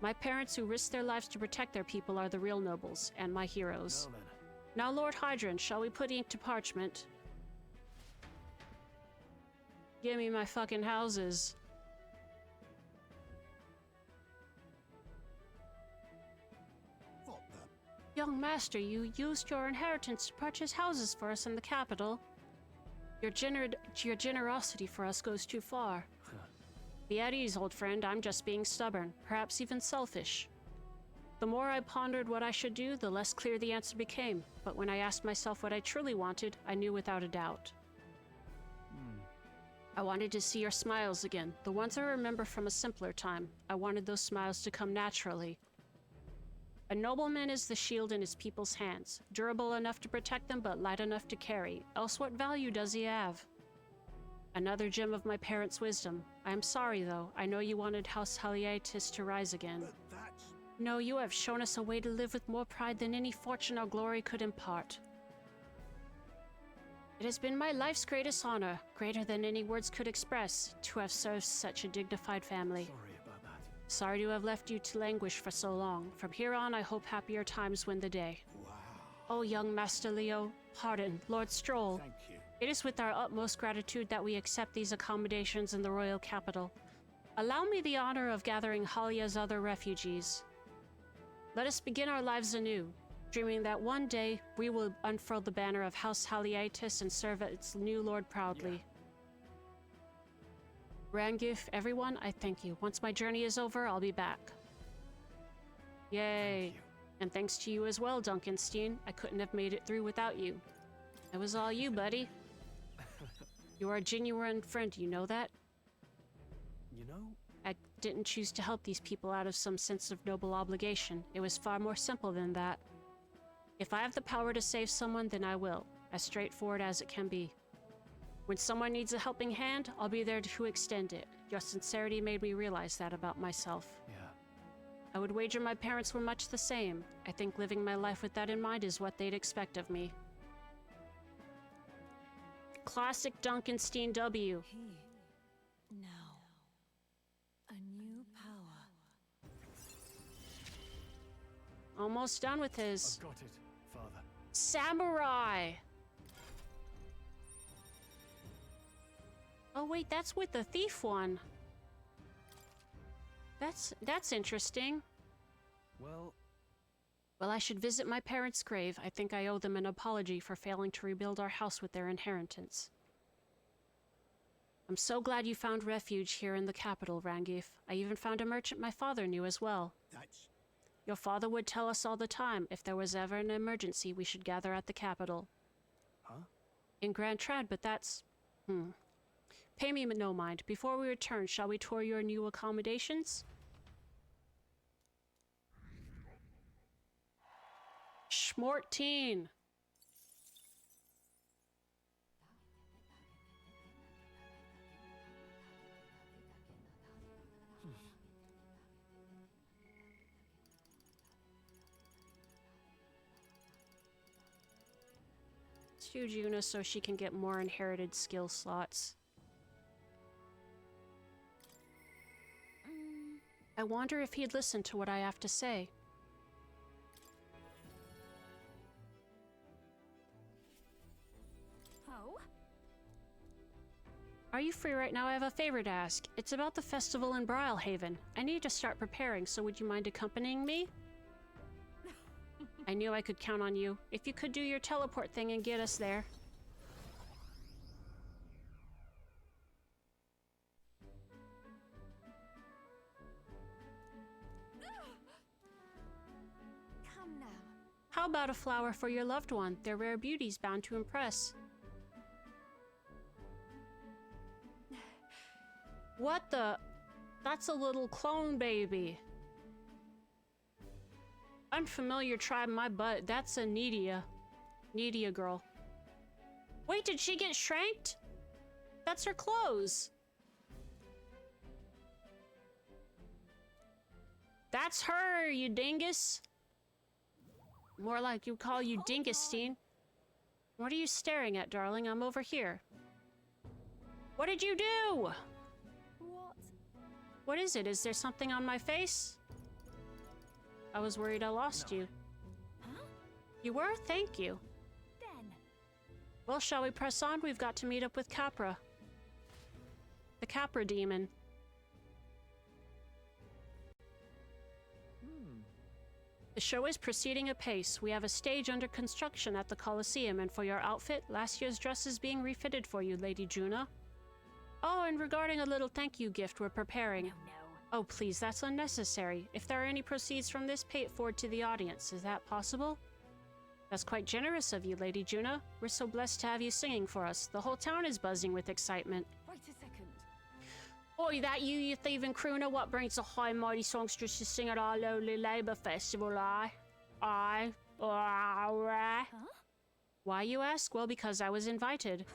My parents who risked their lives to protect their people are the real nobles and my heroes. No, then. Now, Lord Hydran, shall we put ink to parchment? Give me my fucking houses. What the? Young master, you used your inheritance to purchase houses for us in the capital. Your generosity for us goes too far. Be at ease, old friend. I'm just being stubborn, perhaps even selfish. The more I pondered what I should do, the less clear the answer became. But when I asked myself what I truly wanted, I knew without a doubt. I wanted to see your smiles again, the ones I remember from a simpler time. I wanted those smiles to come naturally. A nobleman is the shield in his people's hands, durable enough to protect them but light enough to carry, else what value does he have? Another gem of my parents' wisdom. I am sorry, though. I know you wanted House Haliatis to rise again. But that's... No, you have shown us a way to live with more pride than any fortune or glory could impart. It has been my life's greatest honor, greater than any words could express, to have served such a dignified family. Sorry about that. Sorry to have left you to languish for so long. From here on, I hope happier times win the day. Wow. Oh, young Master Leo, pardon, Lord Stroll. Thank you. It is with our utmost gratitude that we accept these accommodations in the royal capital. Allow me the honor of gathering Halia's other refugees. Let us begin our lives anew, dreaming that one day we will unfurl the banner of House Haliatis and serve its new lord proudly. Rangif, everyone, I thank you. Once my journey is over, I'll be back. Yay. Thank you. And thanks to you as well, Duncanstein. I couldn't have made it through without you. It was all you, buddy. You are a genuine friend, you know that? You know, I didn't choose to help these people out of some sense of noble obligation. It was far more simple than that. If I have the power to save someone, then I will. As straightforward as it can be. When someone needs a helping hand, I'll be there to extend it. Your sincerity made me realize that about myself. yeah. I would wager my parents were much the same. I think living my life with that in mind is what they'd expect of me. Classic Duncanstein W. He. Now. A new power. Almost done with his I've got it, Father. samurai. Oh wait, that's with the thief one. That's interesting. Well, Well, I should visit my parents' grave. I think I owe them an apology for failing to rebuild our house with their inheritance. I'm so glad you found refuge here in the capital, Rangif. I even found a merchant my father knew as well. That's... Your father would tell us all the time, if there was ever an emergency, we should gather at the capital. Huh? In Grand Trad, but that's... Pay me no mind. Before we return, shall we tour your new accommodations? Schmorteen! To Juna so she can get more inherited skill slots. I wonder if he'd listen to what I have to say. Oh? Are you free right now? I have a favor to ask. It's about the festival in Brilehaven. I need to start preparing, so would you mind accompanying me? I knew I could count on you. If you could do your teleport thing and get us there. Come now. How about a flower for your loved one? They're rare beauties bound to impress. What the? That's a little clone baby. Unfamiliar tribe, my butt. That's a Needia. Needia girl. Wait, did she get shanked? That's her clothes. That's her, you dingus. More like you call you Dingustine. What are you staring at, darling? I'm over here. What did you do? What? What is it? Is there something on my face? I was worried I lost you. Huh? You were? Thank you. Then. Well, shall we press on? We've got to meet up with Capra. The Capra demon. The show is proceeding apace. We have a stage under construction at the Colosseum, and for your outfit, last year's dress is being refitted for you, Lady Juna. Oh, and regarding a little thank you gift we're preparing. No. Oh, please, that's unnecessary. If there are any proceeds from this, pay it forward to the audience. Is that possible? That's quite generous of you, Lady Juna. We're so blessed to have you singing for us. The whole town is buzzing with excitement. Wait a second. Oi, that you thieving crooner? What brings the high and mighty songstress to sing at our lowly Labour Festival, Huh? Why, you ask? Well, because I was invited.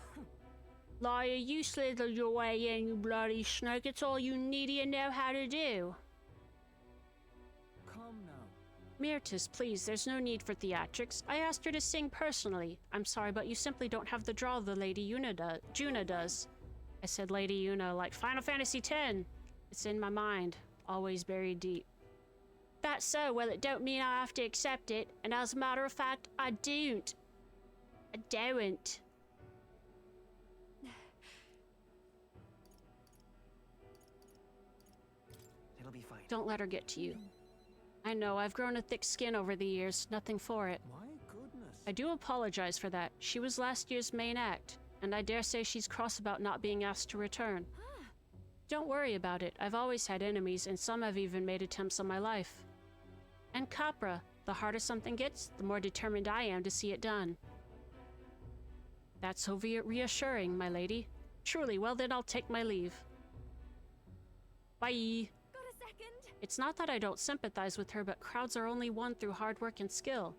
Liar, you slithered your way in, you bloody snake. It's all you needy and know how to do. Come now. Myrtis, please, there's no need for theatrics. I asked her to sing personally. I'm sorry, but you simply don't have the drawl the Lady Juna does. I said Lady Una like Final Fantasy X. It's in my mind, always buried deep. That's so. Well, it don't mean I have to accept it. And as a matter of fact, I don't. I don't. It'll be fine. Don't let her get to you. I know, I've grown a thick skin over the years. Nothing for it. My goodness. I do apologize for that. She was last year's main act, and I dare say she's cross about not being asked to return. Don't worry about it. I've always had enemies, and some have even made attempts on my life. And Capra, the harder something gets, the more determined I am to see it done. That's so reassuring, my lady. Truly, well then I'll take my leave. Bye. Got a second? It's not that I don't sympathize with her, but crowds are only won through hard work and skill.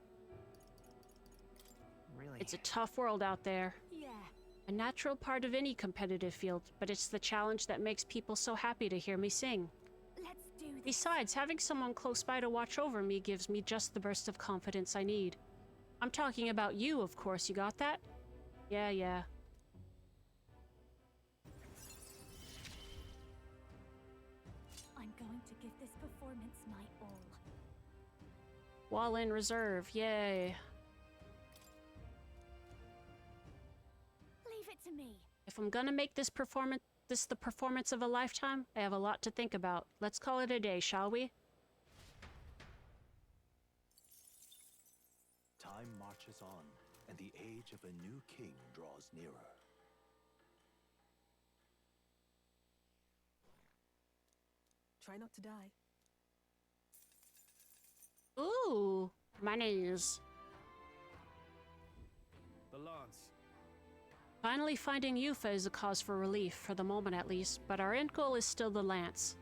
Really? It's a tough world out there. Yeah. A natural part of any competitive field, but it's the challenge that makes people so happy to hear me sing. Let's do this. Besides, having someone close by to watch over me gives me just the burst of confidence I need. I'm talking about you, of course. You got that? Yeah. I'm going to give this performance my all. Wall in reserve. Yay. Leave it to me. If I'm gonna make this the performance of a lifetime, I have a lot to think about. Let's call it a day, shall we? time marches on, and the age of a new king draws nearer. Try not to die. Ooh, mayonnaise. The lance. Finally finding Yufa is a cause for relief, for the moment at least, but our end goal is still the lance.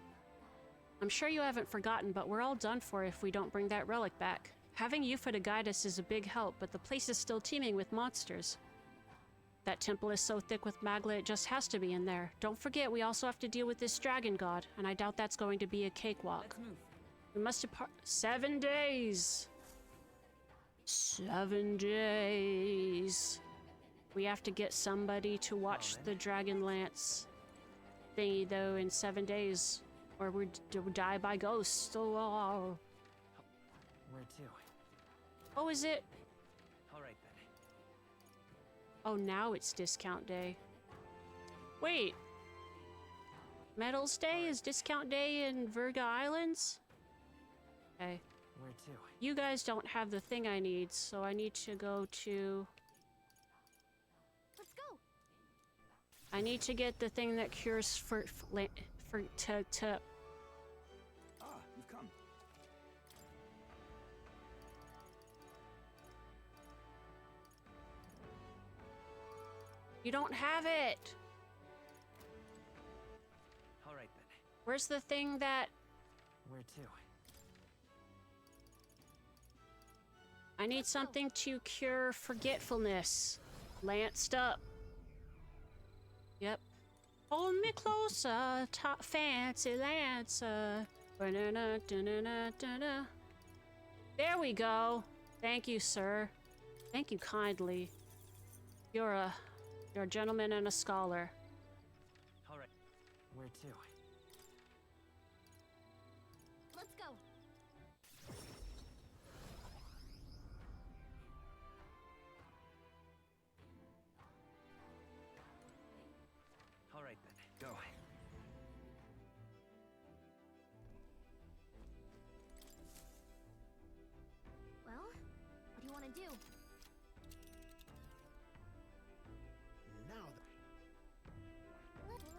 I'm sure you haven't forgotten, but we're all done for if we don't bring that relic back. Having Yufa to guide us is a big help, but the place is still teeming with monsters. That temple is so thick with magma it just has to be in there. Don't forget, we also have to deal with this dragon god, and I doubt that's going to be a cakewalk. Let's move. We must depart. 7 days! 7 days. We have to get somebody to watch the dragon lance thingy, though, in 7 days. Or we die by ghosts. Oh. Where to? Oh, is it? All right then. Oh, now it's discount day. Wait. Metals Day is discount day in Virga Islands? Okay. Where to? You guys don't have the thing I need, so I need to go to... Let's go. I need to get the thing that cures Ah, you've come. You don't have it! All right then. Where's the thing that... Where to? I need something to cure forgetfulness. Lanced up. Yep. Hold me closer, top fancy Lancer. Ba-na-na-da-na-na-da-na. There we go. Thank you, sir. Thank you kindly. You're a gentleman and a scholar. All right. Where to? Let's go. All right then. Go. Well, what do you want to do? Now Let's.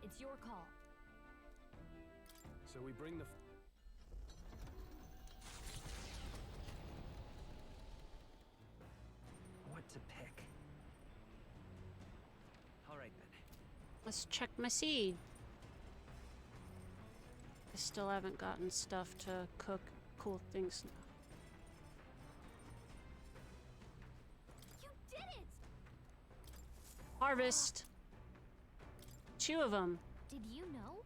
It's your call. So we bring the... What to pick? All right then. Let's check my seed. I still haven't gotten stuff to cook cool things. You did it! Harvest! 2 of them. Did you know?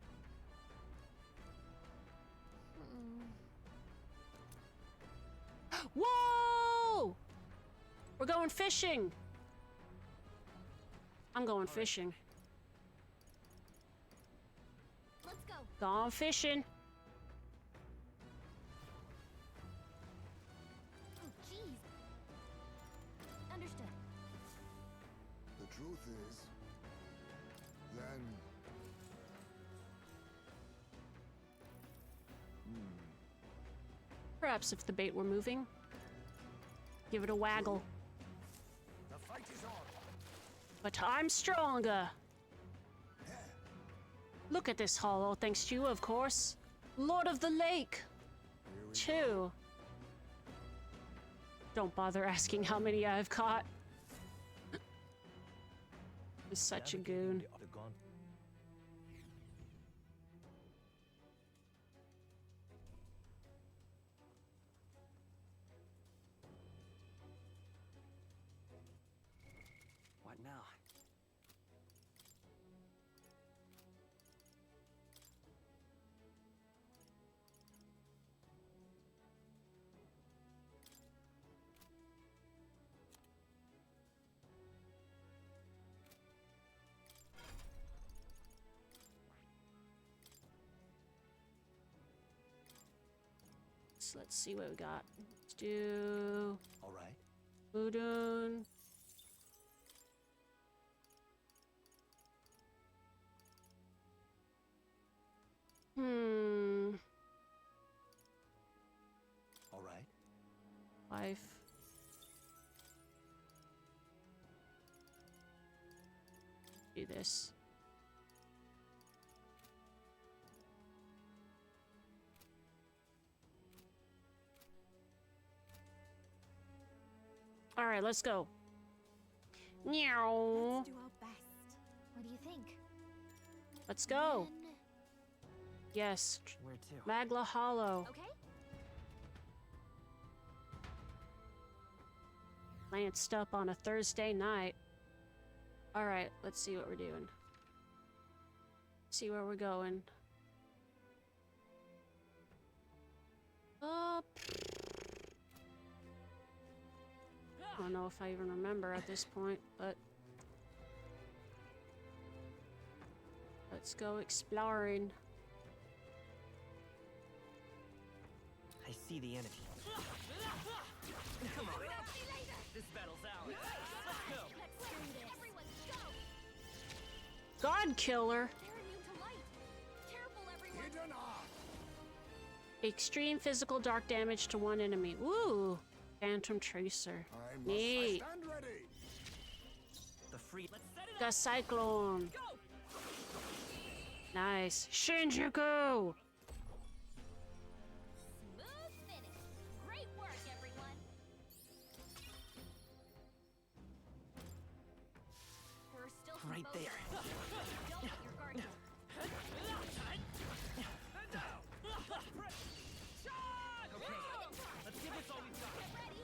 Whoa! We're going fishing! I'm going fishing. Let's go. Gone fishing. Oh, jeez. Understood. the truth is, then... Perhaps if the bait were moving. Give it a waggle. The fight is on. But I'm stronger. Look at this hollow, thanks to you, of course. Lord of the Lake. 2. Don't bother asking how many I've caught. He's such a goon. The gaunt- What now? So let's see what we got. Let's do All right. udon. All right. Life. do this. All right, let's go. Meow. Let's do our best. What do you think? Let's go. Then- Yes. Where to? Magla Hollow. Okay. Lanced up on a Thursday night. All right, let's see what we're doing. See where we're going. I don't know if I even remember at this point, but let's go exploring. I see the enemy. Come on. This battle's ours. Let's go. Let's do this. Everyone, go! God Killer. They're immune to light. Careful, everyone. Hidden art. Extreme physical dark damage to one enemy. Woo! Phantom Tracer. I Neat. stand ready. The free. Let's set it Got up. Cyclone. Go. Nice. Shinjuku! Smooth finish. Great work, everyone. There are still some Right foes there. out there. Don't let your guard down. Okay. Let's give this all we've got. Get ready.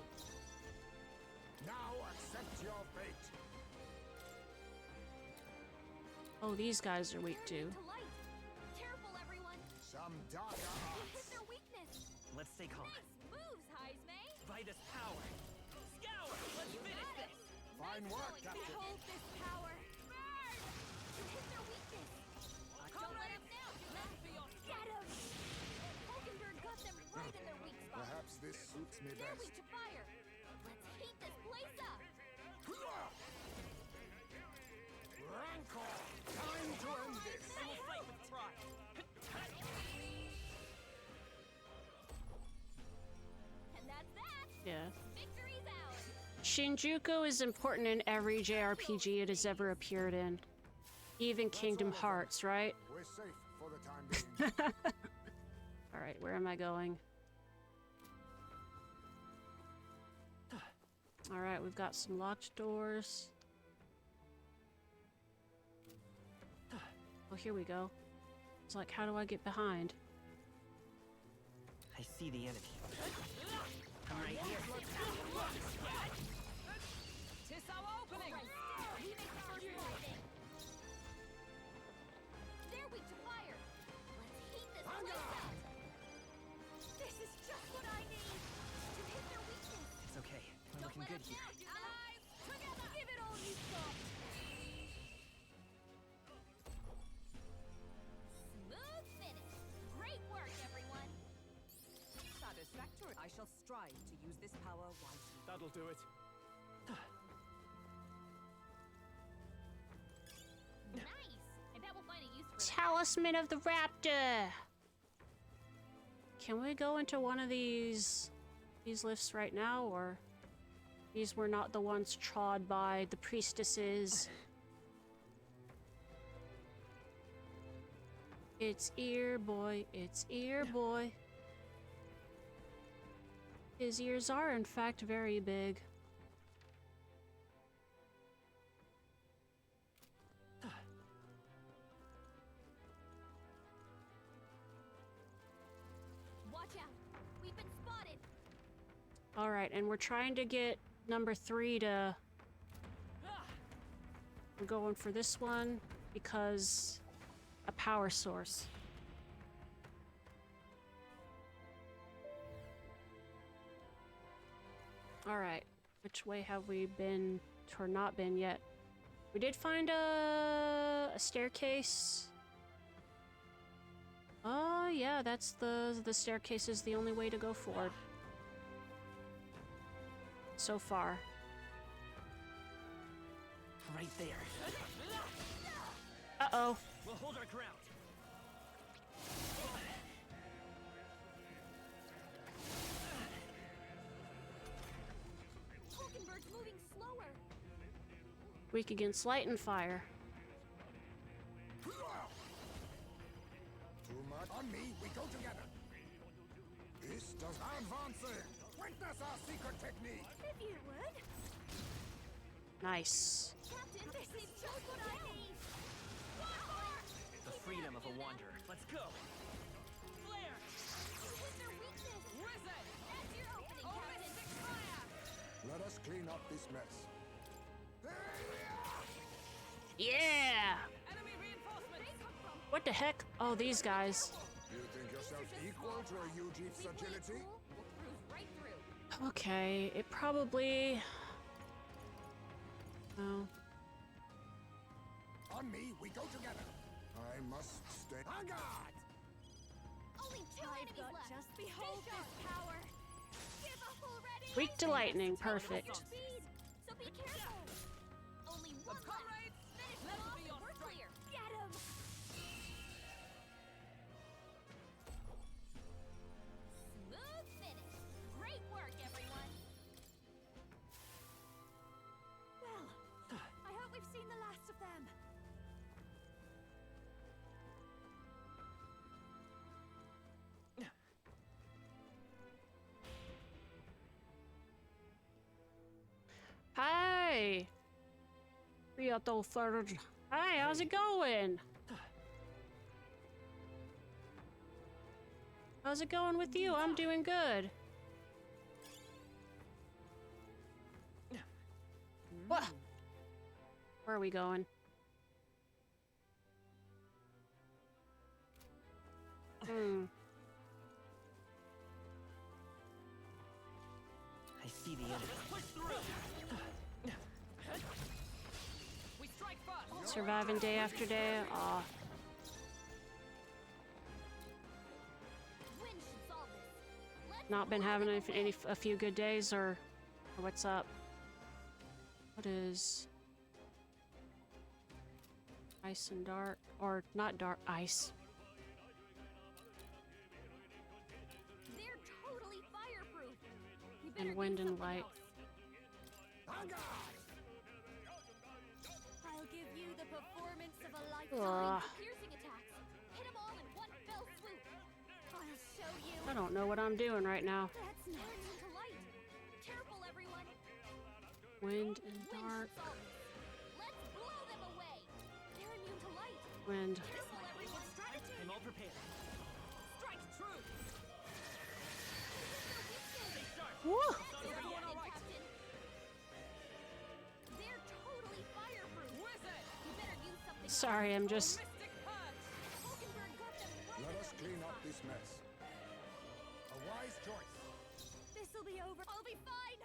Now accept your fate. Oh, these guys are weak too. To light. Careful, everyone. Some darker You arts. hit their weakness. Let's stay calm. Nice moves, Heisme. By this power. Scour. Let's finish got it. this. Fine work, Captain. Behold this power. Burn! You hit their weakness. Don't let them down. Let's get him. Hulkenberg got them right in their weak spot. Perhaps this suits me They're best. weak to fire. Let's heat this place up. Rancor! Time to end this! We will fight with pride. And that's that. Yeah. Victory's ours. Shinjuku is important in every JRPG it has ever appeared in. Even Kingdom Hearts, right? We're safe for the time being. Alright, where am I going? Alright, we've got some locked doors. Oh, here we go. It's like, how do I get behind? I see the enemy. I'm right here. Tis our opening! We make the first move, I think. They're weak to fire. Let's heat this place up. This is just what I need to hit their weakness. It's okay. We're Don't looking let good them here. down. Allies, together. Give it all you've got. Smooth finish. Great work, everyone. Satisfactory. I shall strive to use this power wisely. That'll do it. Nice. I bet we'll find a use for it. Talisman of the Raptor! Can we go into one of these lifts right now, or these were not the ones trod by the priestesses? It's ear boy, it's ear boy. His ears are in fact very big. Watch out. We've been spotted. Alright, and we're trying to get number 3 to... We're going for this one because a power source. Alright, which way have we been or not been yet? We did find a staircase. Oh yeah, that's the staircase is the only way to go forward. So far. Right there. Uh-oh. We'll hold our ground. Hulkenberg's moving slower. Weak against light and fire. On me, we go together. This does advance. Witness our secret technique. If you would. Nice. Captain, this is just what I need. The freedom of a wanderer. Let's go. Flare. You hit their weakness. Risen. That's your opening, Oh, Captain. mystic fire. Let us clean up this mess. Yeah! Enemy reinforcements. What the heck? Oh, these guys. You think yourself equal to a Yuji's agility? We'll cruise right through. Okay, it probably... Oh. On me, we go together. I must stay. On guard! Only two enemies left. Just behold this power. Give up already. Weak to lightning, perfect. Speed. So be careful. Only one left. Comrades, Finish let them it off be and your we're strength. clear. Get him. Smooth finish. Great work, everyone. Well, I hope we've seen the last of them. Hi! Rioto third. Hi, how's it going? How's it going with you? I'm doing good. What? Where are we going? Hmm. I see the enemy. Push through. We strike first. Surviving day after day. Aw. Wind should solve this. Let's Not been blow having them away. a few good days, or what's up? What is ice and dark, or not dark ice? They're totally fireproof. We better And wind do and something light. else. On guard! I'll give you the performance of a Ugh. lifetime. Piercing attacks. Hit them all in one fell swoop. I'll show you. I don't know what I'm doing right now. That's not to light. Careful, everyone. Wind and Wind dark. should solve this. Let's blow them away. They're immune to light. Wind. Careful, everyone. Strategy. I'm all prepared. Strike true. Stay sharp. Woo! That's your Everyone all opening, right? Captain. They're totally fireproof. Wizard. You better use something. Sorry, I'm just. Mystic punch. Hulkenberg got them right Let in us their clean weak up spot. this mess. A wise choice. This'll be over. I'll be fine.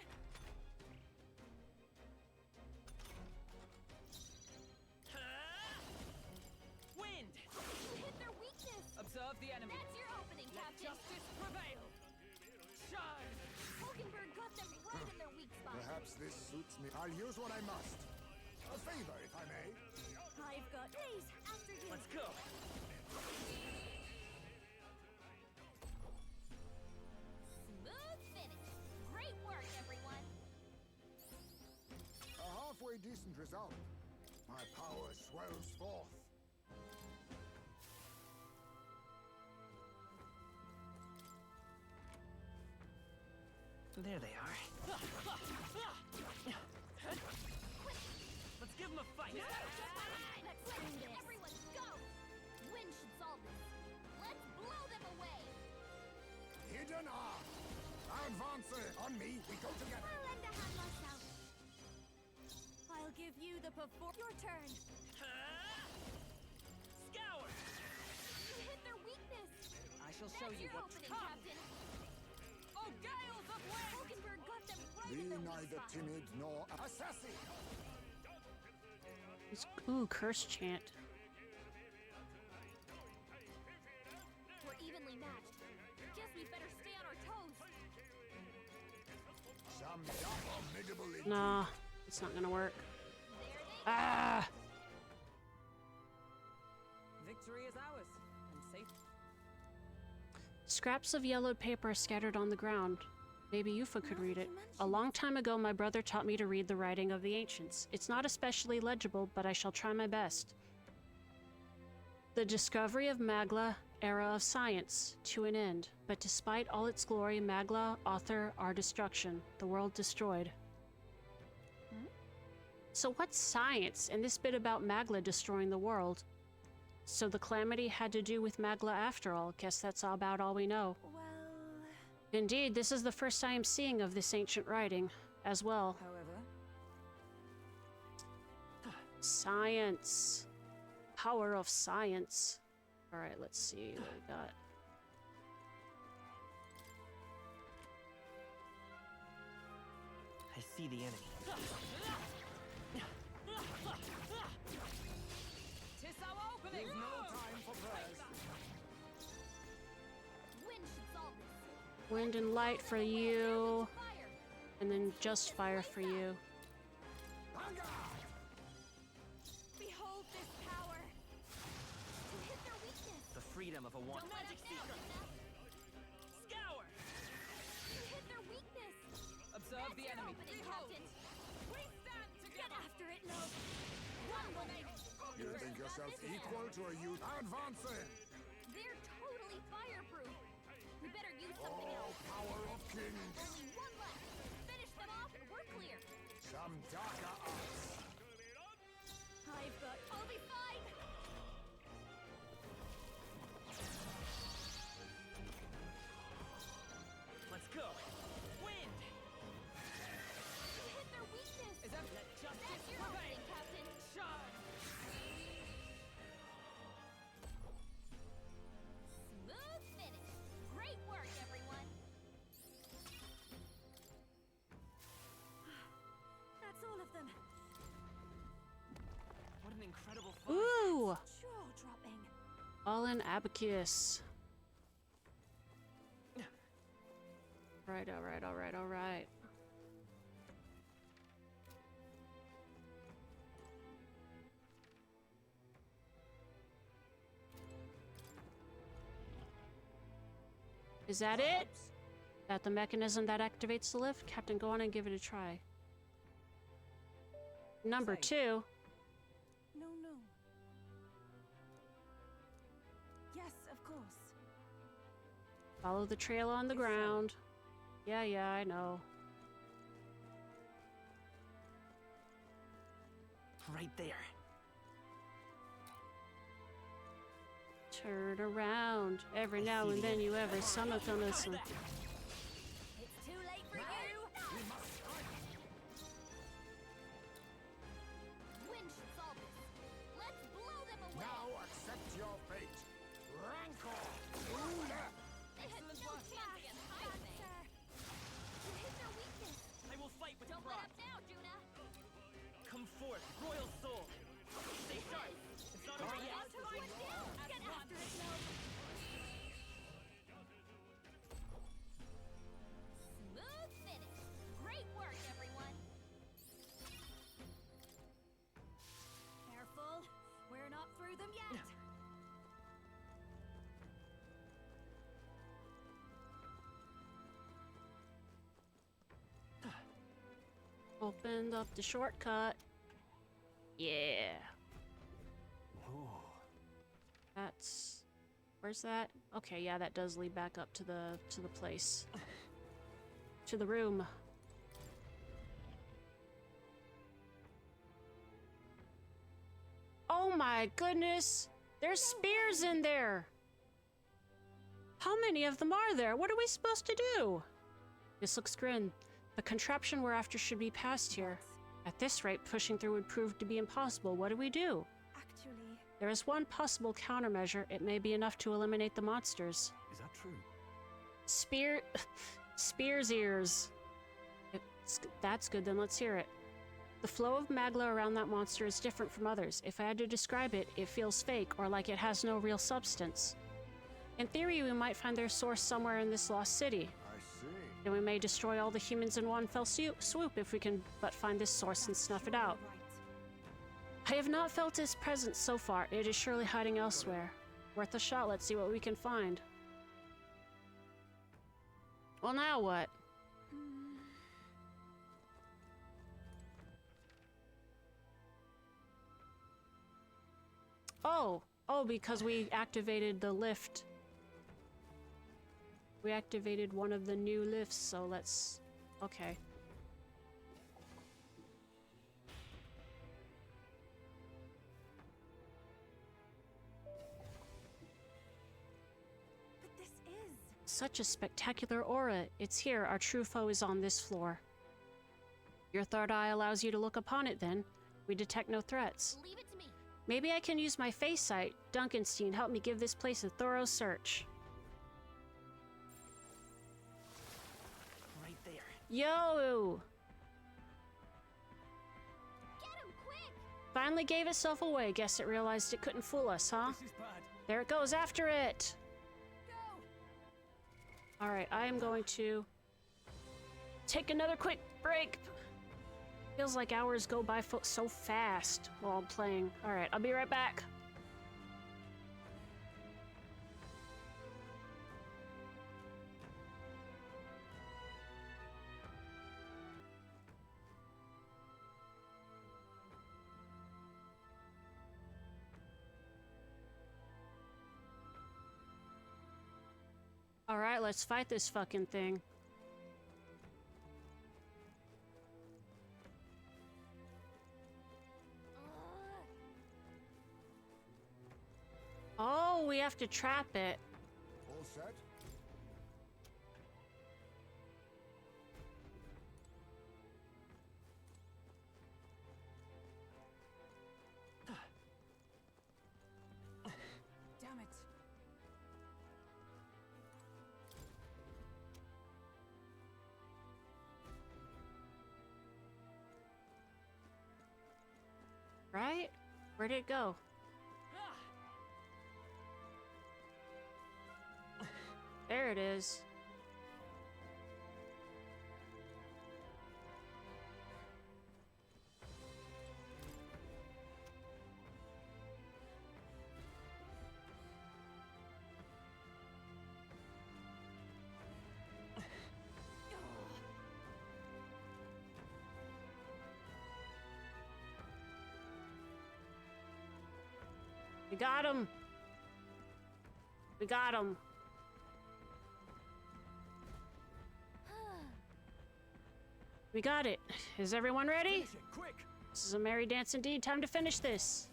Wind. You hit their weakness. Observe the enemy. That's your opening, Let Captain. justice prevail. Shine. Hulkenberg got them right in their weak spot. Perhaps this suits me. I'll use what I must. A favor, if I may. I've got days after you. Let's go. Smooth finish. Great work, everyone. A halfway decent result. My power swells forth. There they are. Let's give them a fight. Let's win this. Everyone, go. Wind should solve this. Let's blow them away. Hidden arm. Advance. On me, we go together. I'll lend a hand myself. I'll give you the Your turn. Scour. You hit their weakness. I shall show That's you your what's opening, come. Captain. Oh, gales of wind. Hulkenberg got them right Be in their weak neither spot. timid nor assassin. It's, ooh, curse chant. We're evenly matched. Guess we better stay on our toes. Some formidable indeed. Nah, it's not gonna work. There they Ah! Victory is ours, and safe. Scraps of yellowed paper are scattered on the ground. Maybe Yufa could read it. A long time ago, my brother taught me to read the writing of the ancients. It's not especially legible, but I shall try my best. The discovery of Magla era of science to an end, but despite all its glory, Magla author our destruction, the world destroyed. So what's science and this bit about Magla destroying the world? So the calamity had to do with Magla after all. Guess that's about all we know. Well, Indeed, this is the first I am seeing of this ancient writing as well. However, Science. Power of science. Alright, let's see what we got. I see the enemy. tis our opening! There's no time for prayers. Wind should solve this. Wind and light for you, Fire. and then just fire for you. behold this power. To hit their weakness. The freedom of a one. Don't let up now, Juna. Scour! To hit their weakness. Observe That's the your enemy. opening, Captain. We stand Get together! after it, love. One woman. You think yourself equal to a youth advancing? They're totally fireproof. We better use something Oh, else. power of kings. Only one left. Finish them off and we're clear. Some darker arts. I'll be fine. Let's go! Wind! To hit their weakness. Is that let justice That's your prevail? opening, Captain. Shine! Smooth finish. Great work, everyone. That's all of them. What an incredible fight! Ooh! Jaw-dropping. All in Abacus. Alright. Is that it? That the mechanism that activates the lift? Captain, go on and give it a try. Number Say. 2. No. Yes, of course. Follow the trail on the ground. Yeah, I know. Right there. Turn around. Every now and then you ever summon on this one. It's too late for you. Wind should solve this. Let's blow them away. Now accept your fate. Rancor. They had no chance against Hyacinth. To hit their weakness. I will fight with Don't let pride. up now, Juna. Come forth, royal soul. Stay sharp. It's not over yet. Took one down. Get after it, love. Smooth finish. Great work, everyone. Careful. We're not through them yet. Opened up the shortcut. Yeah. That's... Where's that? Okay, yeah, that does lead back up to the place. To the room. Oh my goodness! There's spears in there! How many of them are there? What are we supposed to do? This looks grim. The contraption we're after should be past here. At this rate, pushing through would prove to be impossible. What do we do? Actually, There is one possible countermeasure. It may be enough to eliminate the monsters. Is that true? Spear's ears. That's good, then let's hear it. The flow of magla around that monster is different from others. If I had to describe it, it feels fake or like it has no real substance. In theory, we might find their source somewhere in this lost city. I see. And we may destroy all the humans in one fell swoop if we can but find this source and snuff it out. right. I have not felt its presence so far. It is surely hiding elsewhere. Worth a shot. Let's see what we can find. Well, now what? Oh, because we activated the lift We activated one of the new lifts, so let's... Okay. But this is... Such a spectacular aura. It's here. Our true foe is on this floor. Your third eye allows you to look upon it then. We detect no threats. Leave it to me. Maybe I can use my face sight. Duncanstein, help me give this place a thorough search. Right there. Yo! Get him quick. Finally gave itself away. Guess it realized it couldn't fool us, huh? This is bad. There it goes after it! Go! Alright, I am going to take another quick break. Feels like hours go by so fast while I'm playing. Alright, I'll be right back. Alright, let's fight this fucking thing. Oh, we have to trap it. All set? Damn it. Right? Where'd it go? There it is. We got him. We got him. We got it. Is everyone ready? Finish it, quick. This is a merry dance indeed. Time to finish this.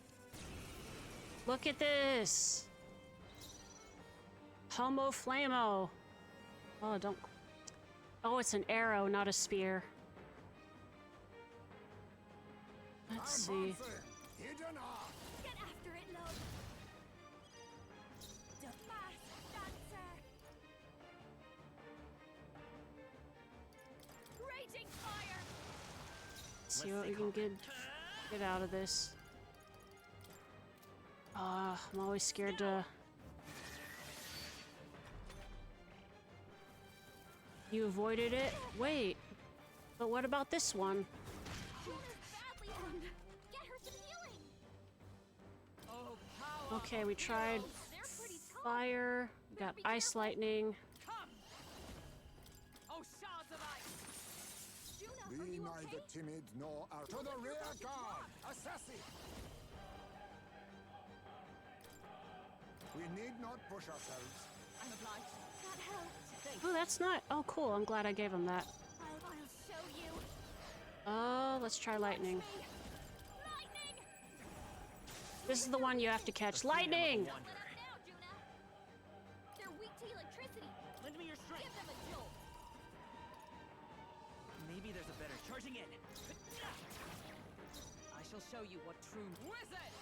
Look at this. Homo Flamo. Oh, don't... Oh, it's an arrow, not a spear. Let's see. Hidden art. Get after it, love! The masked dancer! Raging fire! See what we can get out of this. I'm always scared to... You avoided it? Wait. But what about this one? Juna's badly burned. Get her some healing. Oh, power. Okay, we tried They're pretty tough. fire. We got ice lightning. Come. Oh, shards of ice. Juna, are Be you neither okay? timid nor out. To the rear guard! Assassin! We need not push ourselves. I'm obliged. That helped. Oh, that's not... Oh, cool. I'm glad I gave him that. I'll show you. Oh, let's try lightning. Lightning! This is the one you have to catch. Lightning! Let up now, Juna. They're weak to electricity. Lend me your strength. Give them a jolt. Maybe there's a better. Charging in. I shall show you what true wizard.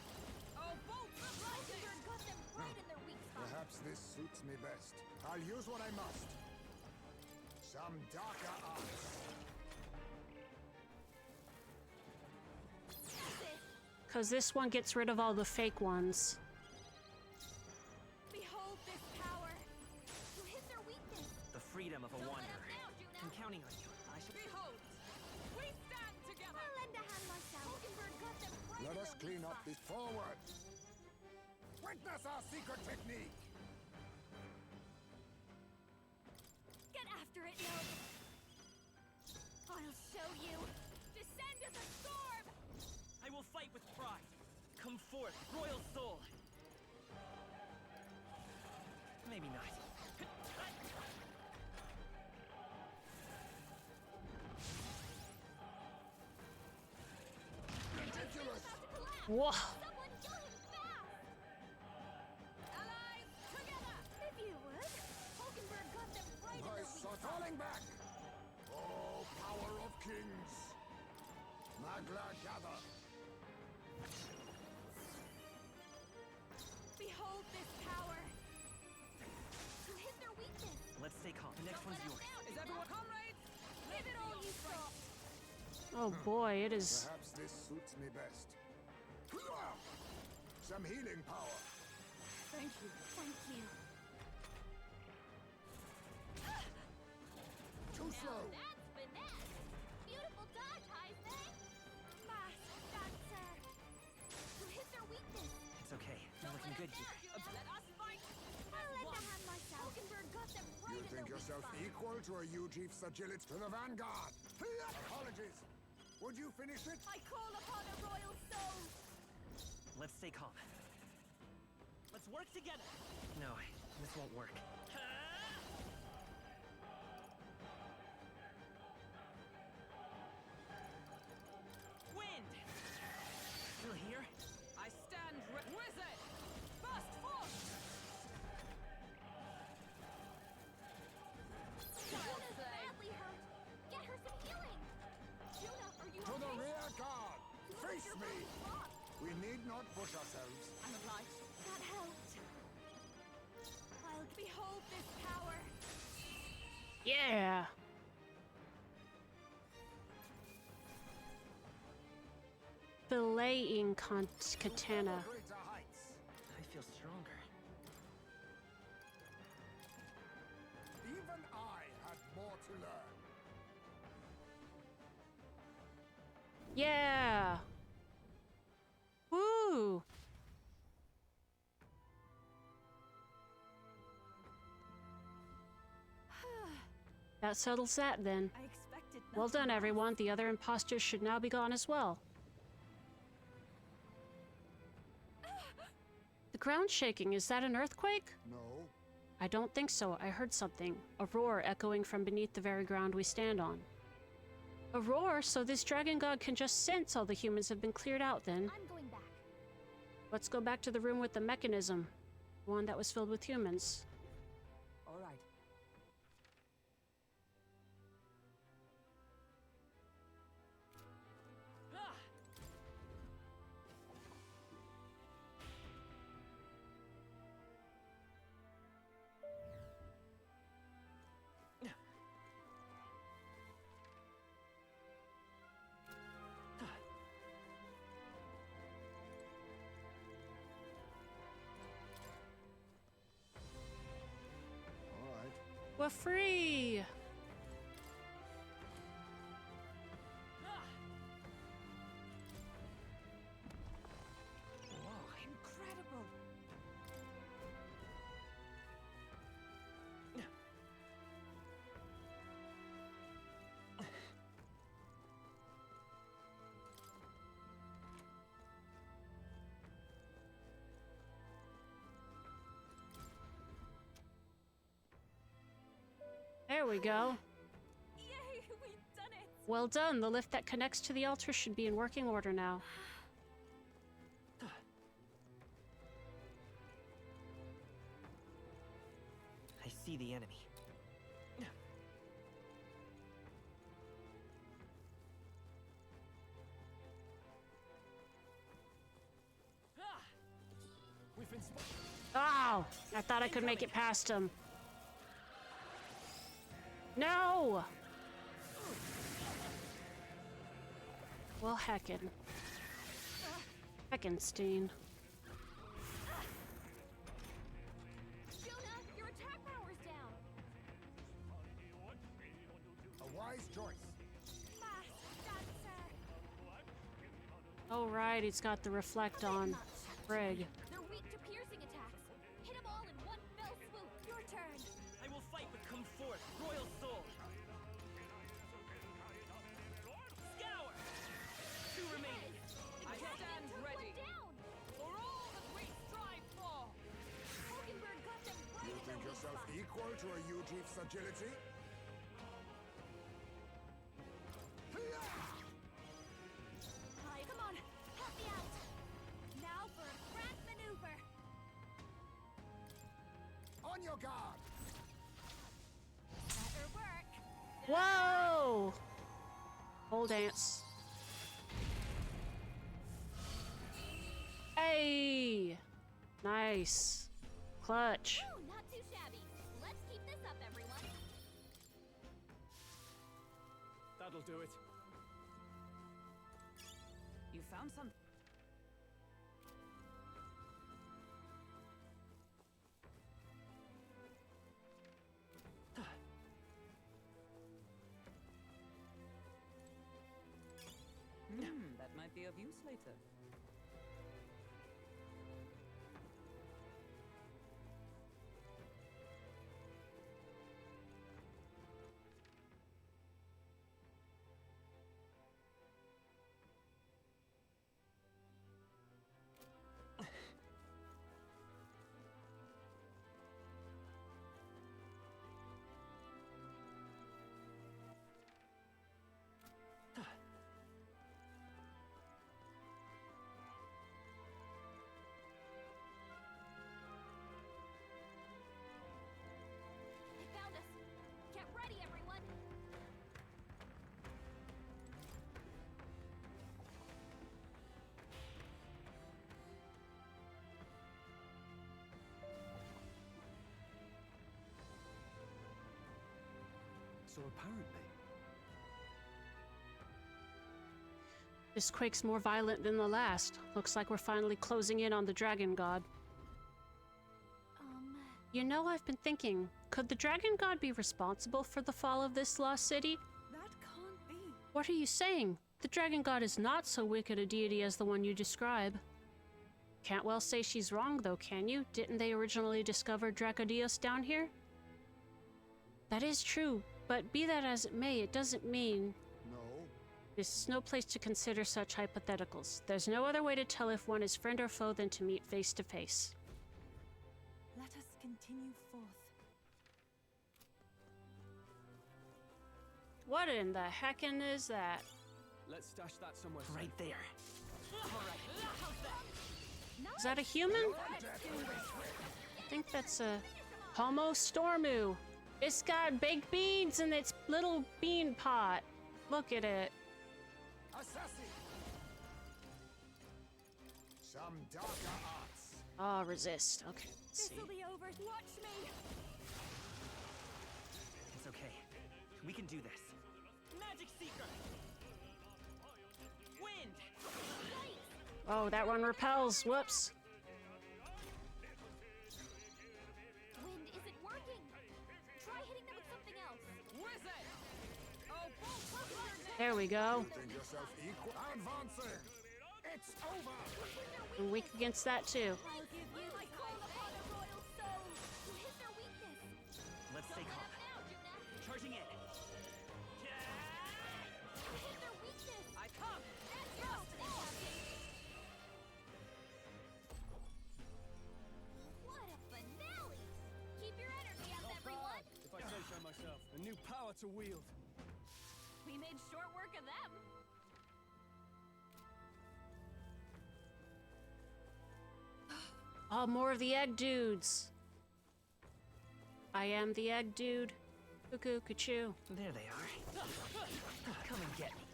Oh, bolts of lightning. Rosenberg got them right in their weak spot. Perhaps this suits me best. I'll use what I must. Some darker arts. That's it. Because this one gets rid of all the fake ones. Behold this power. You hit their weakness. The freedom of a Don't let wanderer. up now, Juna. I'm counting on you. I shall... Behold, we stand together. I'll lend a hand myself. Rosenberg got them right Let in us their clean weak up spot. this forward. Witness our secret technique. Get after it, love. I'll show you. Descend as a storm. I will fight with pride. Come forth, royal soul. Maybe not. Whoa. Someone kill him fast! Allies, together! If you would. Hulkenberg got them right in My their son weak falling back! Oh, power of kings! Magla gather! Behold this power! You hit their weakness. Let's stay calm. The next Don't one's let 'em yours. down, Is Juna. everyone comrades? Give it all you've got! Oh boy, it is. Perhaps this suits me best. Some healing power. Thank you. Thank you. Too slow. That's finesse. Beautiful dodge, Heisman. Masked dancer! You hit their weakness. It's okay. You're looking good here. Let us fight. I'll lend a hand myself. Hulkenberg got them right You in think their yourself weak spot. equal to a Ujief's agility to the vanguard? Apologies. Would you finish it? I call upon a royal soul! Let's stay calm. Let's work together. No, this won't work. Wind! Still here? I stand wizard. Burst forth. Juna's badly hurt. Get her some healing. Juna, are you To the okay? rear guard! You look Face your me! first block. We need not push ourselves. I'm obliged. That helped. I'll behold this power! Yeah. Filleting katana. Greater heights. I feel stronger. Even I had more to learn. Yeah. Woo. That settles that then. I expected Well nothing done, less. everyone. The other imposters should now be gone as well. The ground shaking, is that an earthquake? No. I don't think so. I heard something. A roar echoing from beneath the very ground we stand on. A roar? So this dragon god can just sense all the humans have been cleared out then. I'm going back. Let's go back to the room with the mechanism. The one that was filled with humans. All right. Ah! All right. We're free! Incredible. There we go. Yay, we've done it! Well done. The lift that connects to the altar should be in working order now. I see the enemy. We've been spotted. Oh! I thought I could make it past him. No! Well, heckin'. Heckenstein. Juna, your attack power's down. A wise choice. Masked dancer! Oh, right, he's got the reflect on. Frig. They're weak to piercing attacks. Hit them all in one fell swoop. Your turn! I will fight, but come forth, royal soul. Scour. Two remaining. I stand ready. Down. For all that we strive for. Hulkenberg got them right You in their think weak yourself spot. equal to a Ujief's agility? Hi, come on! Help me out! your guard! Better work. Whoa! Whole dance. Hey! Nice. Clutch. Ooh, not too shabby. Let's keep this up, everyone. That'll do it. You found some. That might be of use later. They found us. Get ready, everyone. So apparently, This quake's more violent than the last. Looks like we're finally closing in on the dragon god. You know, I've been thinking, could the dragon god be responsible for the fall of this lost city? That can't be. What are you saying? The dragon god is not so wicked a deity as the one you describe. Can't well say she's wrong though, can you? Didn't they originally discover Dracodios down here? That is true, but be that as it may, it doesn't mean... No? This is no place to consider such hypotheticals. There's no other way to tell if one is friend or foe than to meet face to face. Let us continue forth. What in the heckin' is that? let's stash that somewhere safe. Right there. Is that a human? I think that's a Homo Stormu. It's got baked beans in its little bean pot. Look at it. Assassin! Some darker arts. Oh, resist. Okay, let's see. This'll be over. Watch me. It's okay. We can do this. Magic Seeker! Wind! Oh, that one repels. Whoops. Wind isn't working. Try hitting them with something else. Wizard! Oh, bolt! There we go. Think yourself equal? Advancing! It's over! I'm weak against that too. I'll give you. I call upon a royal soul. You hit their weakness. Let's stay calm. Now, Juna. Charging in. You hit their weakness. I come! That's your opening, Captain. What a finale! Keep your energy up, everyone. If I say so myself. A new power to wield. We made short work of them. Oh, more of the egg dudes. I am the egg dude. Cuckoo, cuckoo. There they are. Come and get me.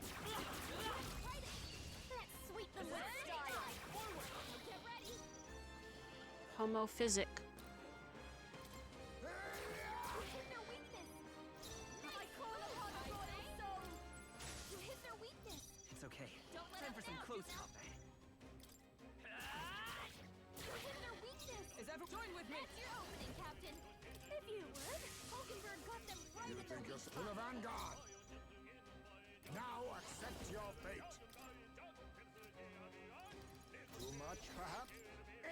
Let's sweep them with style. Get ready. Homo physic. You hit their weakness. I call upon a royal soul. You hit their weakness. It's okay. Don't let Time up for some now, close Juna. combat. You hit their weakness. Is everyone join with me? That's your opening, Captain. If you would. Hulkenberg got them right You in their think you're weak still a vanguard? Now accept your fate. Too much, perhaps?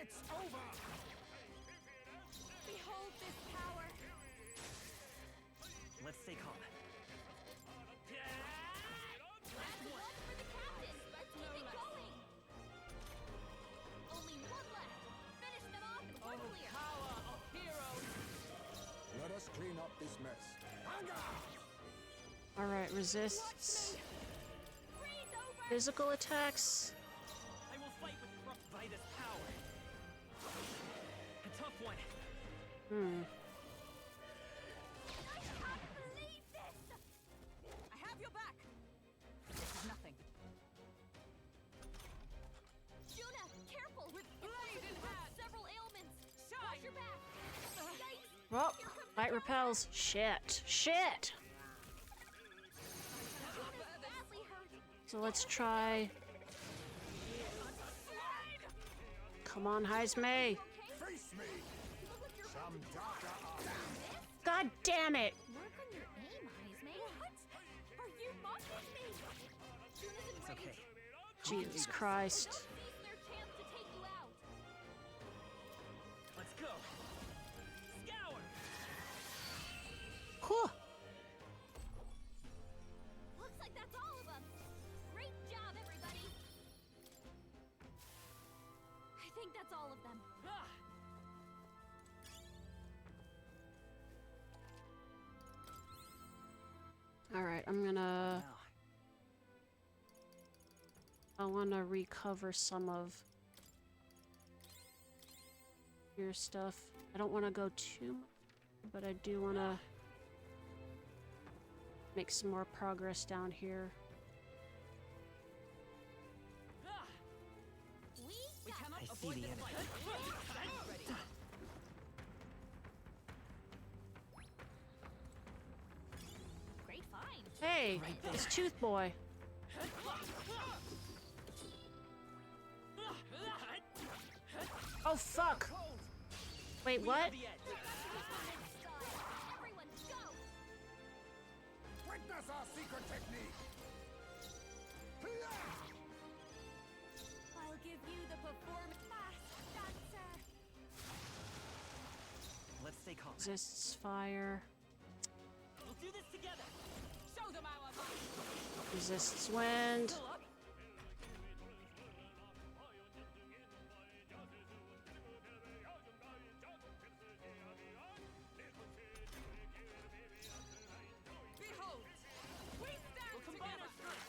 It's over! Behold this power. Let's stay calm. That's one for the captain. Let's keep it going. Only one left. Finish them off and we're clear. Power of heroes! Let us clean up this mess. Vanguard! Alright, resists. Freeze over. Physical attacks. I will fight with Vitus power. A tough one. Well, light repels. Shit. Shit! Badly hurt. So let's try... Come on, Heismay. Face me! Some darker God damn it! Work on your aim, Heismay. What? Are you mocking me? Juna's It's enraged. okay. Jesus Christ. Don't seize their chance to take you out. Let's go. Scour. Whew. Looks like that's all of them. Great job, everybody. I think that's all of them. Ah! Alright, I'm gonna... Now, I wanna recover some of your stuff. I don't wanna go too much, but I do wanna make some more progress down here. ah! We We got cannot I see avoid the this enemy. fight. I'm ready. great find. Hey, it's Tooth Boy. Oh fuck! Wait, what? The edge. Everyone, go! Witness our secret technique! I'll give you the performance. Dancer. Let's stay calm. Resists fire. We'll do this together. Show them our might. Resists wind. Pull up. Behold, we stand we'll combine our strength.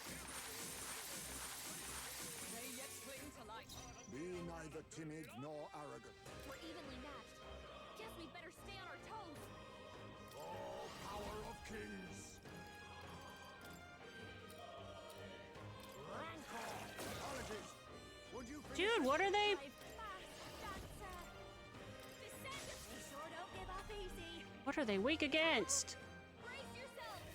They yet cling to life. Be neither timid nor arrogant. We're evenly matched. Guess we better stay on our toes. All power of kings! Rancor! Apologies! Would you Dude, what are they? Dancer. Descend. We sure don't give up easy. What are they weak against? Brace yourselves.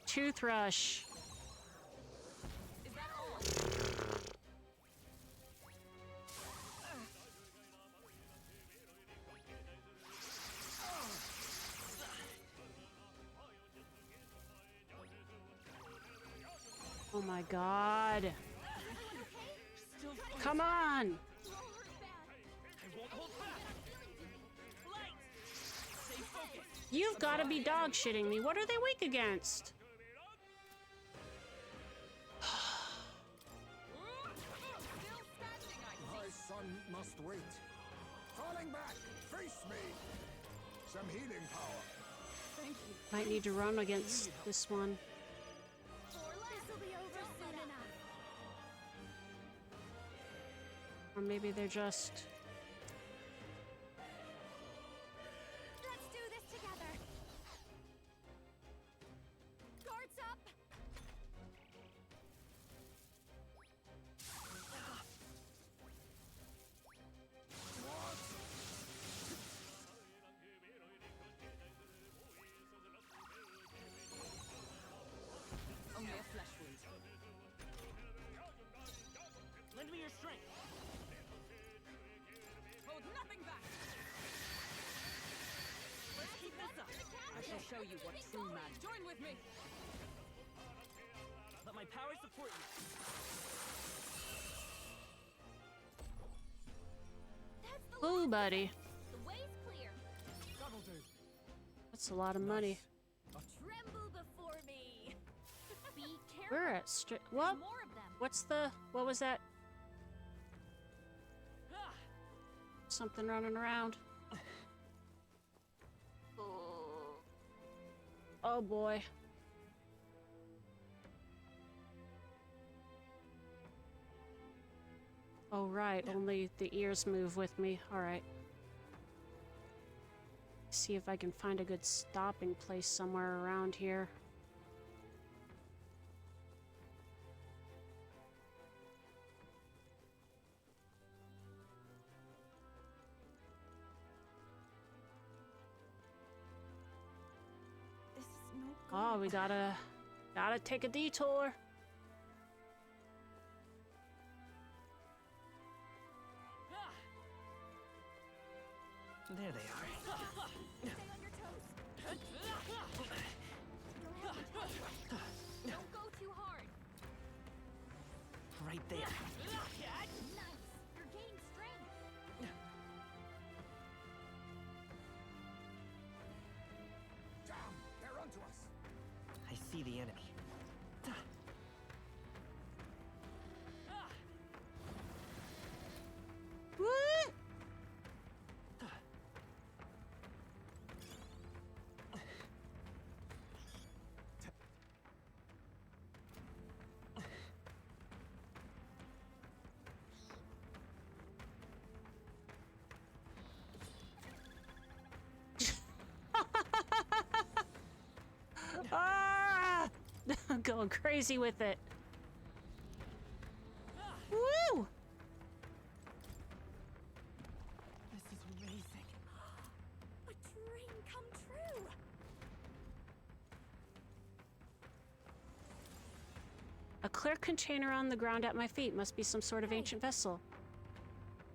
Toothrush. Is that all? Oh my god. Still Come on! Roll hurt bad. I won't hold back. Light. Stay focused. You've gotta be dog shitting me. What are they weak against? Still standing, I see. My son must wait. Falling back! Face me! Some healing power. Thank you. Might need to run against this one. This'll be over soon enough. Or maybe they're just... Let's do this together. Guards up. Only a flesh wound. Lend me your strength. Hold nothing back. Let's keep this up. I shall show you what true magic. Join with me. Let my power support you. That's the Ooh, buddy. The way's clear. That'll do. That's a lot of money. Tremble before me. Be careful. We're at what? More of them. What's the... What was that? Ah! Something running around. Oh boy. Oh right, only the ears move with me. Alright. See if I can find a good stopping place somewhere around here. Oh, we gotta take a detour. There they are. Stay on your toes. Don't go too hard. Right there. Nice. You're gaining strength. Damn, they're onto us. I see the enemy. What? Ah! I'm going crazy with it. Woo! This is amazing. A dream come true. A clear container on the ground at my feet must be some sort of ancient vessel.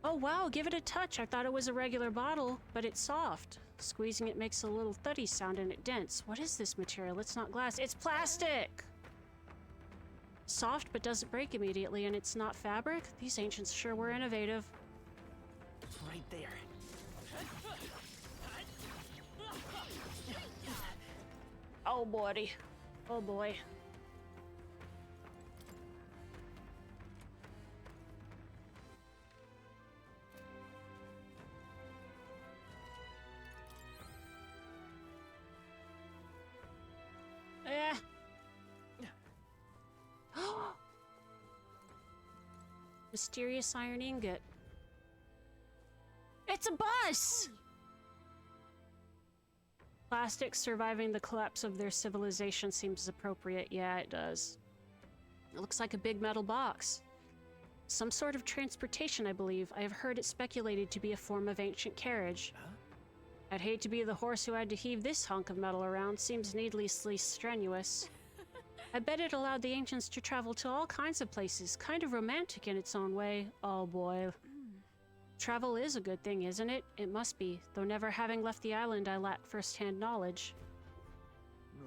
Oh wow, give it a touch. I thought it was a regular bottle, but it's soft. Squeezing it makes a little thuddy sound and it dents. What is this material? It's not glass, it's plastic! Soft but doesn't break immediately, and it's not fabric? These ancients sure were innovative. Right there. Oh boy. Oh boy. Eh. Mysterious iron ingot. It's a bus! Plastic surviving the collapse of their civilization seems appropriate. Yeah, it does. It looks like a big metal box. Some sort of transportation, I believe. I have heard it speculated to be a form of ancient carriage. Huh? I'd hate to be the horse who had to heave this hunk of metal around. Seems needlessly strenuous. I bet it allowed the ancients to travel to all kinds of places. Kind of romantic in its own way. Oh boy. Travel is a good thing, isn't it? It must be. Though never having left the island, I lack first-hand knowledge. No.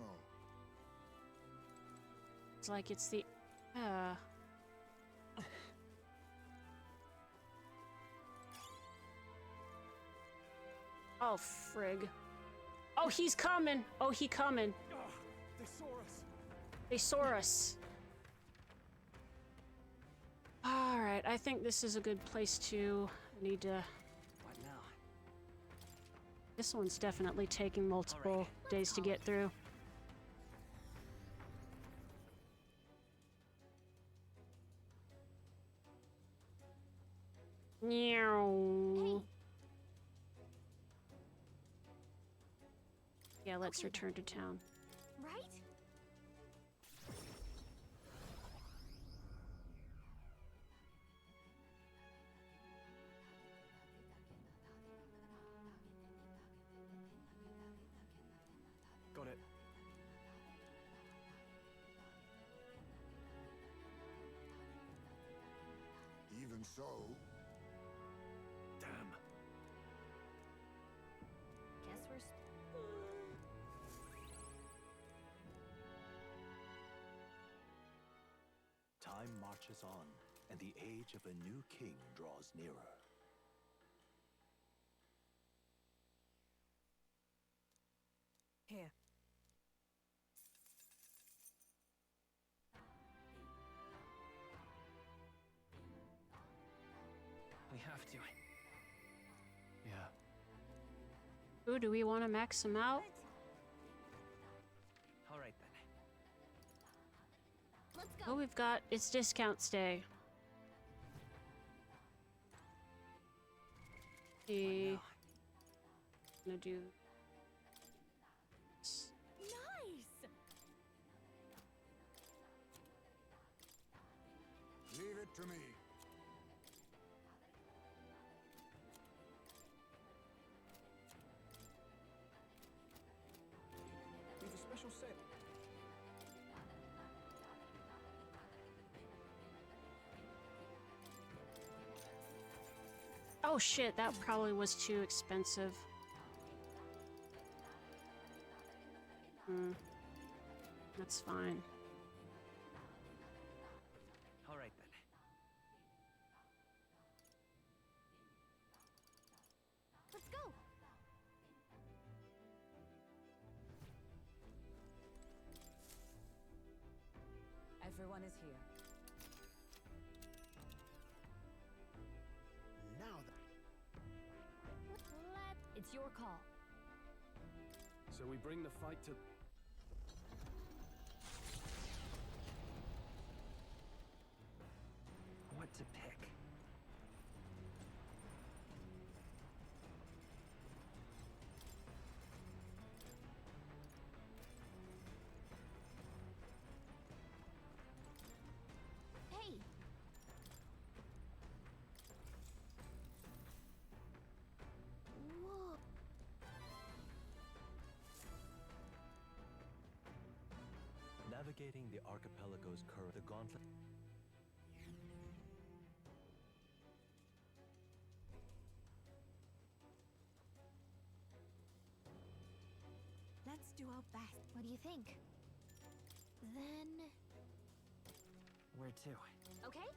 It's like it's the... Oh, frig. Oh, he's coming! Oh, he coming. They saw us. They saw us. Alright, I think this is a good place to... I need to... What now? This one's definitely taking multiple days to get through. Meow. Yeah, let's return to town. Right? Got it. Even so, Damn. Guess we're Time marches on, and the age of a new king draws nearer. Here. We have to. Yeah. Ooh, do we want to max him out? All right then. Let's Oh, go. we've got... It's discounts day. What now? Gonna do... nice. leave it to me. We've a special set. Oh shit, that probably was too expensive. That's fine. All right then. Let's go. Everyone is here. Now It's your call. So we bring the fight to... What to pick? Hey. Whoa. Navigating the archipelago's current, the gauntlet. Let's do our best. What do you think? Then... Where to? Okay?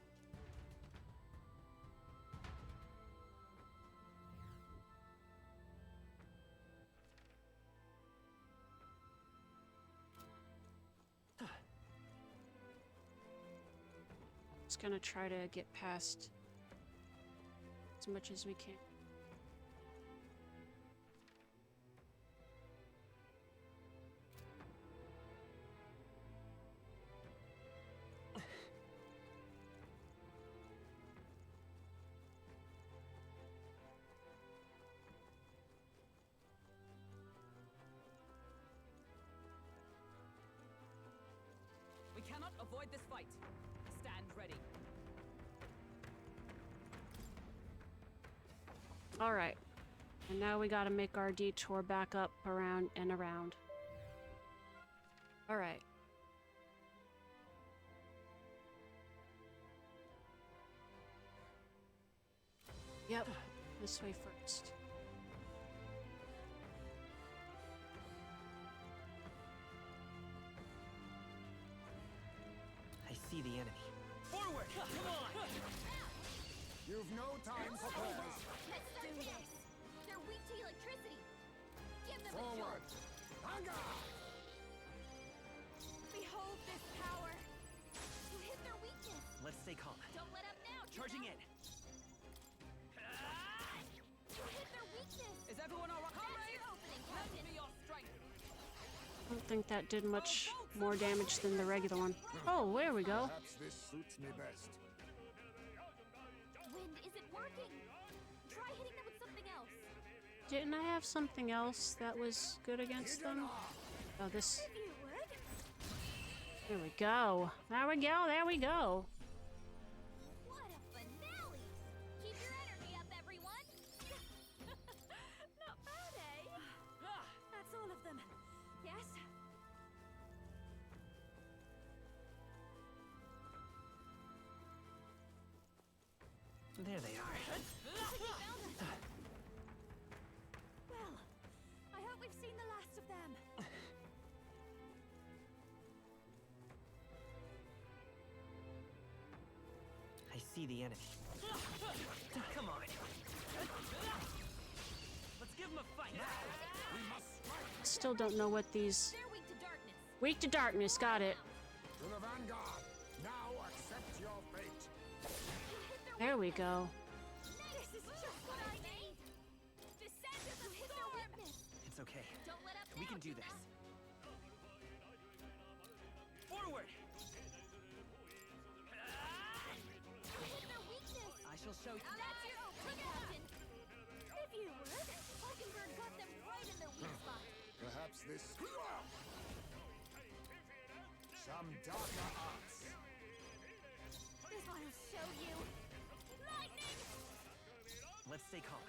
Just gonna try to get past as much as we can. We cannot avoid this fight. Stand ready. Alright. And now we gotta make our detour back up, around, and around. Alright. Yep. This way first. I see the enemy. Forward! Come on! you've no time for prayers. Let's do this. They're weak to electricity. Give them a Forward! jolt. Hunger! Behold this power. You hit their weakness. Let's stay calm. Don't let up now. Charging in. You hit their weakness. Is everyone all right? That's Comrades, your opening, lend Captain. me your strength. I don't think that did much more damage than the regular one. Oh, there we go. Perhaps this suits me best. Wind isn't working. Try hitting them with something else. Didn't I have something else that was good against them? Oh, this... If you would. There we go. There we go. There we go. What a finale! Keep your energy up, everyone. Not bad, eh? That's all of them. Yes? There they are. Well, I hope we've seen the last of them. I see the enemy. Come on. Let's give him a fight. Still don't know what these... They're weak to darkness. Weak to darkness. Got it. To the vanguard! Now accept your fate! There we go. This is just what I need. Descend to the hit their weakness. It's okay. Don't let up We now, can do Judah. this. Forward! You hit their weakness. I shall show you. That's your opening, Captain. If you would. Hulkenberg got them right in their weak spot. Perhaps this... Some darker arts. This will show you. Lightning! Let's stay calm.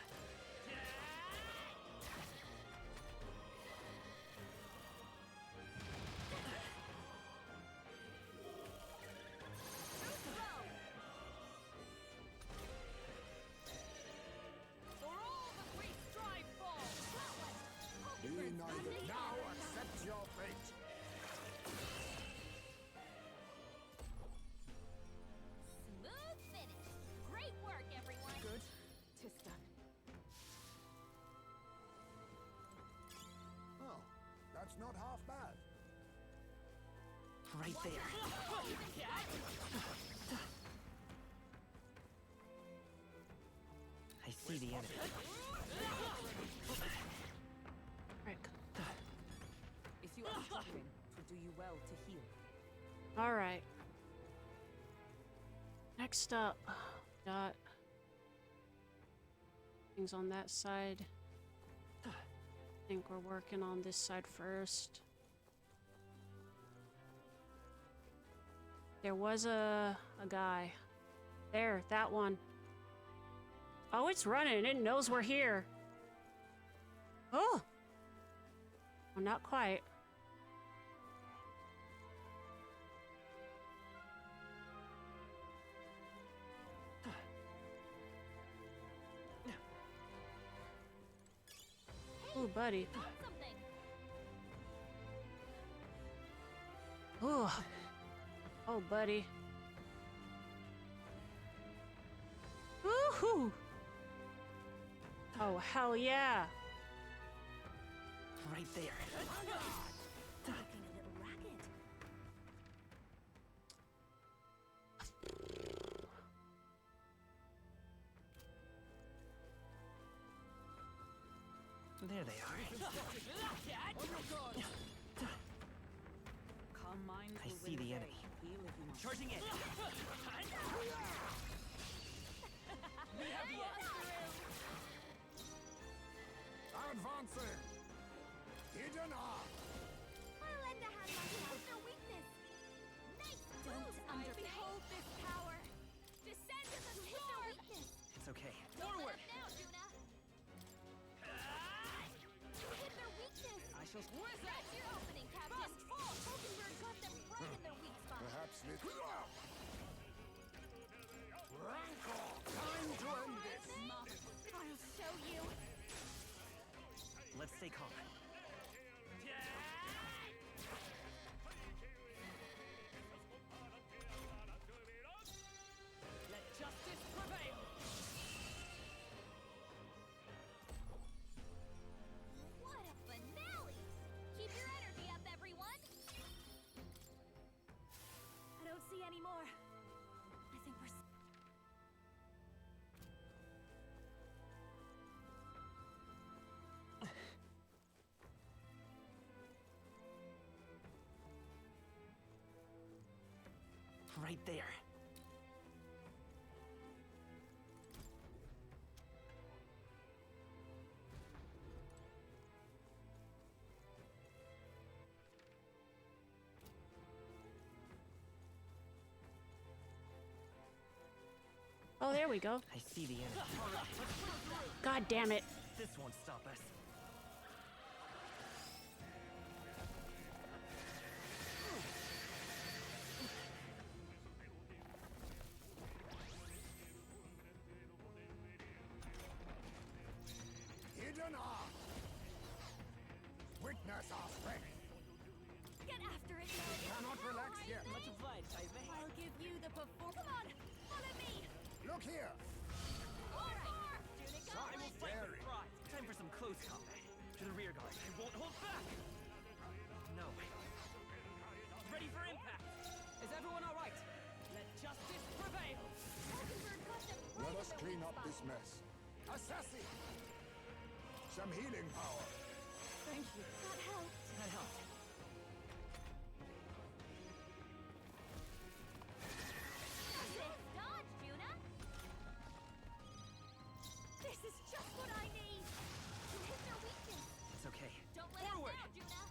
not half bad. Right there. I see the enemy. Frick. If you are struggling, it would do you well to heal. Alright. Next up, got things on that side. I think we're working on this side first. There was a guy. There, that one. Oh, it's running. It knows we're here. Oh! Well, not quite. Ooh, buddy. Found something. Ooh. Oh, buddy. Woohoo! Oh, hell yeah! Right there. Looking a little ragged. There they are. Calm minds I will see win the day. enemy. Heal if you must. Charging in. Advancing! Hidden arm! I'll lend a hand on how's their weakness. Nice Don't behold this power. Descend to the hit their weakness. It's okay. Forward! Now, Juna! You hit their weakness. I shall. That's your opening, Captain! Pokenberg got them right in their weak spot. Perhaps this... Rancor! Time to end this! I'll show you. Let's stay calm. Let justice prevail. What a finale! Keep your energy up, everyone! I don't see any more. I think we're... Right there. Oh, there we go. I see the enemy. God damn it. This won't stop us. Hidden arm! Witness our strength! Get after it, now. Cannot relax yet. Much obliged, Ivy. I'll give you the Come on, follow me. Look here! All right! Juna, go! I will fight with pride. Time for some close combat. To the rear guard. I won't hold back. No. Ready for impact. Is everyone all right? Let justice prevail. Pokenberg got them right Let in us their clean weak up spot. this mess. Assassin! Some healing power. Thank you. That helped. That helped. Dodge, Juna! This is just what I need. To hit their weakness. It's okay. Don't let Forward. up now, Juna!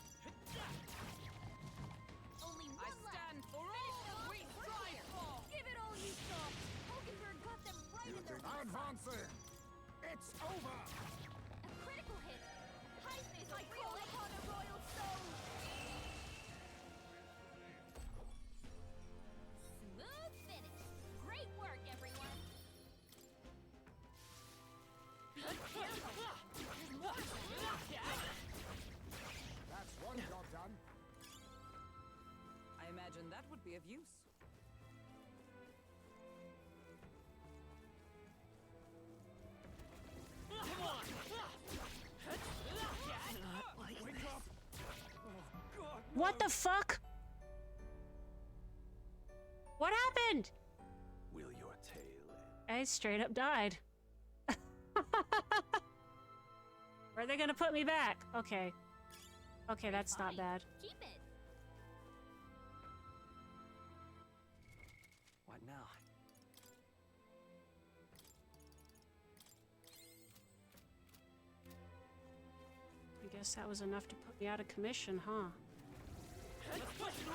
Only I one stand left! for all that we strive for. Give it all you got. Pokenberg got them right in their weak spot. Advancing! It's over! A critical hit! Heist is I call upon a royal soul. Smooth finish! Great work, everyone! That's one job done. I imagine that would be of use. Come on! Not like this. What the fuck? What happened? Will your tail end? I straight up died. Where are they gonna put me back? Okay. Okay, that's not bad. Keep it. What now? I guess that was enough to put me out of commission, huh? Let's push through!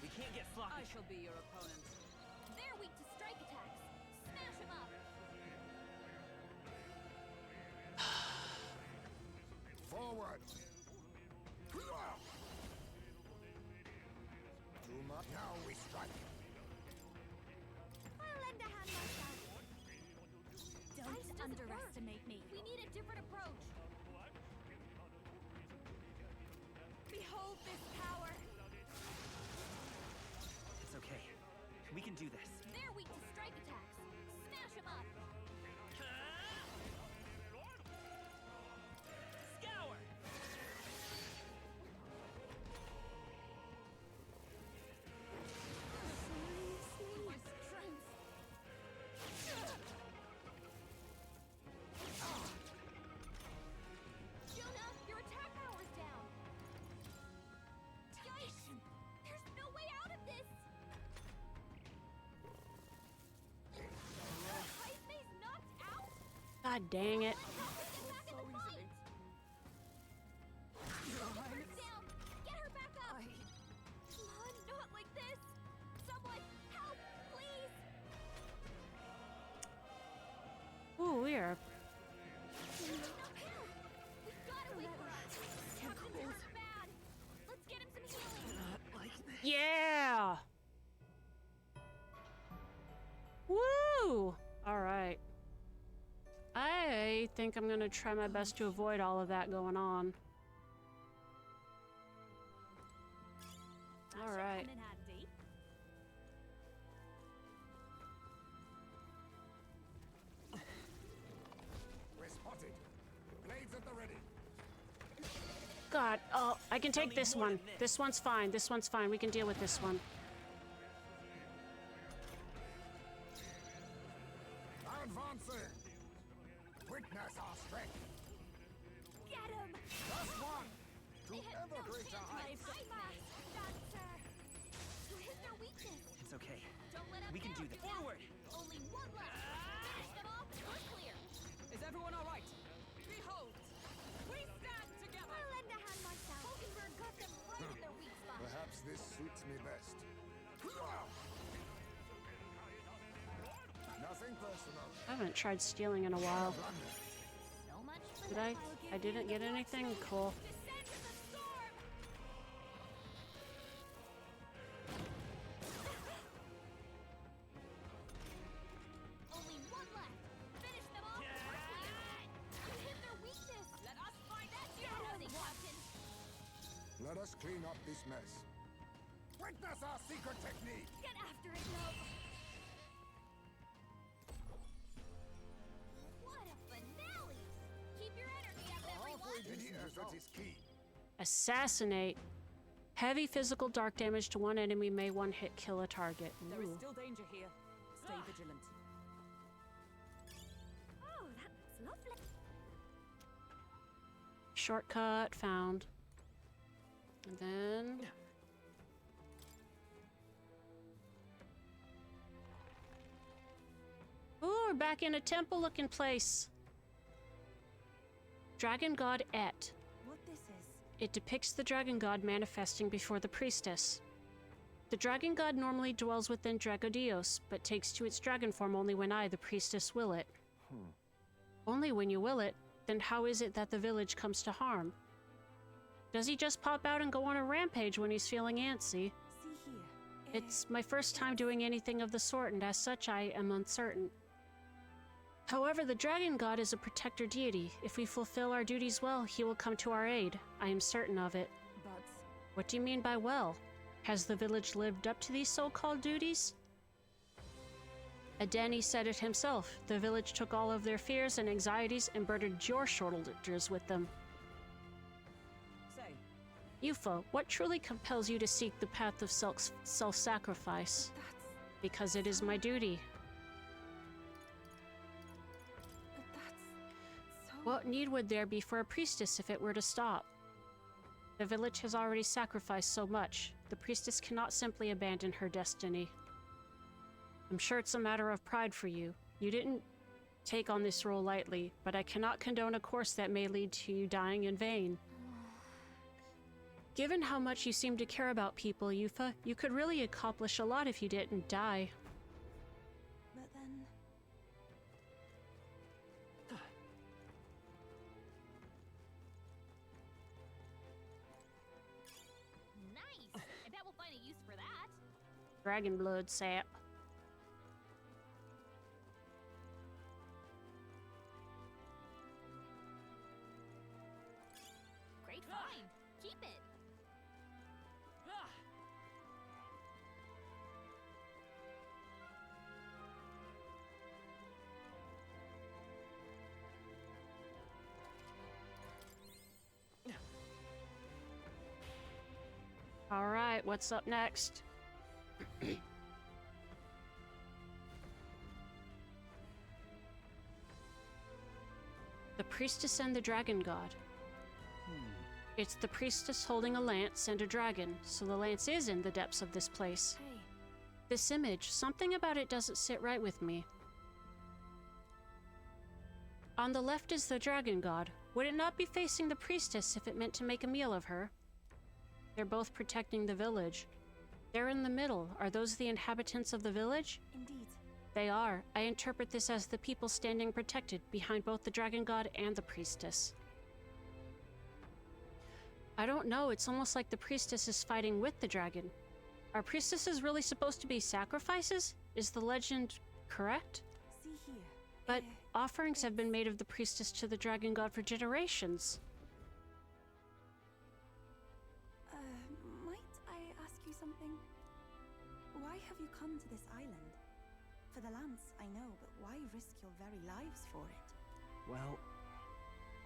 We can't get sloppy. I shall be your opponent. They're weak to strike attacks. Smash them up. Forward! Too much. Now we strike. I'll lend a hand myself. Don't underestimate me. We need a different approach. Behold this power. It's okay. We can do this. They're weak to strike attacks. Smash them up. Scour! My strength. Jonah, your attack power's down. Yikes! There's no way out of this. Hype's knocked out. God dang it. Let's help her get back in the fight. She's down. Get her back up. Come on, not like this. Someone help, please. Ooh, we are. We've gotta wait for us. Captain's hurt bad. Let's get him some healing. Yeah! Woo! Alright. I think I'm gonna try my best to avoid all of that going on. Alright. Come in handy. We're spotted. Blades at the ready. God, oh, I can take this one. This one's fine. This one's fine. We can deal with this one. Advancing. Witness our strength. Get him. Just one. To They had ever no greater chance. heights. Dancer. You hit their weakness. It's okay. Don't let up We can now, do this. Jonah. Forward! Only one left. Finish them off. We're clear. Is everyone all right? Behold, we stand together. I'll lend a hand myself. Hulkenberg got them right in their weak spot. Perhaps this suits me best. Nothing personal. I haven't tried stealing in a while. So much for Did that. I? I didn't get anything? Cool. Descend to the storm. Only one left. Finish them off. We're clear. You hit their weakness. Let us find that Captain. Let us clean up this mess. Witness our secret technique. Get after it, love. What a finale! Keep your energy up, everyone. Any effort is key. Assassinate. Heavy physical dark damage to one enemy may one hit kill a target. There is Ooh. still danger here. Stay vigilant. Oh, that looks lovely. Shortcut found. And then... Ooh, we're back in a temple-looking place. Dragon God Et. What this is? It depicts the dragon god manifesting before the priestess. The dragon god normally dwells within Dragodios, but takes to its dragon form only when I, the priestess, will it. Only when you will it, then how is it that the village comes to harm? Does he just pop out and go on a rampage when he's feeling antsy? See here. It's my first time doing anything of the sort, and as such I am uncertain. However, the dragon god is a protector deity. If we fulfill our duties well, he will come to our aid. I am certain of it. But What do you mean by well? Has the village lived up to these so-called duties? Adeni said it himself. The village took all of their fears and anxieties and burdened your shoulders with them. Say, Yufa, what truly compels you to seek the path of self-sacrifice? Because it is my duty. But that's so... What need would there be for a priestess if it were to stop? The village has already sacrificed so much. The priestess cannot simply abandon her destiny. I'm sure it's a matter of pride for you. You didn't take on this role lightly, but I cannot condone a course that may lead to you dying in vain. Given how much you seem to care about people, Yufa, you could really accomplish a lot if you didn't die. But then... Nice! I bet we'll find a use for that. Dragon blood sap. Great find. Keep it. All right, what's up next? The priestess and the dragon god. It's the priestess holding a lance and a dragon, so the lance is in the depths of this place. Hey, This image, something about it doesn't sit right with me. On the left is the dragon god. Would it not be facing the priestess if it meant to make a meal of her? They're both protecting the village. They're in the middle. Are those the inhabitants of the village? indeed. They are. I interpret this as the people standing protected behind both the dragon god and the priestess. I don't know, it's almost like the priestess is fighting with the dragon. Are priestesses really supposed to be sacrifices? Is the legend correct? See here. But offerings have been made of the priestess to the dragon god for generations. Might I ask you something? Why have you come to this island? For the lance, I know, but why risk your very lives for it? Well,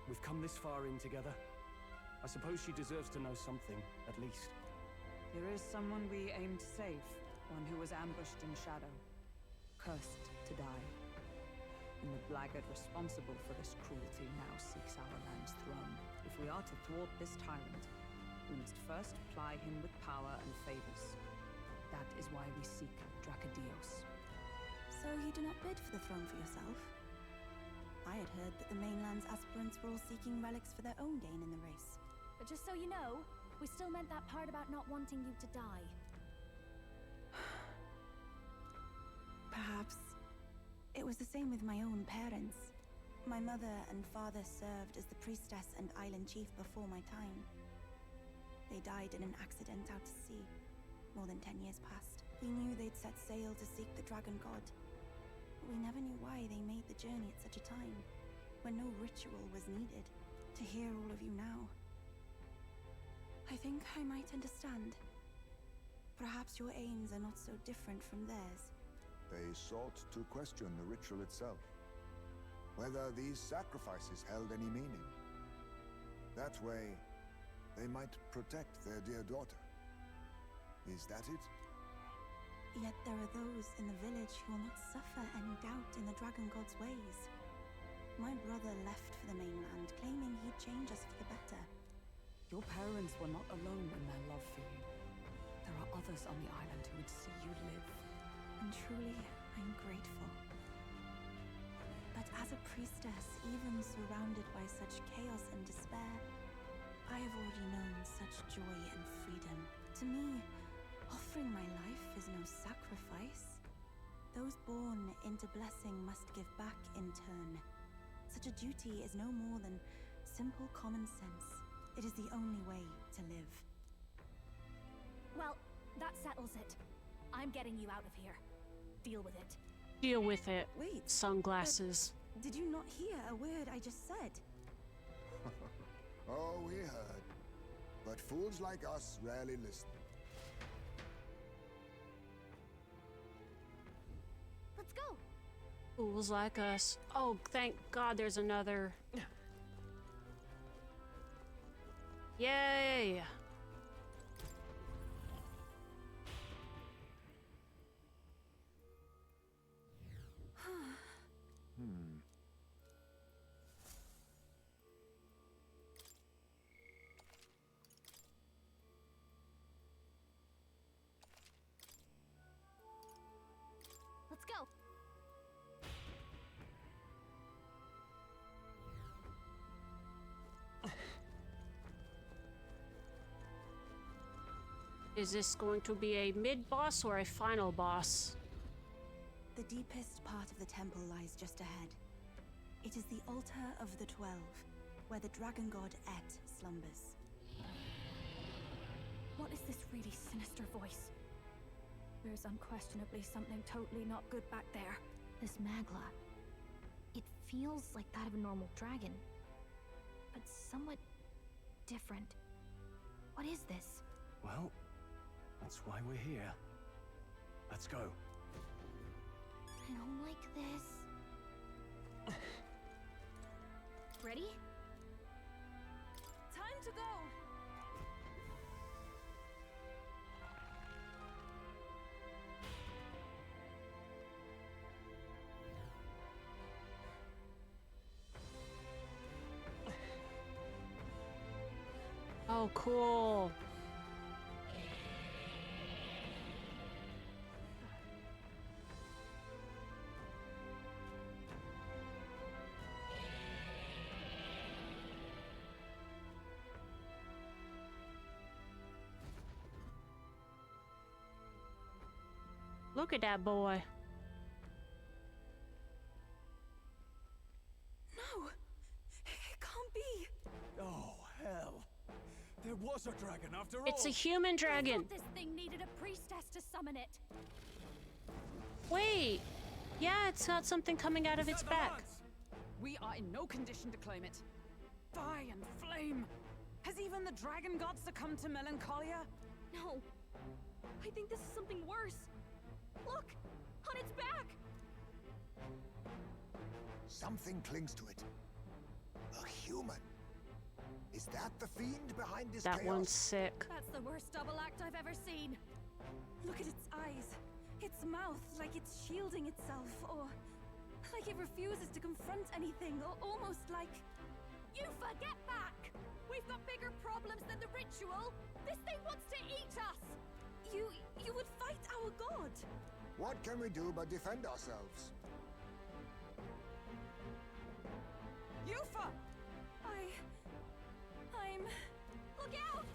we've come this far in together. I suppose she deserves to know something, at least. There is someone we aim to save, one who was ambushed in shadow, cursed to die. And the blackguard responsible for this cruelty now seeks our land's throne. If we are to thwart this tyrant, we must first ply him with power and favors. That is why we seek Dracadios. So you do not bid for the throne for yourself? I had heard that the mainland's aspirants were all seeking relics for their own gain in the race. But just so you know, we still meant that part about not wanting you to die. Perhaps. It was the same with my own parents. My mother and father served as the priestess and island chief before my time. They died in an accident out to sea. More than 10 years passed. We knew they'd set sail to seek the dragon god. But we never knew why they made the journey at such a time, when no ritual was needed. To hear all of you now, I think I might understand. Perhaps your aims are not so different from theirs. They sought to question the ritual itself, whether these sacrifices held any meaning. That way, they might protect their dear daughter. Is that it? Yet there are those in the village who will not suffer any doubt in the dragon god's ways. My brother left for the mainland, claiming he'd change us for the better. Your parents were not alone in their love for you. There are others on the island who would see you live. And truly, I'm grateful. But as a priestess, even surrounded by such chaos and despair, I have already known such joy and freedom. To me, offering my life is no sacrifice. Those born into blessing must give back in turn. Such a duty is no more than simple common sense. It is the only way to live. Well, that settles it. I'm getting you out of here. Deal with it. Deal with it. Wait. Sunglasses. Did you not hear a word I just said? Oh, we heard. But fools like us rarely listen. Let's go. Fools like us. Oh, thank God there's another. Yay! Is this going to be a mid-boss or a final boss? The deepest part of the temple lies just ahead. It is the altar of the 12, where the dragon god Et slumbers. What is this really sinister voice? There's unquestionably something totally not good back there. This Magla. It feels like that of a normal dragon, but somewhat different. What is this? Well, that's why we're here. Let's go. I don't like this. Ready? Time to go! Oh, cool. Look at that boy. No! It can't be! Oh, hell. There was a dragon after all. It's a human I dragon. thought this thing needed a priestess to summon it. Wait. Yeah, it's got something coming out of its back. We are in no condition to claim it. Fire and flame! Has even the dragon god succumbed to melancholia? No. I think this is something worse. Look! On its back! Something clings to it. A human. Is that the fiend behind this That chaos? one's sick. That's the worst double act I've ever seen. Look at its eyes. Its mouth, like it's shielding itself, or like it refuses to confront anything, or almost like... You forget back! We've got bigger problems than the ritual! This thing wants to eat us! You would fight our god! What can we do but defend ourselves? Yufa! I'm... Look out!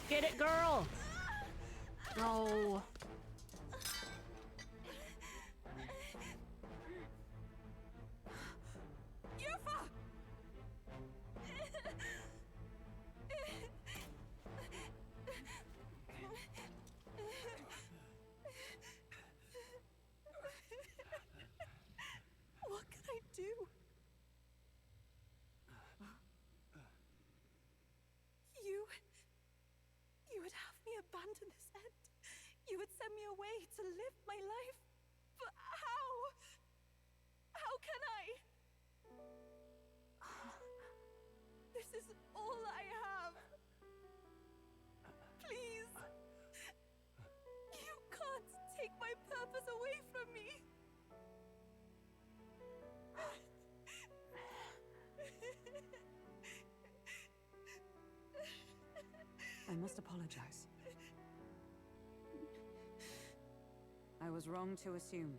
Get it, girl! No. Yufa! What can I do? You would have me abandon this end. You would send me away to live my life. But how? How can I? This is all I have. Please. You can't take my purpose away from me. I must apologize. I was wrong to assume.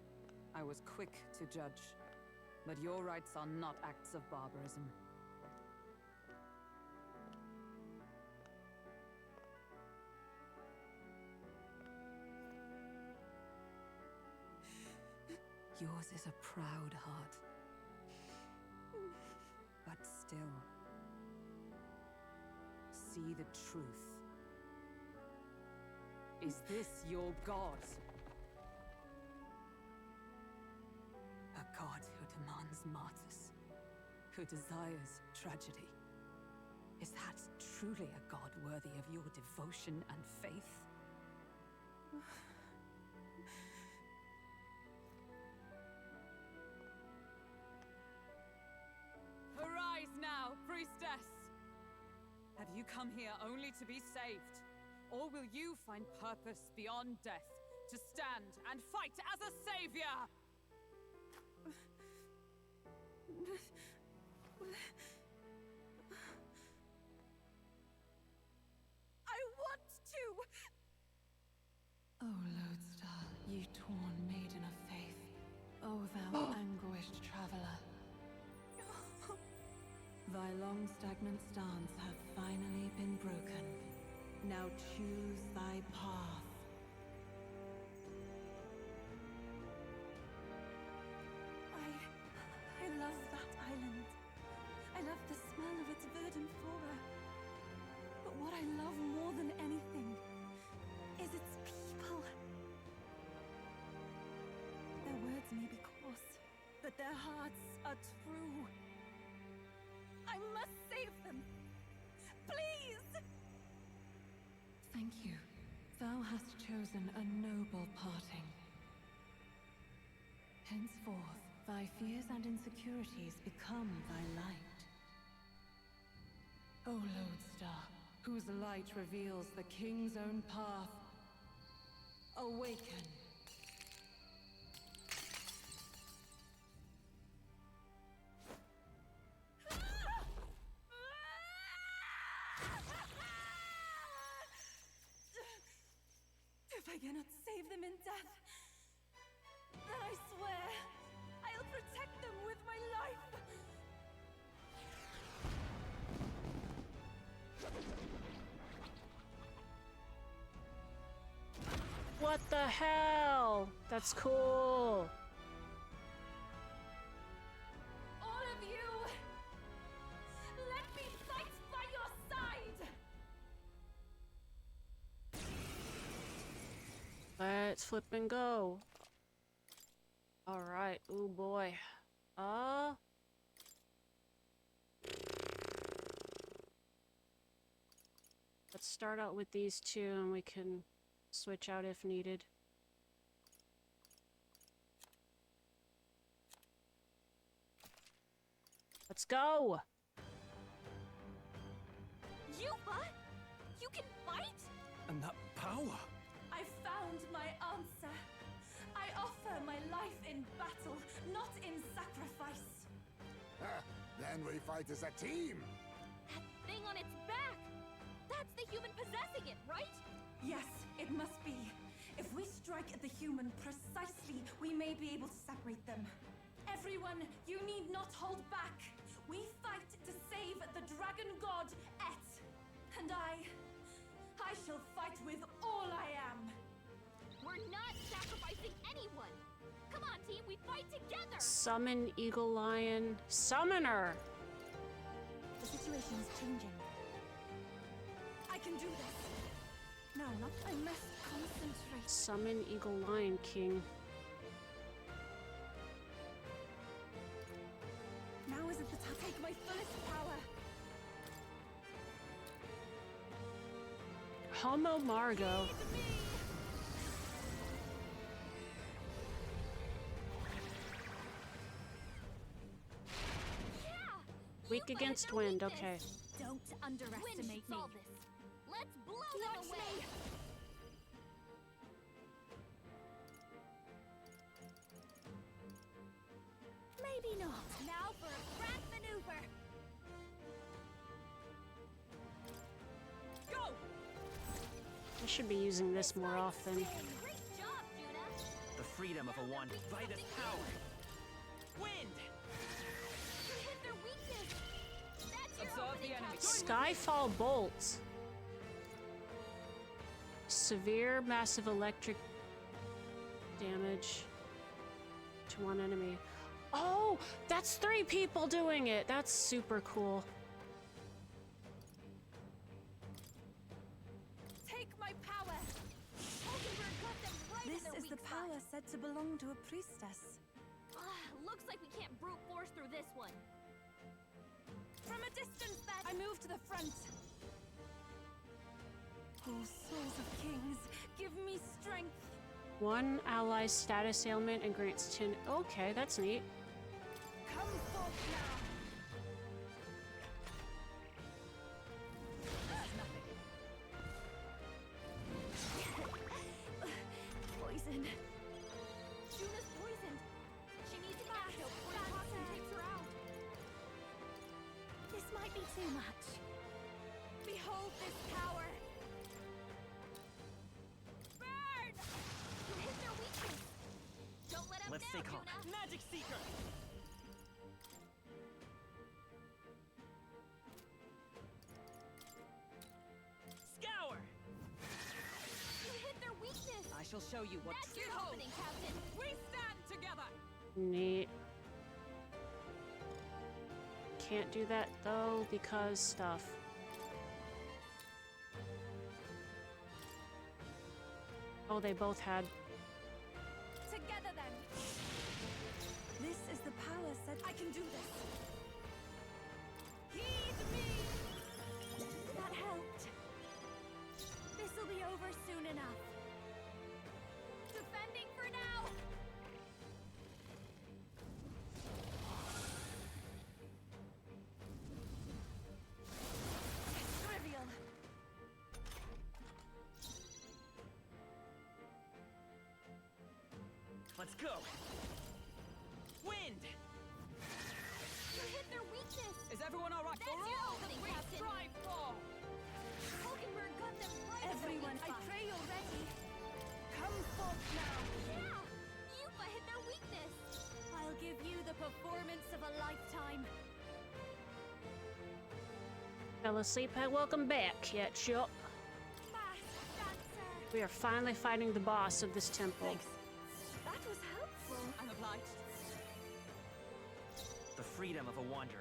I was quick to judge. But your rites are not acts of barbarism. Yours is a proud heart. But still, see the truth. Is this your god? A god who demands martyrs, who desires tragedy. Is that truly a god worthy of your devotion and faith? Arise now, priestess! you come here only to be saved? Or will you find purpose beyond death, to stand and fight as a savior? I want to! O Lodestar, ye torn maiden of faith, O thou anguished traveler. Thy long stagnant stance hath finally been broken. Now choose thy path. I love that island. I love the smell of its verdant flora. But what I love more than anything is its people. Their words may be coarse, but their hearts are true. I must save them. Please! Thank you. Thou hast chosen a noble parting. Henceforth, thy fears and insecurities become thy light. O Lodestar, whose light reveals the king's own path, awaken. If I cannot save them in death, then I swear I'll protect them with my life. What the hell? That's cool. All of you, let me fight by your side. Let's flip and go. All right. Oh boy. Let's start out with these two and we can switch out if needed. Let's go! You what? You can fight? And that power! I found my answer. I offer my life in battle, not in sacrifice. Then we fight as a team. That thing on its back! That's the human possessing it, right? Yes, it must be. If we strike at the human precisely, we may be able to separate them. Everyone, you need not hold back. We fight to save the dragon god, Et. And I shall fight with all I am. We're not sacrificing anyone! Come on, team, we fight together! Summon Eagle Lion. Summoner! The situation is changing. I can do this. Now, I must concentrate. Summon Eagle Lion King. Now isn't the time to take my fullest power. Homo Margo. Weak against wind, okay. Don't underestimate me. Let's blow them away. Maybe not. Now for a grand maneuver. Go! I should be using this more often. Great job, Juna. The freedom of a one. Vitus power. Wind! You hit their weakness. That's your Observe opening the enemy. target. Skyfall Bolt. Severe massive electric damage to one enemy. Oh, that's 3 people doing it. That's super cool. Take my power. Oldenburg got them right in This their is weak the power spot. said to belong to a priestess. Looks like we can't brute force through this one. From a distance, then. I move to the front. Oh, souls of kings, give me strength. 1 ally's status ailment and grants 10. Okay, that's neat. Come forth now. this power! Burn! You hit their weakness. Don't let up Let's now, stay calm. Yuna. Magic Seeker! Scour! You hit their weakness! I shall show you what That's your opening, Captain! we stand together. Neat. Can't do that though because stuff. Oh, they both had. Together then! This is the power said. I can do this! Heed me! That helped. This'll be over soon enough. Defending for now! Trivial. Let's go! Wind! You hit their weakness! Is everyone all right? That's For your all opening, that we Captain. strive for. Hulkenberg got them right at the Everyone, weak I spot. pray you're ready. Come forth now. Yeah! Yupa hit their weakness! I'll give you the performance of a lifetime. Fell asleep. Hey, welcome back, Ketchup. Fast dancer! We are finally fighting the boss of this temple. Thanks. That was helpful. I'm obliged. The freedom of a wanderer.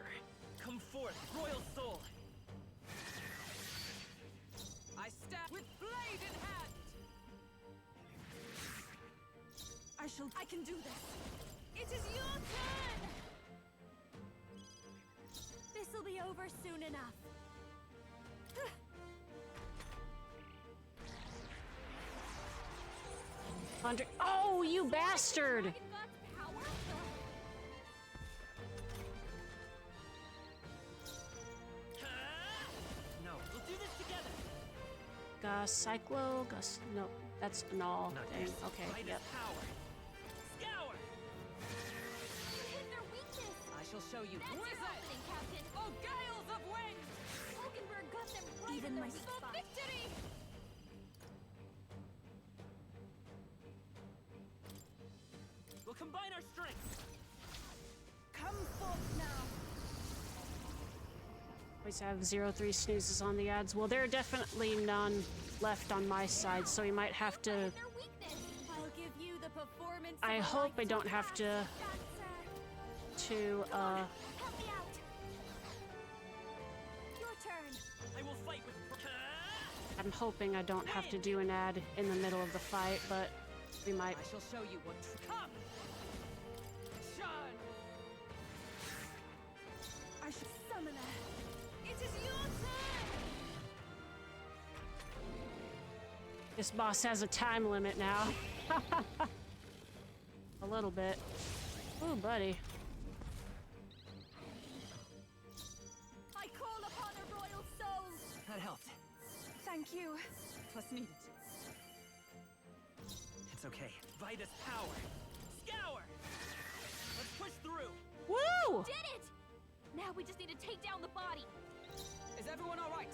Come forth, royal soul! I stand with blade in hand. I can do this. It is your turn! This'll be over soon enough. Oh, you bastard! Dragon God's power? No, we'll do this together! Cyclo, no, that's an all Not thing. this. Okay, By this yep. power! Scour! You hit their weakness! I shall show you. That's your opening, Captain! Oh, gales of wind! Hulkenberg got them right Even in my the weak spot. Victory! We'll combine our strength! Come forth now. Always have 0-3 snoozes on the ads. Well, there are definitely none left on my side, so we might have to. Their weakness. I'll give you the performance. I of a hope I don't lifetime. have to Dancer. to Help me out. Your turn. I will fight with... I'm hoping I don't have to do an ad in the middle of the fight, but we might. I shall show you what. Come! Shine! I should summon her. It is your turn. This boss has a time limit now. A little bit. Ooh, buddy. I call upon a royal soul. That helped. Thank you. Twas needed. It's okay. By this power! Scour! Let's push through! Woo! Did it! Now we just need to take down the body. Is everyone all right?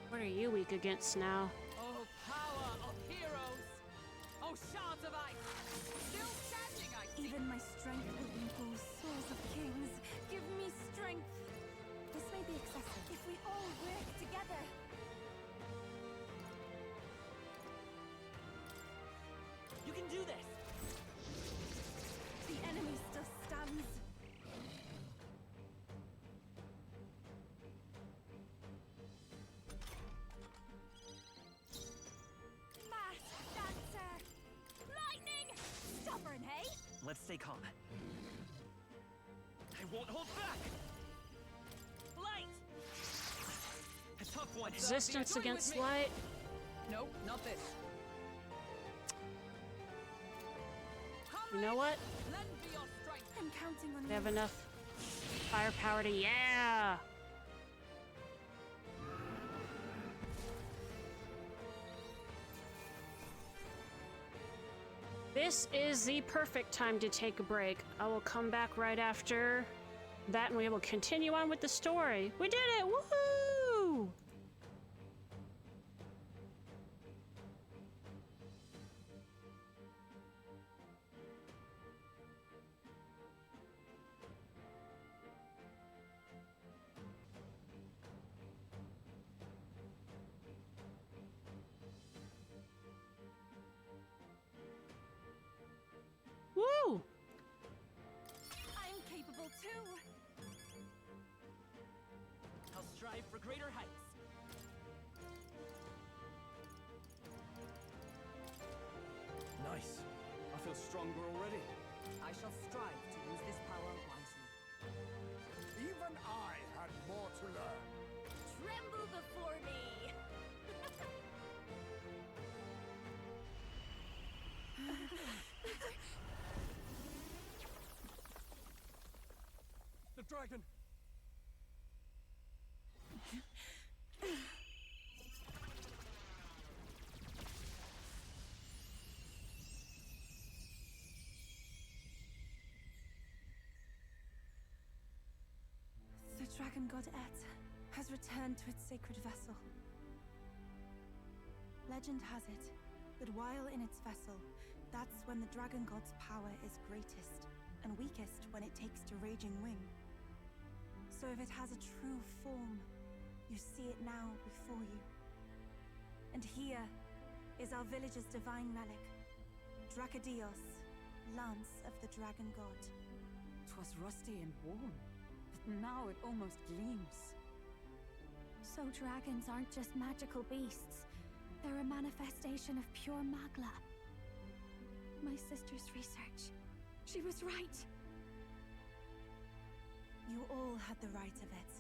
What are you weak against now? Oh, power of heroes! Oh, shards of ice! Still standing, I see! Even my strength will equal souls of kings. Give me strength. This may be excessive. If we all work together. You can do this! The enemy still stands. Mass dancer! Lightning! Stubborn, hey? Let's stay calm. I won't hold back! Light! A tough one! Resistance Join with against me. light. No, not this. You know what? Lend me your strength. I'm counting on We you. have enough firepower to. Yeah! This is the perfect time to take a break. I will come back right after that and we will continue on with the story. We did it! Woohoo! too! I'll strive for greater heights. Nice. I feel stronger already. I shall strive to use this power wisely. Even I had more to learn. Tremble before me! The dragon! The dragon god Et has returned to its sacred vessel. Legend has it that while in its vessel, that's when the dragon god's power is greatest, and weakest when it takes to raging wing. So if it has a true form, you see it now before you. And here is our village's divine relic, Dracadios, Lance of the Dragon God. 'Twas rusty and worn, but now it almost gleams. So dragons aren't just magical beasts. They're a manifestation of pure magla. My sister's research. She was right. You all had the right of it.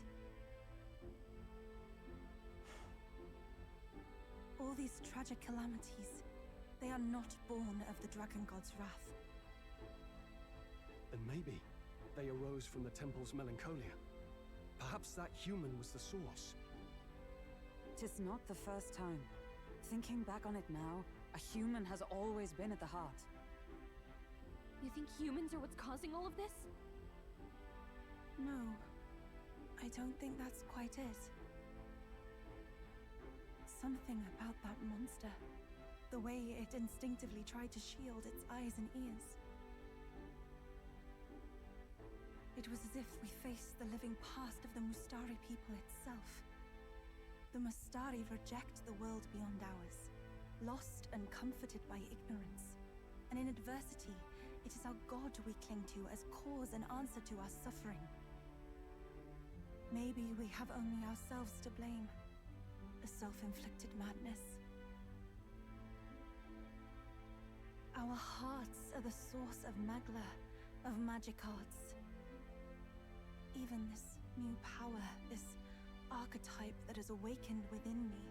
All these tragic calamities, they are not born of the Dragon God's wrath. Then maybe they arose from the temple's melancholia. Perhaps that human was the source. 'Tis not the first time. Thinking back on it now, a human has always been at the heart. You think humans are what's causing all of this? No, I don't think that's quite it. Something about that monster. The way it instinctively tried to shield its eyes and ears. It was as if we faced the living past of the Mustari people itself. The Mustari reject the world beyond ours, lost and comforted by ignorance. And in adversity, it is our God we cling to as cause and answer to our suffering. Maybe we have only ourselves to blame. A self-inflicted madness. Our hearts are the source of Magla, of magic arts. Even this new power, this archetype that has awakened within me.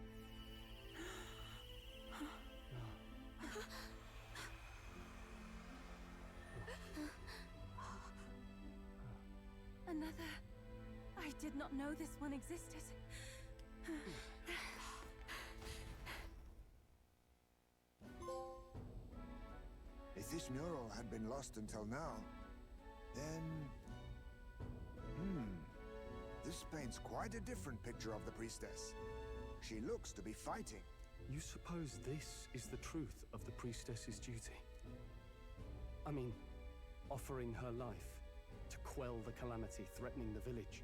Another. I did not know this one existed. If this mural had been lost until now, then... This paints quite a different picture of the priestess. She looks to be fighting. You suppose this is the truth of the priestess's duty? I mean, offering her life to quell the calamity threatening the village.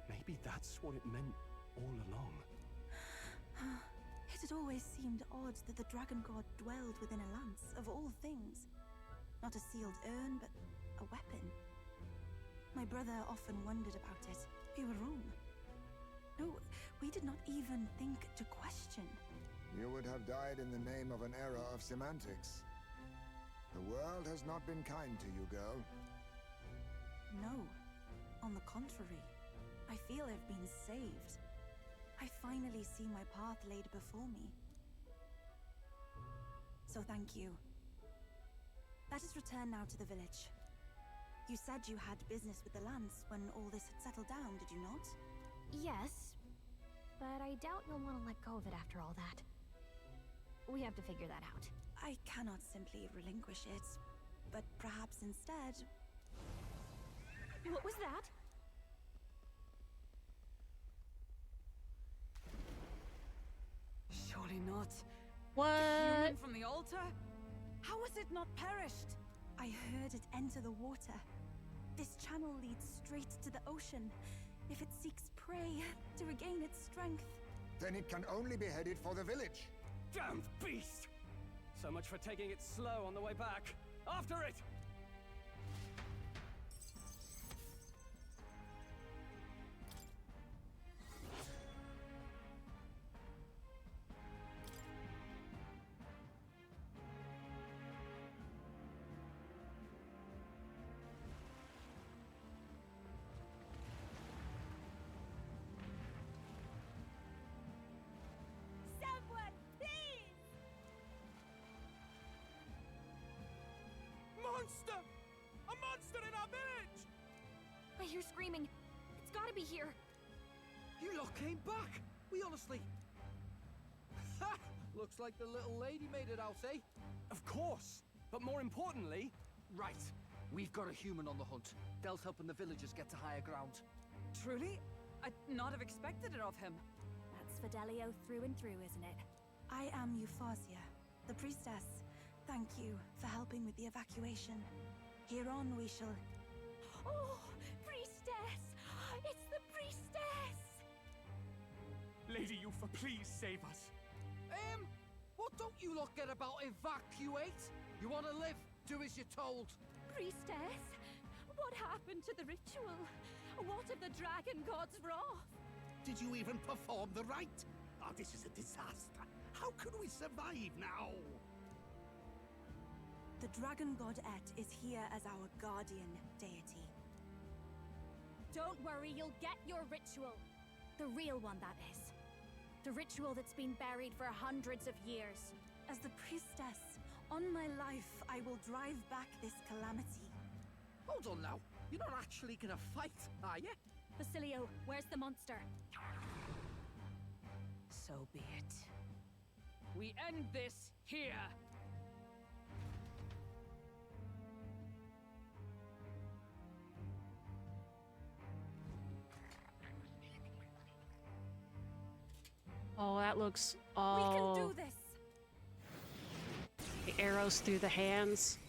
Maybe that's what it meant all along. It had always seemed odd that the dragon god dwelled within a lance, of all things. Not a sealed urn, but a weapon. My brother often wondered about it. We were wrong. No, we did not even think to question. You would have died in the name of an era of semantics. The world has not been kind to you, girl. No. On the contrary, I feel I've been saved. I finally see my path laid before me. So thank you. Let us return now to the village. You said you had business with the Lance when all this had settled down, did you not? Yes, but I doubt you'll want to let go of it after all that. We have to figure that out. I cannot simply relinquish it, but perhaps instead... What was that? Surely not. What? The human from the altar? How has it not perished? I heard it enter the water. This channel leads straight to the ocean. If it seeks prey to regain its strength. Then it can only be headed for the village. Damned beast! So much for taking it slow on the way back. After it! monster! A monster in our village! I hear screaming. It's gotta be here. You lot came back! We honestly... Ha! Looks like the little lady made it out, eh? Of course! But more importantly... Right. We've got a human on the hunt. Del's helping the villagers get to higher ground. Truly? I'd not have expected it of him. That's Fidelio through and through, isn't it? I am Euphausia, the priestess. Thank you for helping with the evacuation. Here on we shall... Oh, priestess! It's the priestess! Lady Yufa, please save us. What don't you lot get about evacuate? You want to live? Do as you're told. Priestess, what happened to the ritual? What of the dragon god's wrath? Did you even perform the rite? Oh, this is a disaster. How can we survive now? The dragon godette is here as our guardian deity. Don't worry, you'll get your ritual. The real one, that is. The ritual that's been buried for hundreds of years. As the priestess, on my life, I will drive back this calamity. Hold on now. You're not actually gonna fight, are you? Basilio, where's the monster? So be it. We end this here! Oh, that looks... We Oh, can do this! the arrows through the hands.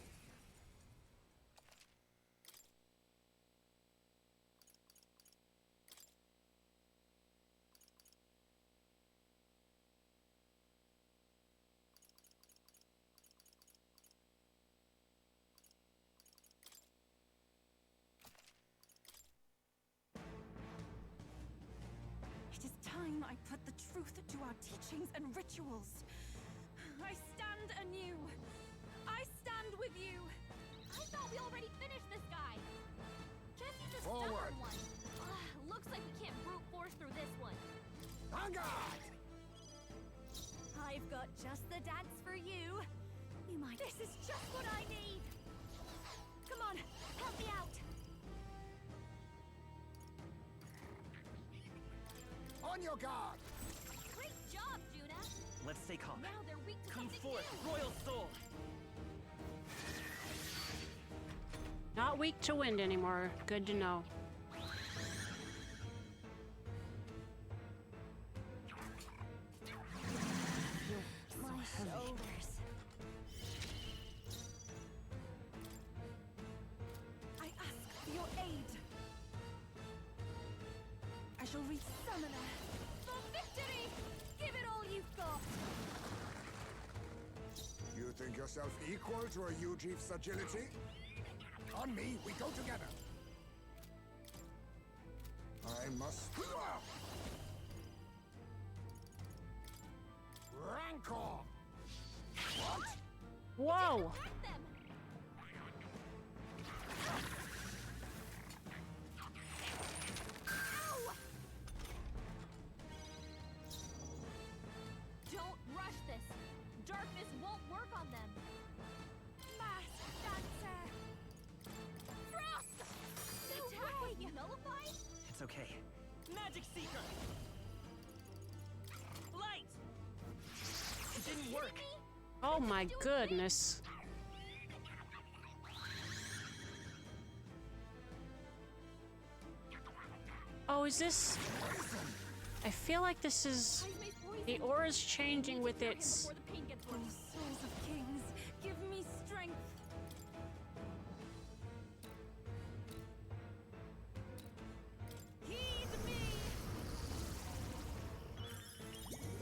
It is time I put the truth to our teachings and rituals. I stand anew. I stand with you. I thought we already finished this guy. Jesse's a Forward. stubborn one. Looks like we can't brute force through this one. On guard! I've got just the dance for you. You might. This is just what I need. Come on, help me out. On your guard! Great job, Juna. Let's stay calm. Now they're weak to Come something forth, new. Royal Soul! Not weak to wind anymore. Good to know. My shoulders. I ask for your aid. I shall reach Summoner. For victory! Give it all you've got. You think yourself equal to a Yujief's agility? On me, we go together. I must... Rancor! What? Whoa! Attack them. Ow! Don't rush this. Darkness won't work on them. Mass dancer. Frost! The attack was nullified? It's okay. Magic Seeker! Light! It didn't work! Oh my goodness. Oh, is this... I feel like this is... The aura's changing with its... Before the pain gets O worse. souls of kings, give me strength. Heed me.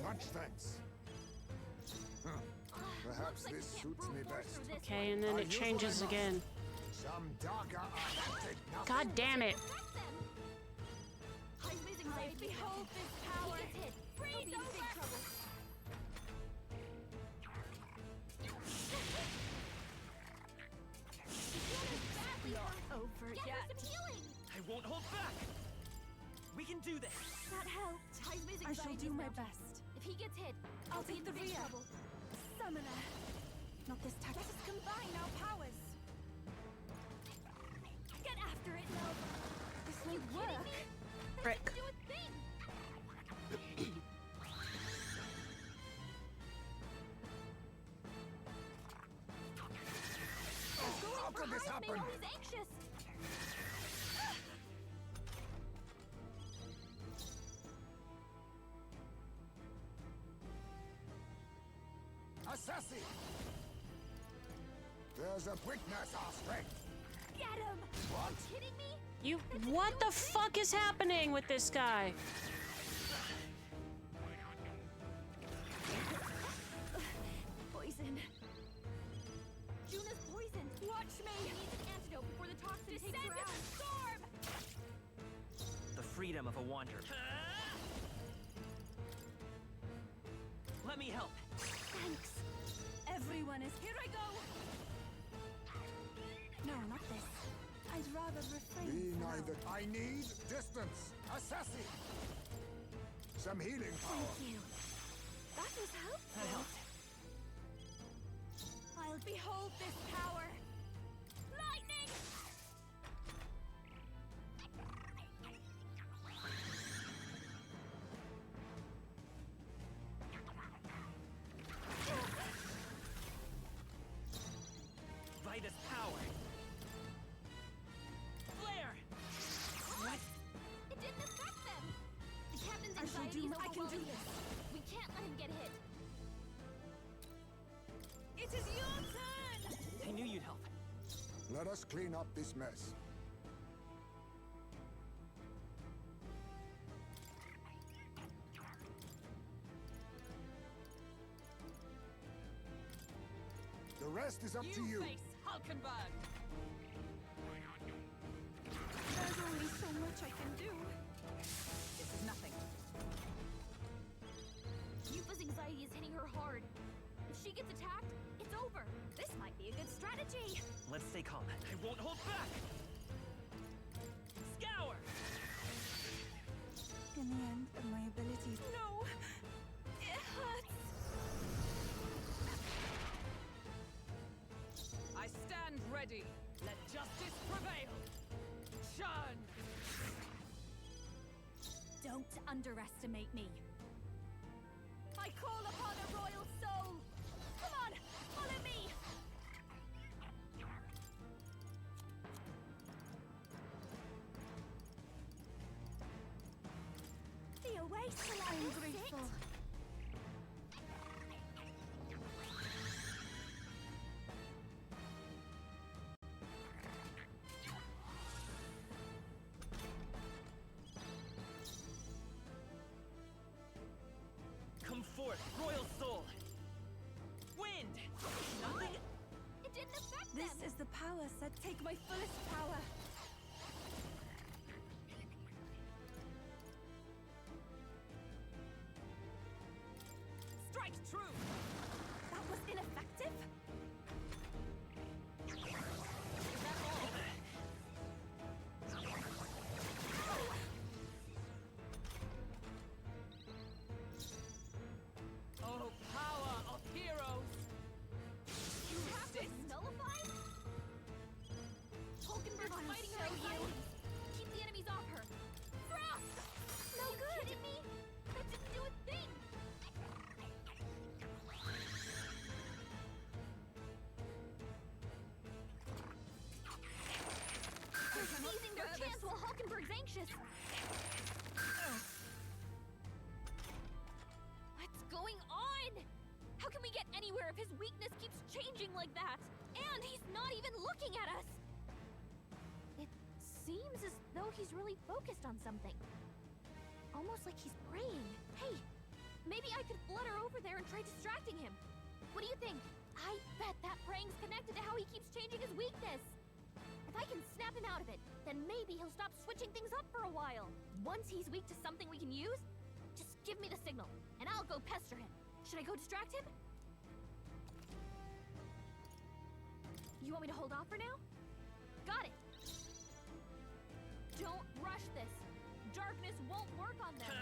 Much thanks. Huh. Perhaps Looks like this we can't suits brute me force best. through this Okay, one. and then I it use what changes I must. again. Some dagger affected nothing. God damn it. Attack them. Highways I anxiety. behold this He power. gets hit. He'll be in big trouble. Fiona's badly hurt. Over Get yet. her some healing. I won't hold back! We can do this! That helped. Highways I shall anxiety do is my down. best. If he gets hit, I'll be take in the big rear. trouble. Summoner. Not this time. Let us combine our powers. could this hides me happen? while he's anxious. Assassin! There's a weakness, our strength. Get him! What? Are you kidding me? You. What the fuck is happening with this guy? Poison. Juna's poisoned. Watch me. He needs an antidote before the toxin takes her out. Storm! The freedom of a wanderer. Let me help. Thanks. Everyone is. Here I go! No, not this. I'd rather refrain Be for now. neither. I need distance. Assassin! Some healing power. Thank you. That was helpful. That helped. I'll behold this power. Lightning! Vitus power. Flare! What? It didn't affect them. The captain's I shall anxiety do is my I can do overwhelming. this. We can't let him get hit. It is your turn! I knew you'd help. Let us clean up this mess. The rest is up to you. face Hulkenberg! There's only so much I can do. This is nothing. Yufa's anxiety is hitting her hard. If she gets attacked, it's over. This might be a good strategy. Let's stay calm. I won't hold back! Scour! In the end of my abilities. No! It hurts! I stand ready. Let justice prevail. Churn! Don't underestimate me. I call upon a royal soul. Come on, follow me. The oasis. I'm grateful. Come forth, royal soul! Wind! Nothing? It didn't affect This them. is the power set. Take my fullest power. Strike true! That was ineffective. Is that all? Oh, power of heroes! You have this nullified? Hulkenberg's fighting her anxiety. Keep the enemies off her. Frost! No good. Kidding me? That didn't do a thing. They're seizing their chance while Hulkenberg's anxious. What's going on? How can we get anywhere if his weakness keeps changing like that? And he's not even looking at us! It seems as though he's really focused on something. Almost like he's praying. Hey, maybe I could flutter over there and try distracting him. What do you think? I bet that praying's connected to how he keeps changing his weakness. If I can snap him out of it, then maybe he'll stop switching things up for a while. Once he's weak to something we can use, just give me the signal, and I'll go pester him. Should I go distract him? You want me to hold off for now? Got it. Don't rush this. Darkness won't work on them.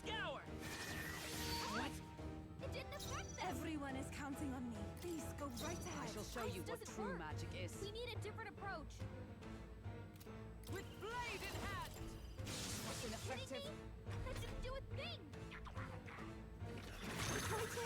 Scour! What? It didn't affect them. Everyone is counting on me. Please go right I ahead. shall show you what doesn't true work. magic is. We need a different approach. With blade in hand! What's Kidding ineffective? me? That didn't do a thing. Try to.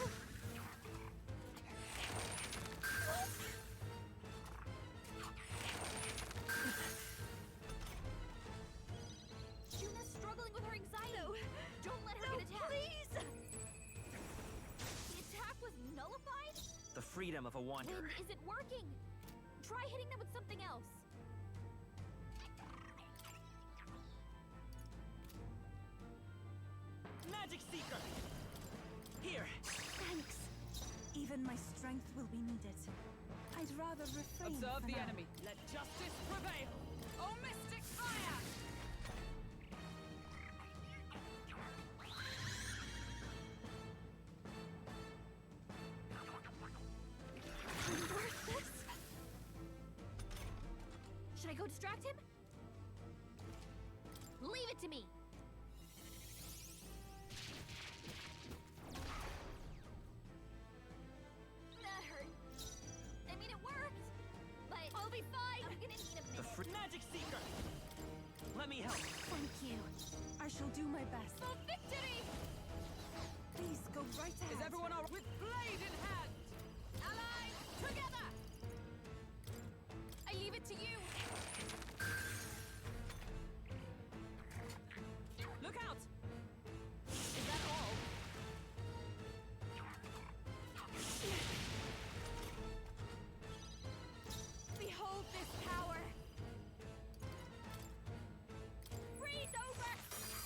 freedom of a wanderer. When is it working? Try hitting them with something else. Magic Seeker! Here! Thanks. Even my strength will be needed. I'd rather refrain. Observe for the now. enemy. Let justice prevail. Oh, mystic fire! Worth this? Should I go distract him? Leave it to me. That hurt. I mean, it worked, but I'll be fine. I'm gonna need a The minute. Magic Seeker! Let me help. Thank you. I shall do my best. For victory! Please go right ahead. Is everyone all with blade in hand? Allies, together! I leave it to you. Look out! Is that all? Behold this power. Freeze over!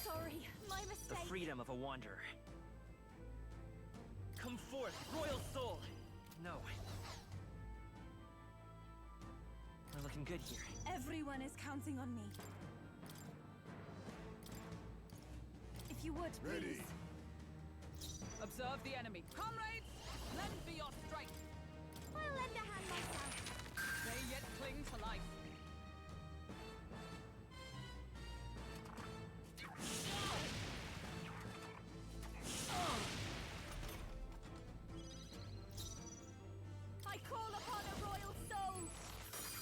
Sorry, my The mistake. freedom of a wanderer. Come forth, royal soul! No. We're looking good here. Everyone is counting on me. If you would, please. Ready. Observe the enemy. Comrades, lend me your strength. I'll lend a hand myself. They yet cling to life. I call upon a royal soul.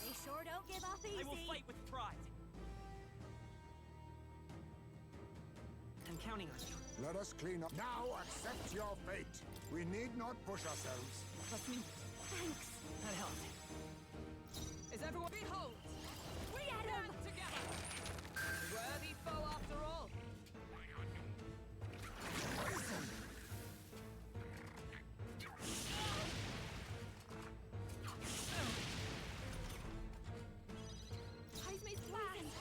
They sure don't give up easy. I will fight with pride. I'm counting on you. Let us clean up. Now accept your fate. We need not push ourselves. Thanks. That helped. Is everyone behold? We had Stand him. together. Worthy foe after all. Heismay's poisoned.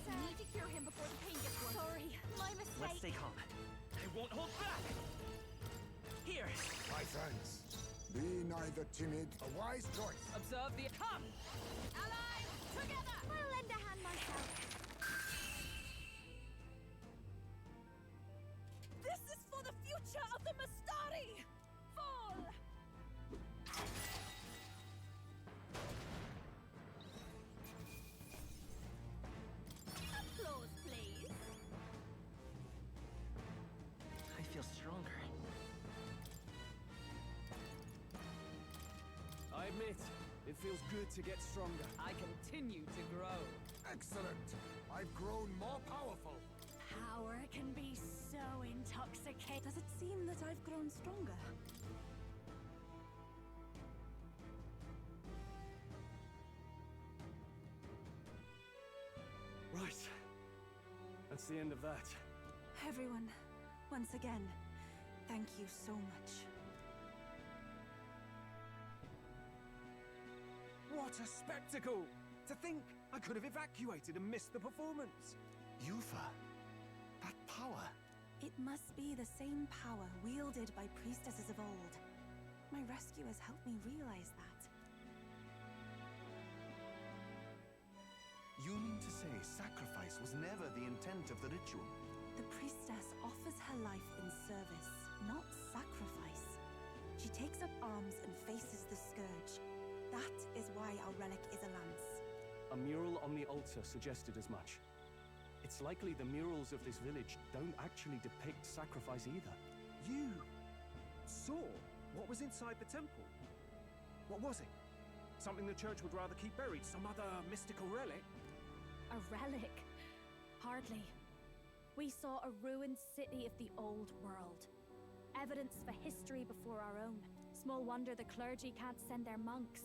We need to cure him before the pain gets worse. Sorry, my mistake. Let's stay calm. I won't hold back! Here! My friends, be neither timid. A wise choice. Observe the come. Allies, together! I'll lend a hand myself. This is for the future of the Mastari! Fall! Applause, please. I feel stronger. I admit, it feels good to get stronger. I continue to grow. Excellent. I've grown more powerful. Power can be so intoxicating. Does it seem that I've grown stronger? Right. That's the end of that. Everyone, once again, thank you so much. What a spectacle! To think I could have evacuated and missed the performance. Yufa, that power. It must be the same power wielded by priestesses of old. My rescuers helped me realize that. You mean to say sacrifice was never the intent of the ritual? The priestess offers her life in service, not sacrifice. She takes up arms and faces the scourge. That is why our relic is a lance. A mural on the altar suggested as much. It's likely the murals of this village don't actually depict sacrifice either. You saw what was inside the temple? What was it? Something the church would rather keep buried? Some other mystical relic? A relic? Hardly. We saw a ruined city of the old world. Evidence for history before our own. Small wonder the clergy can't send their monks.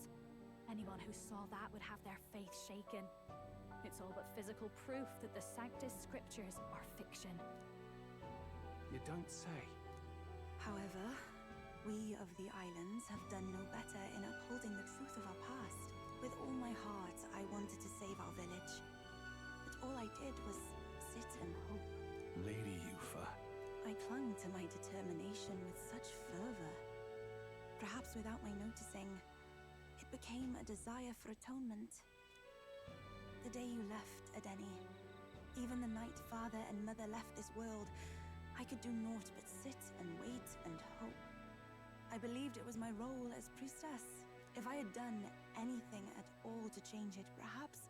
Anyone who saw that would have their faith shaken. It's all but physical proof that the Sanctus Scriptures are fiction. You don't say. However, We of the islands have done no better in upholding the truth of our past. With all my heart, I wanted to save our village. But all I did was sit and hope. Lady Yufa. I clung to my determination with such fervor. Perhaps without my noticing, it became a desire for atonement. The day you left, Adeni, even the night father and mother left this world, I could do naught but sit and wait and hope. I believed it was my role as priestess. If I had done anything at all to change it, perhaps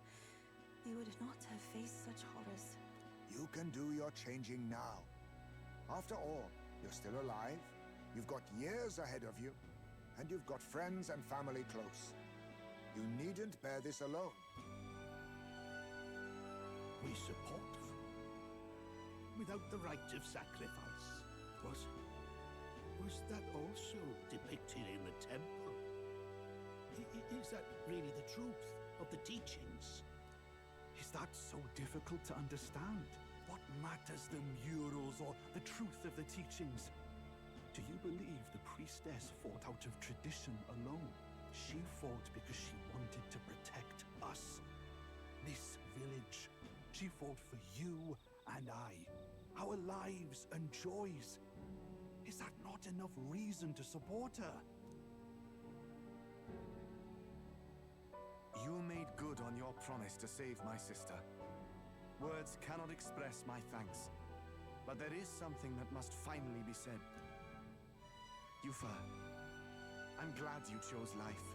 we would not have faced such horrors. You can do your changing now. After all, you're still alive, you've got years ahead of you, and you've got friends and family close. You needn't bear this alone. We support them. Without the rite of sacrifice. Was that also depicted in the temple? Is that really the truth of the teachings? Is that so difficult to understand? What matters the murals or the truth of the teachings? Do you believe the priestess fought out of tradition alone? She fought because she wanted to protect us. This village. She fought for you and I. Our lives and joys. Is that not enough reason to support her? You made good on your promise to save my sister. Words cannot express my thanks. But there is something that must finally be said. Yufa, I'm glad you chose life.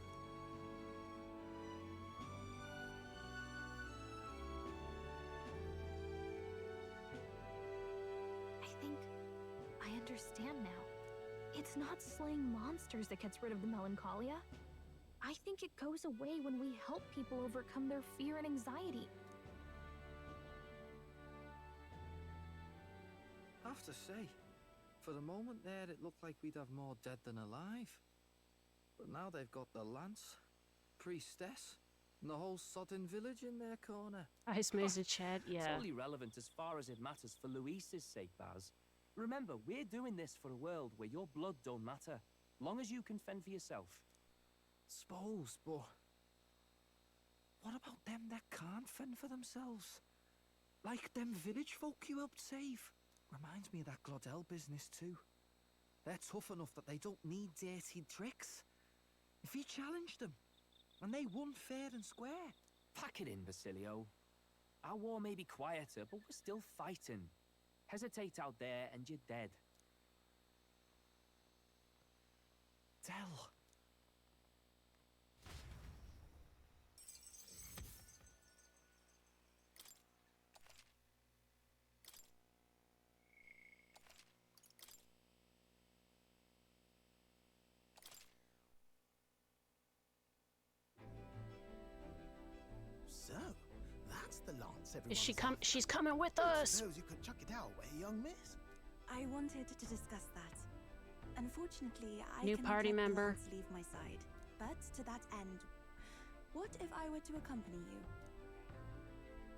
I think I understand now. It's not slaying monsters that gets rid of the melancholia. I think it goes away when we help people overcome their fear and anxiety. I have to say, for the moment there, it looked like we'd have more dead than alive. But now they've got the lance, priestess, and the whole sodden village in their corner. Ice Maze chat, It's yeah. only relevant as far as it matters for Luis's sake, Baz. Remember, we're doing this for a world where your blood don't matter, long as you can fend for yourself. Suppose, but what about them that can't fend for themselves? Like them village folk you helped save? Reminds me of that Glodell business too. They're tough enough that they don't need dirty tricks. If he challenged them, and they won fair and square. Pack it in, Basilio. Our war may be quieter, but we're still fighting. Hesitate out there and you're dead. Del. So, that's the lance everyone Is she was come? after. She's coming with I us. suppose you could chuck it our way, young miss. I wanted to discuss that. Unfortunately, I New cannot party let the member. lance leave my side. But to that end, what if I were to accompany you?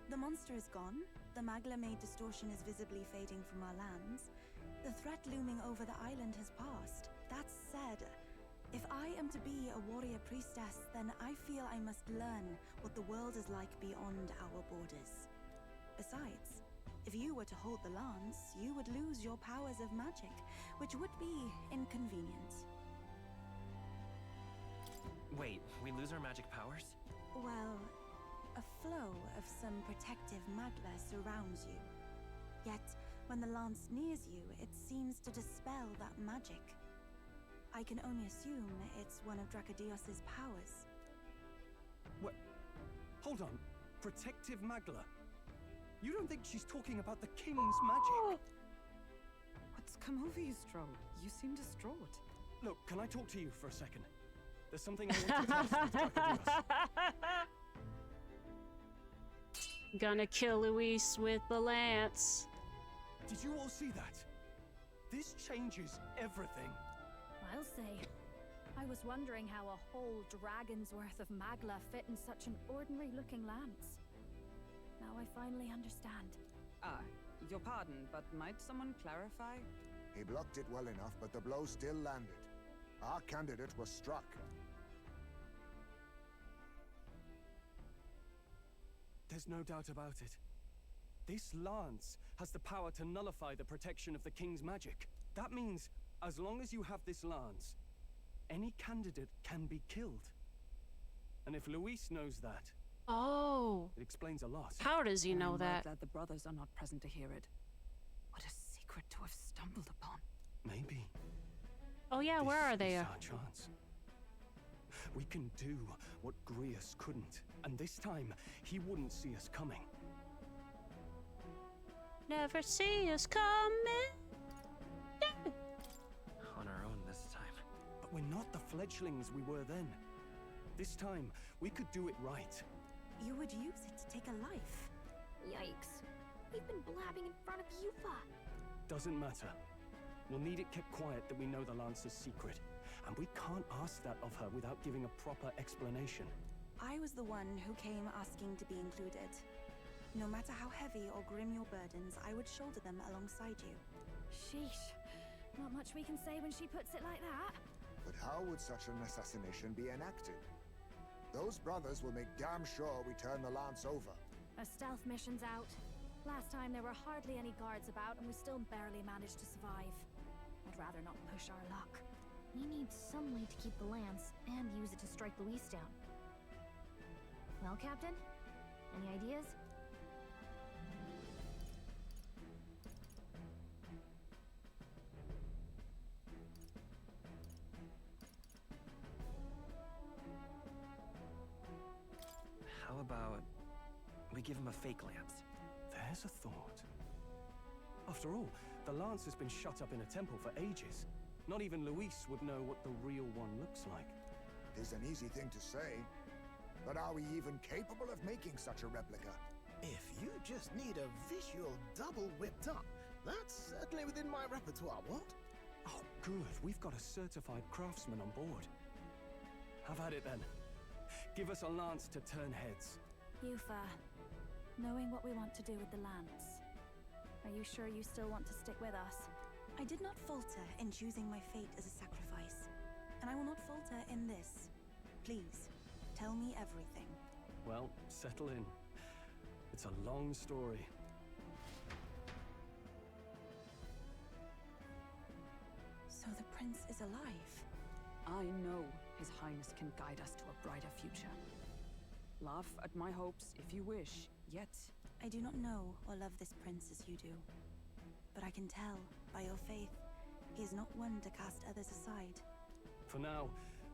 The monster is gone. The Magla-made distortion is visibly fading from our lands. The threat looming over the island has passed. That said, if I am to be a warrior priestess, then I feel I must learn what the world is like beyond our borders. Besides, if you were to hold the lance, you would lose your powers of magic, which would be inconvenient. Wait, we lose our magic powers? Well, a flow of some protective magla surrounds you. Yet, when the lance nears you, it seems to dispel that magic. I can only assume it's one of Dracodios's powers. What? Hold on. Protective Magla? You don't think she's talking about the king's magic? What's come over you, Stroll? You seem distraught. Look, can I talk to you for a second? There's something I want to test with Dracodios. Gonna kill Luis with the lance. Did you all see that? This changes everything. I'll say. I was wondering how a whole dragon's worth of magla fit in such an ordinary-looking lance. Now I finally understand. Your pardon, but might someone clarify? He blocked it well enough, but the blow still landed. Our candidate was struck. There's no doubt about it. This lance has the power to nullify the protection of the king's magic. That means, as long as you have this lance, any candidate can be killed. And if Luis knows that, Oh. it explains a lot. How does he know I'm that? glad the brothers are not present to hear it. What a secret to have stumbled upon. Maybe. Oh yeah, where are they? This is our chance. We can do what Grius couldn't, and this time he wouldn't see us coming. Never see us coming. On our own this time. But we're not the fledglings we were then. This time, we could do it right. You would use it to take a life. Yikes. We've been blabbing in front of Yufa. Doesn't matter. We'll need it kept quiet that we know the Lancer's secret. And we can't ask that of her without giving a proper explanation. I was the one who came asking to be included. No matter how heavy or grim your burdens, I would shoulder them alongside you. Sheesh. Not much we can say when she puts it like that. But how would such an assassination be enacted? Those brothers will make damn sure we turn the lance over. A stealth mission's out. Last time there were hardly any guards about and we still barely managed to survive. I'd rather not push our luck. We need some way to keep the lance and use it to strike Luis down. Well, Captain? Any ideas? How about we give him a fake lance? There's a thought. After all, the lance has been shut up in a temple for ages. Not even Luis would know what the real one looks like. It is an easy thing to say, but are we even capable of making such a replica? If you just need a visual double whipped up, that's certainly within my repertoire, what? Oh, good. We've got a certified craftsman on board. Have at it then. Give us a lance to turn heads. Yufa, knowing what we want to do with the lance, are you sure you still want to stick with us? I did not falter in choosing my fate as a sacrifice, and I will not falter in this. Please, tell me everything. Well, settle in. It's a long story. So the prince is alive? I know His Highness can guide us to a brighter future. Laugh at my hopes if you wish, yet... I do not know or love this prince as you do. But I can tell, by your faith, he is not one to cast others aside. For now,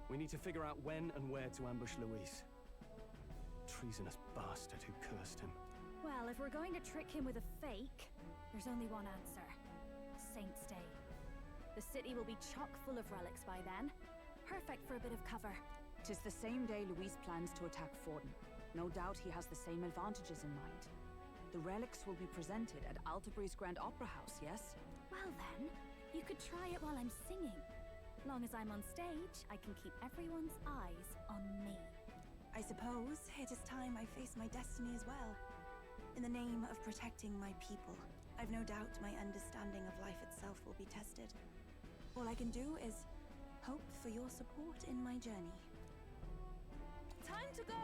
we need to figure out when and where to ambush Luis. Treasonous bastard who cursed him. Well, if we're going to trick him with a fake, there's only one answer. Saint's Day. The city will be chock full of relics by then. Perfect for a bit of cover. 'Tis the same day Luis plans to attack Forden. No doubt he has the same advantages in mind. The relics will be presented at Altabri's Grand Opera House, yes? Well then, you could try it while I'm singing. Long as I'm on stage, I can keep everyone's eyes on me. I suppose it is time I face my destiny as well. In the name of protecting my people, I've no doubt my understanding of life itself will be tested. All I can do is hope for your support in my journey. Time to go!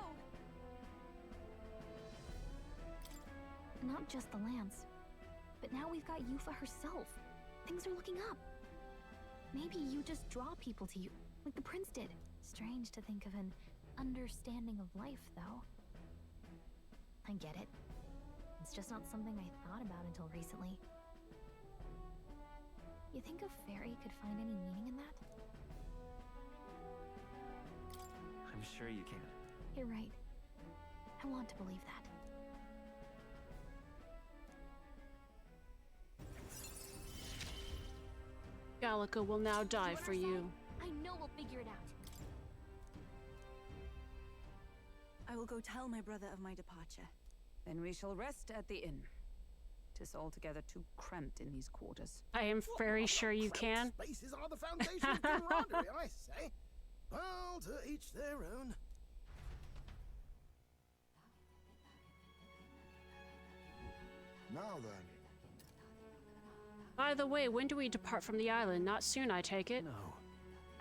Not just the lance, but now we've got Yufa herself. Things are looking up. Maybe you just draw people to you, like the prince did. Strange to think of an understanding of life, though. I get it. It's just not something I thought about until recently. You think a fairy could find any meaning in that? I'm sure you can. You're right. I want to believe that. Gallica will now die for you. I know we'll figure it out. I will go tell my brother of my departure. Then we shall rest at the inn. 'Tis altogether too cramped in these quarters. I am very sure you can. Spaces are the foundation of camaraderie, I say. Well, to each their own. Now then. By the way, when do we depart from the island? Not soon, I take it. No.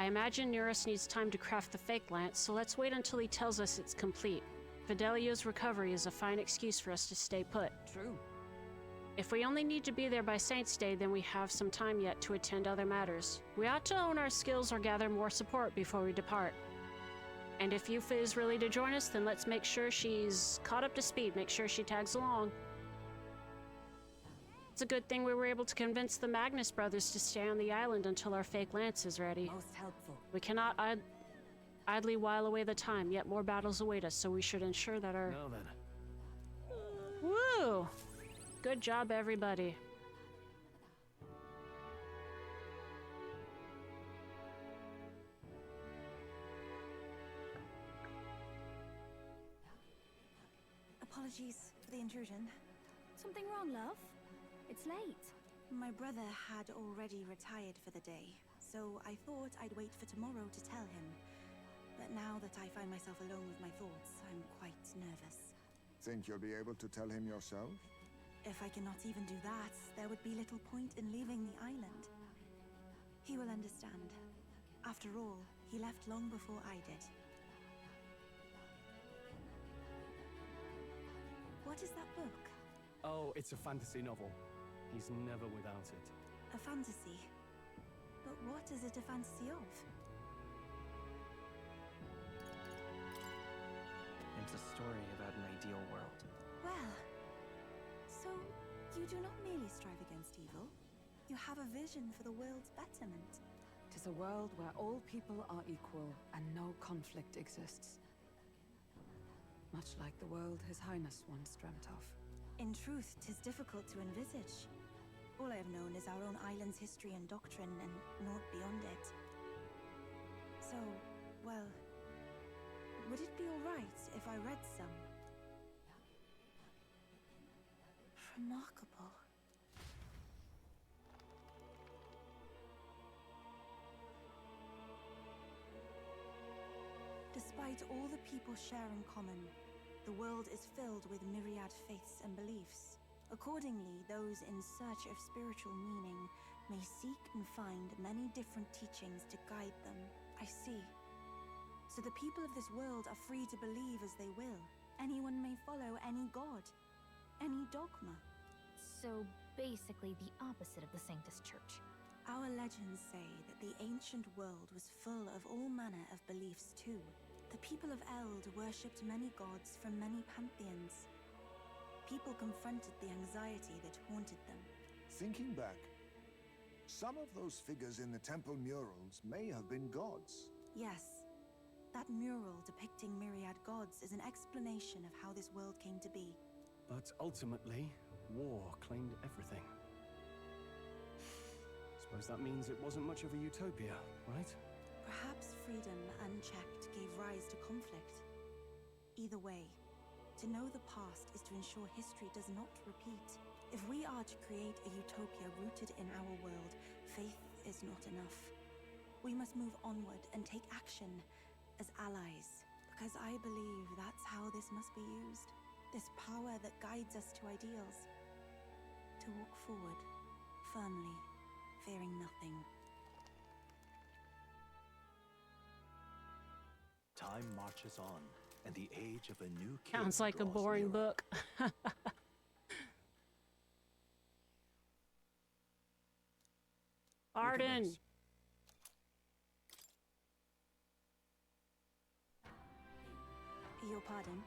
I imagine Eurus needs time to craft the fake lance, so let's wait until he tells us it's complete. Fidelio's recovery is a fine excuse for us to stay put. True. If we only need to be there by Saint's Day, then we have some time yet to attend other matters. We ought to own our skills or gather more support before we depart. And if Yufa is ready to join us, then let's make sure she's caught up to speed, make sure she tags along. It's a good thing we were able to convince the Magnus brothers to stay on the island until our fake lance is ready. Most helpful. We cannot idly while away the time, yet more battles await us, so we should ensure that our... Now then. Woo! Good job, everybody. Apologies for the intrusion. Something wrong, love? It's late. My brother had already retired for the day, so I thought I'd wait for tomorrow to tell him. But now that I find myself alone with my thoughts, I'm quite nervous. Think you'll be able to tell him yourself? If I cannot even do that, there would be little point in leaving the island. He will understand. After all, he left long before I did. What is that book? Oh, it's a fantasy novel. He's never without it. A fantasy? But what is it a fantasy of? It's a story about an ideal world. Well, so you do not merely strive against evil. You have a vision for the world's betterment. 'Tis a world where all people are equal and no conflict exists. Much like the world His Highness once dreamt of. In truth, 'tis difficult to envisage. All I have known is our own island's history and doctrine, and naught beyond it. So, well, would it be alright if I read some? Remarkable. Despite all the people share in common, the world is filled with myriad faiths and beliefs. Accordingly, those in search of spiritual meaning may seek and find many different teachings to guide them. I see. So the people of this world are free to believe as they will. Anyone may follow any god, any dogma. So basically the opposite of the Sanctus Church. Our legends say that the ancient world was full of all manner of beliefs too. The people of Eld worshipped many gods from many pantheons. People confronted the anxiety that haunted them. Thinking back, some of those figures in the temple murals may have been gods. Yes, that mural depicting myriad gods is an explanation of how this world came to be. But ultimately, war claimed everything. Suppose that means it wasn't much of a utopia, right? Perhaps freedom unchecked gave rise to conflict. Either way, to know the past is to ensure history does not repeat. If we are to create a utopia rooted in our world, faith is not enough. We must move onward and take action as allies, because I believe that's how this must be used. This power that guides us to ideals. To walk forward, firmly, fearing nothing. Time marches on, and the age of a new king Sounds like a draws boring nearer. book. Arden! Your pardon?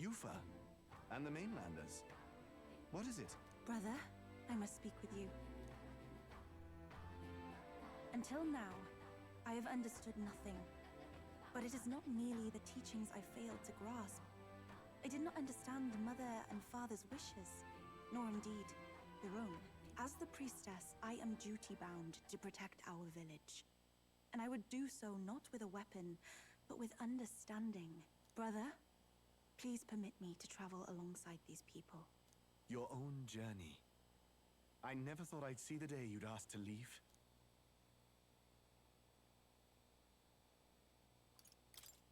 Yufa, and the mainlanders. What is it? Brother, I must speak with you. Until now, I have understood nothing. But it is not merely the teachings I failed to grasp. I did not understand Mother and Father's wishes, nor indeed your own. As the priestess, I am duty-bound to protect our village. And I would do so not with a weapon, but with understanding. Brother, please permit me to travel alongside these people. Your own journey. I never thought I'd see the day you'd ask to leave.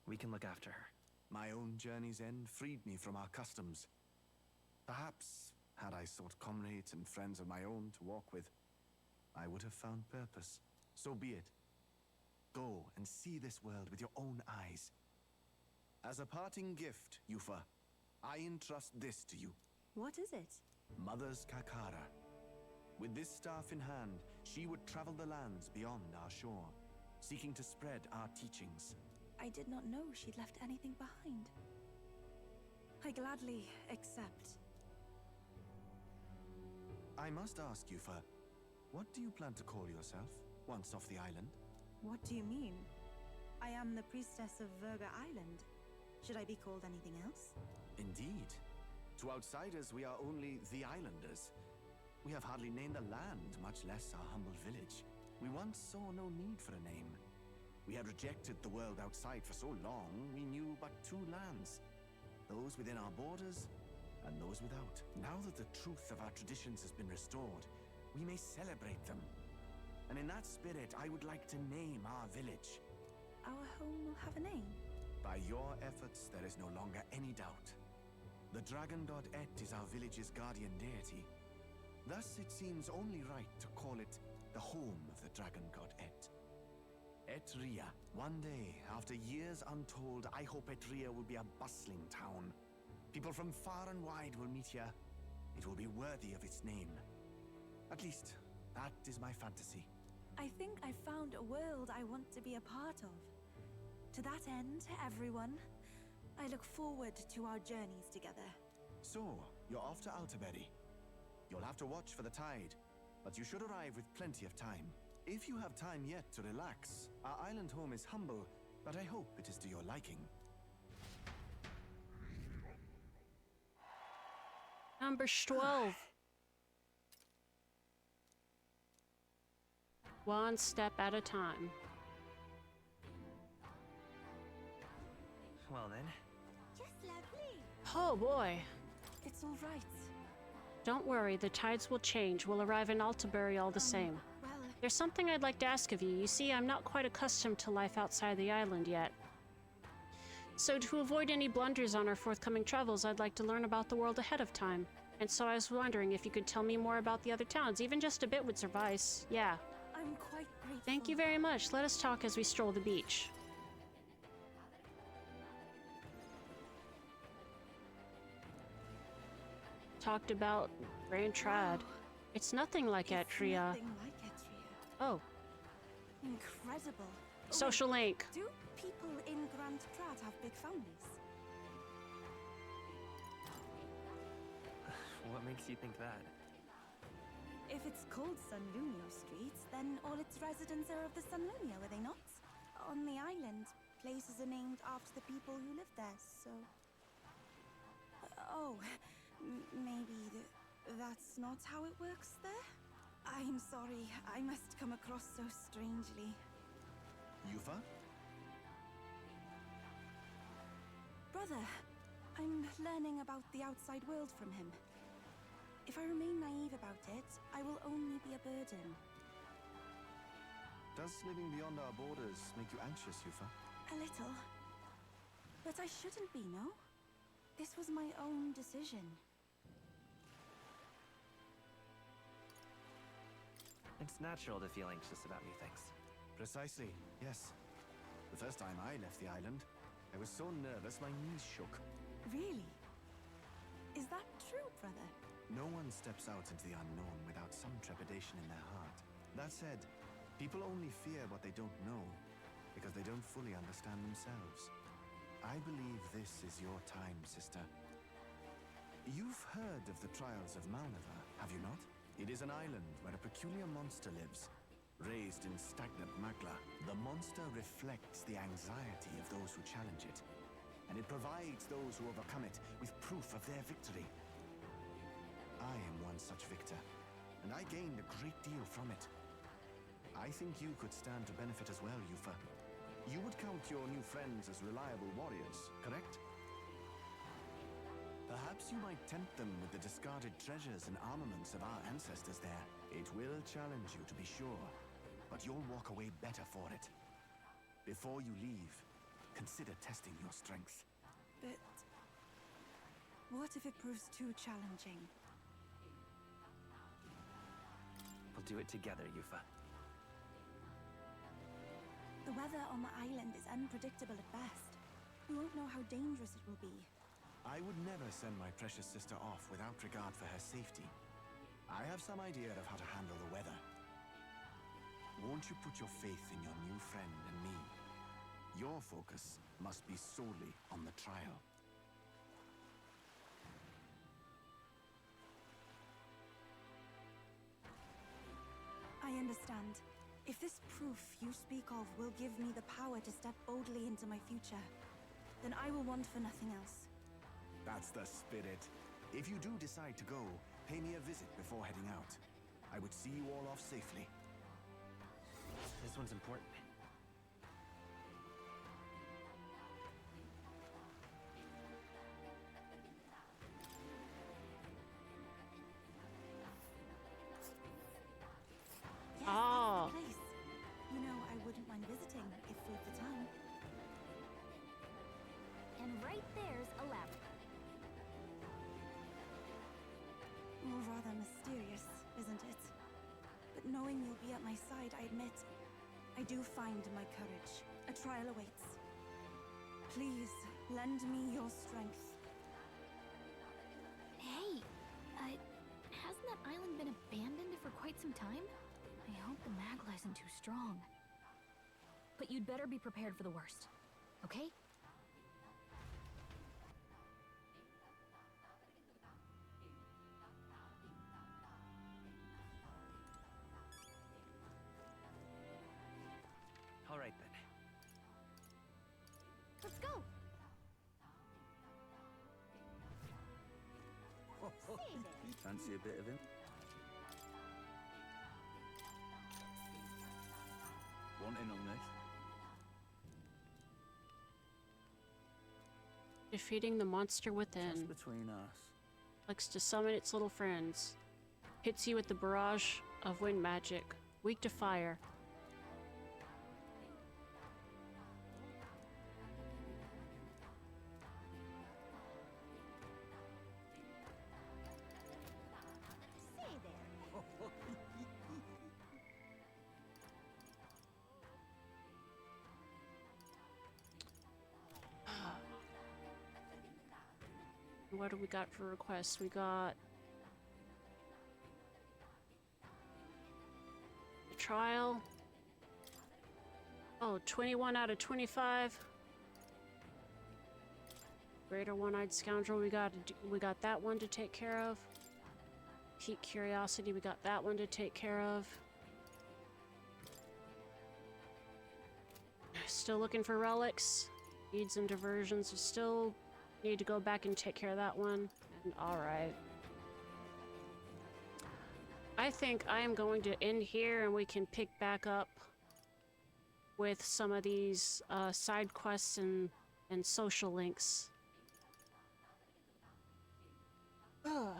We can look after her. My own journey's end freed me from our customs. Perhaps, had I sought comrades and friends of my own to walk with, I would have found purpose. So be it. Go and see this world with your own eyes. As a parting gift, Yufa, I entrust this to you. What is it? Mother's Kakara. With this staff in hand, she would travel the lands beyond our shore, seeking to spread our teachings. I did not know she'd left anything behind. I gladly accept. I must ask, Yufa, what do you plan to call yourself once off the island? What do you mean? I am the priestess of Verga Island. Should I be called anything else? Indeed. To outsiders, we are only the islanders. We have hardly named a land, much less our humble village. We once saw no need for a name. We had rejected the world outside for so long, we knew but two lands. Those within our borders, and those without. Now that the truth of our traditions has been restored, we may celebrate them. And in that spirit, I would like to name our village. Our home will have a name? By your efforts, there is no longer any doubt. The dragon god Et is our village's guardian deity. Thus, it seems only right to call it the home of the dragon god Et. Etria. One day, after years untold, I hope Etria will be a bustling town. People from far and wide will meet here. It will be worthy of its name. At least, that is my fantasy. I think I found a world I want to be a part of. To that end, everyone, I look forward to our journeys together. So, you're off to Alterberry. You'll have to watch for the tide, but you should arrive with plenty of time. If you have time yet to relax, our island home is humble, but I hope it is to your liking. Number 12. One step at a time. Well then. Just lovely. Oh boy. It's all right. Don't worry, the tides will change. We'll arrive in Altabury all the same. Well, There's something I'd like to ask of you. You see, I'm not quite accustomed to life outside the island yet. So to avoid any blunders on our forthcoming travels, I'd like to learn about the world ahead of time. And so I was wondering if you could tell me more about the other towns. Even just a bit would suffice. Yeah. I'm quite grateful. Thank you very much. Let us talk as we stroll the beach. Talked about Grand Trad. Wow. It's nothing like It's Etria. nothing like Etria. Oh, Incredible. social link. Do people in Grand Trad have big families? What makes you think that? If it's called Sunlunio Street, then all its residents are of the Sunlunio, are they not? On the island, places are named after the people who live there, so... Oh, maybe that's not how it works there? I'm sorry, I must come across so strangely. Yufa? Brother, I'm learning about the outside world from him. If I remain naive about it, I will only be a burden. Does living beyond our borders make you anxious, Yufa? A little. But I shouldn't be, no? This was my own decision. It's natural to feel anxious about new things. Precisely, yes. The first time I left the island, I was so nervous my knees shook. Really? Is that true, brother? No one steps out into the unknown without some trepidation in their heart. That said, people only fear what they don't know because they don't fully understand themselves. I believe this is your time, sister. You've heard of the trials of Malnever, have you not? It is an island where a peculiar monster lives. Raised in stagnant magla, the monster reflects the anxiety of those who challenge it, and it provides those who overcome it with proof of their victory. I am one such victor, and I gained a great deal from it. I think you could stand to benefit as well, Yufa. You would count your new friends as reliable warriors, correct? Perhaps you might tempt them with the discarded treasures and armaments of our ancestors there. It will challenge you, to be sure, but you'll walk away better for it. Before you leave, consider testing your strength. But... what if it proves too challenging? We'll do it together, Yufa. The The weather on the island is unpredictable at best. We won't know how dangerous it will be. I would never send my precious sister off without regard for her safety. I have some idea of how to handle the weather. Won't you put your faith in your new friend and me? Your focus must be solely on the trial. I understand. If this proof you speak of will give me the power to step boldly into my future, then I will want for nothing else. That's the spirit. If you do decide to go, pay me a visit before heading out. I would see you all off safely. This one's important. Yes, Oh. that's the place. You know, I wouldn't mind visiting if we've the time. And right there's a ladder. All rather mysterious, isn't it? But knowing you'll be at my side, I admit, I do find my courage. A trial awaits. Please, lend me your strength. Hey, hasn't that island been abandoned for quite some time? I hope the Magla isn't too strong. But you'd better be prepared for the worst, okay? All right then. Let's go! Fancy a bit of him? Want in on this? Defeating the monster within. Just between us. Likes to summon its little friends. Hits you with the barrage of wind magic. Weak to fire. What do we got for requests? We got the trial. Oh, 21 out of 25. Greater one-eyed scoundrel. We got that one to take care of. Pique curiosity. We got that one to take care of. Still looking for relics. Needs and diversions. Still need to go back and take care of that one. And alright. I think I am going to end here and we can pick back up with some of these side quests and social links. Ugh.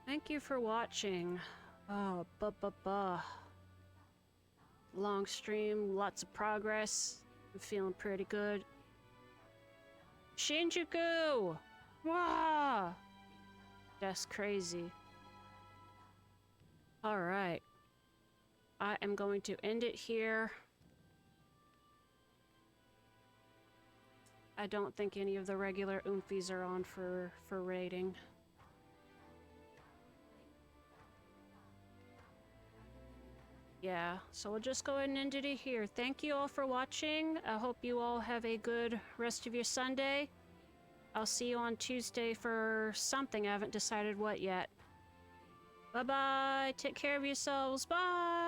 Thank you for watching. Oh, long stream, lots of progress. I'm feeling pretty good. Shinjuku! Wah! That's crazy. Alright. I am going to end it here. I don't think any of the regular oomfies are on for raiding. Yeah, so we'll just go ahead and end it here. Thank you all for watching. I hope you all have a good rest of your Sunday. I'll see you on Tuesday for something. I haven't decided what yet. Bye-bye. Take care of yourselves. Bye.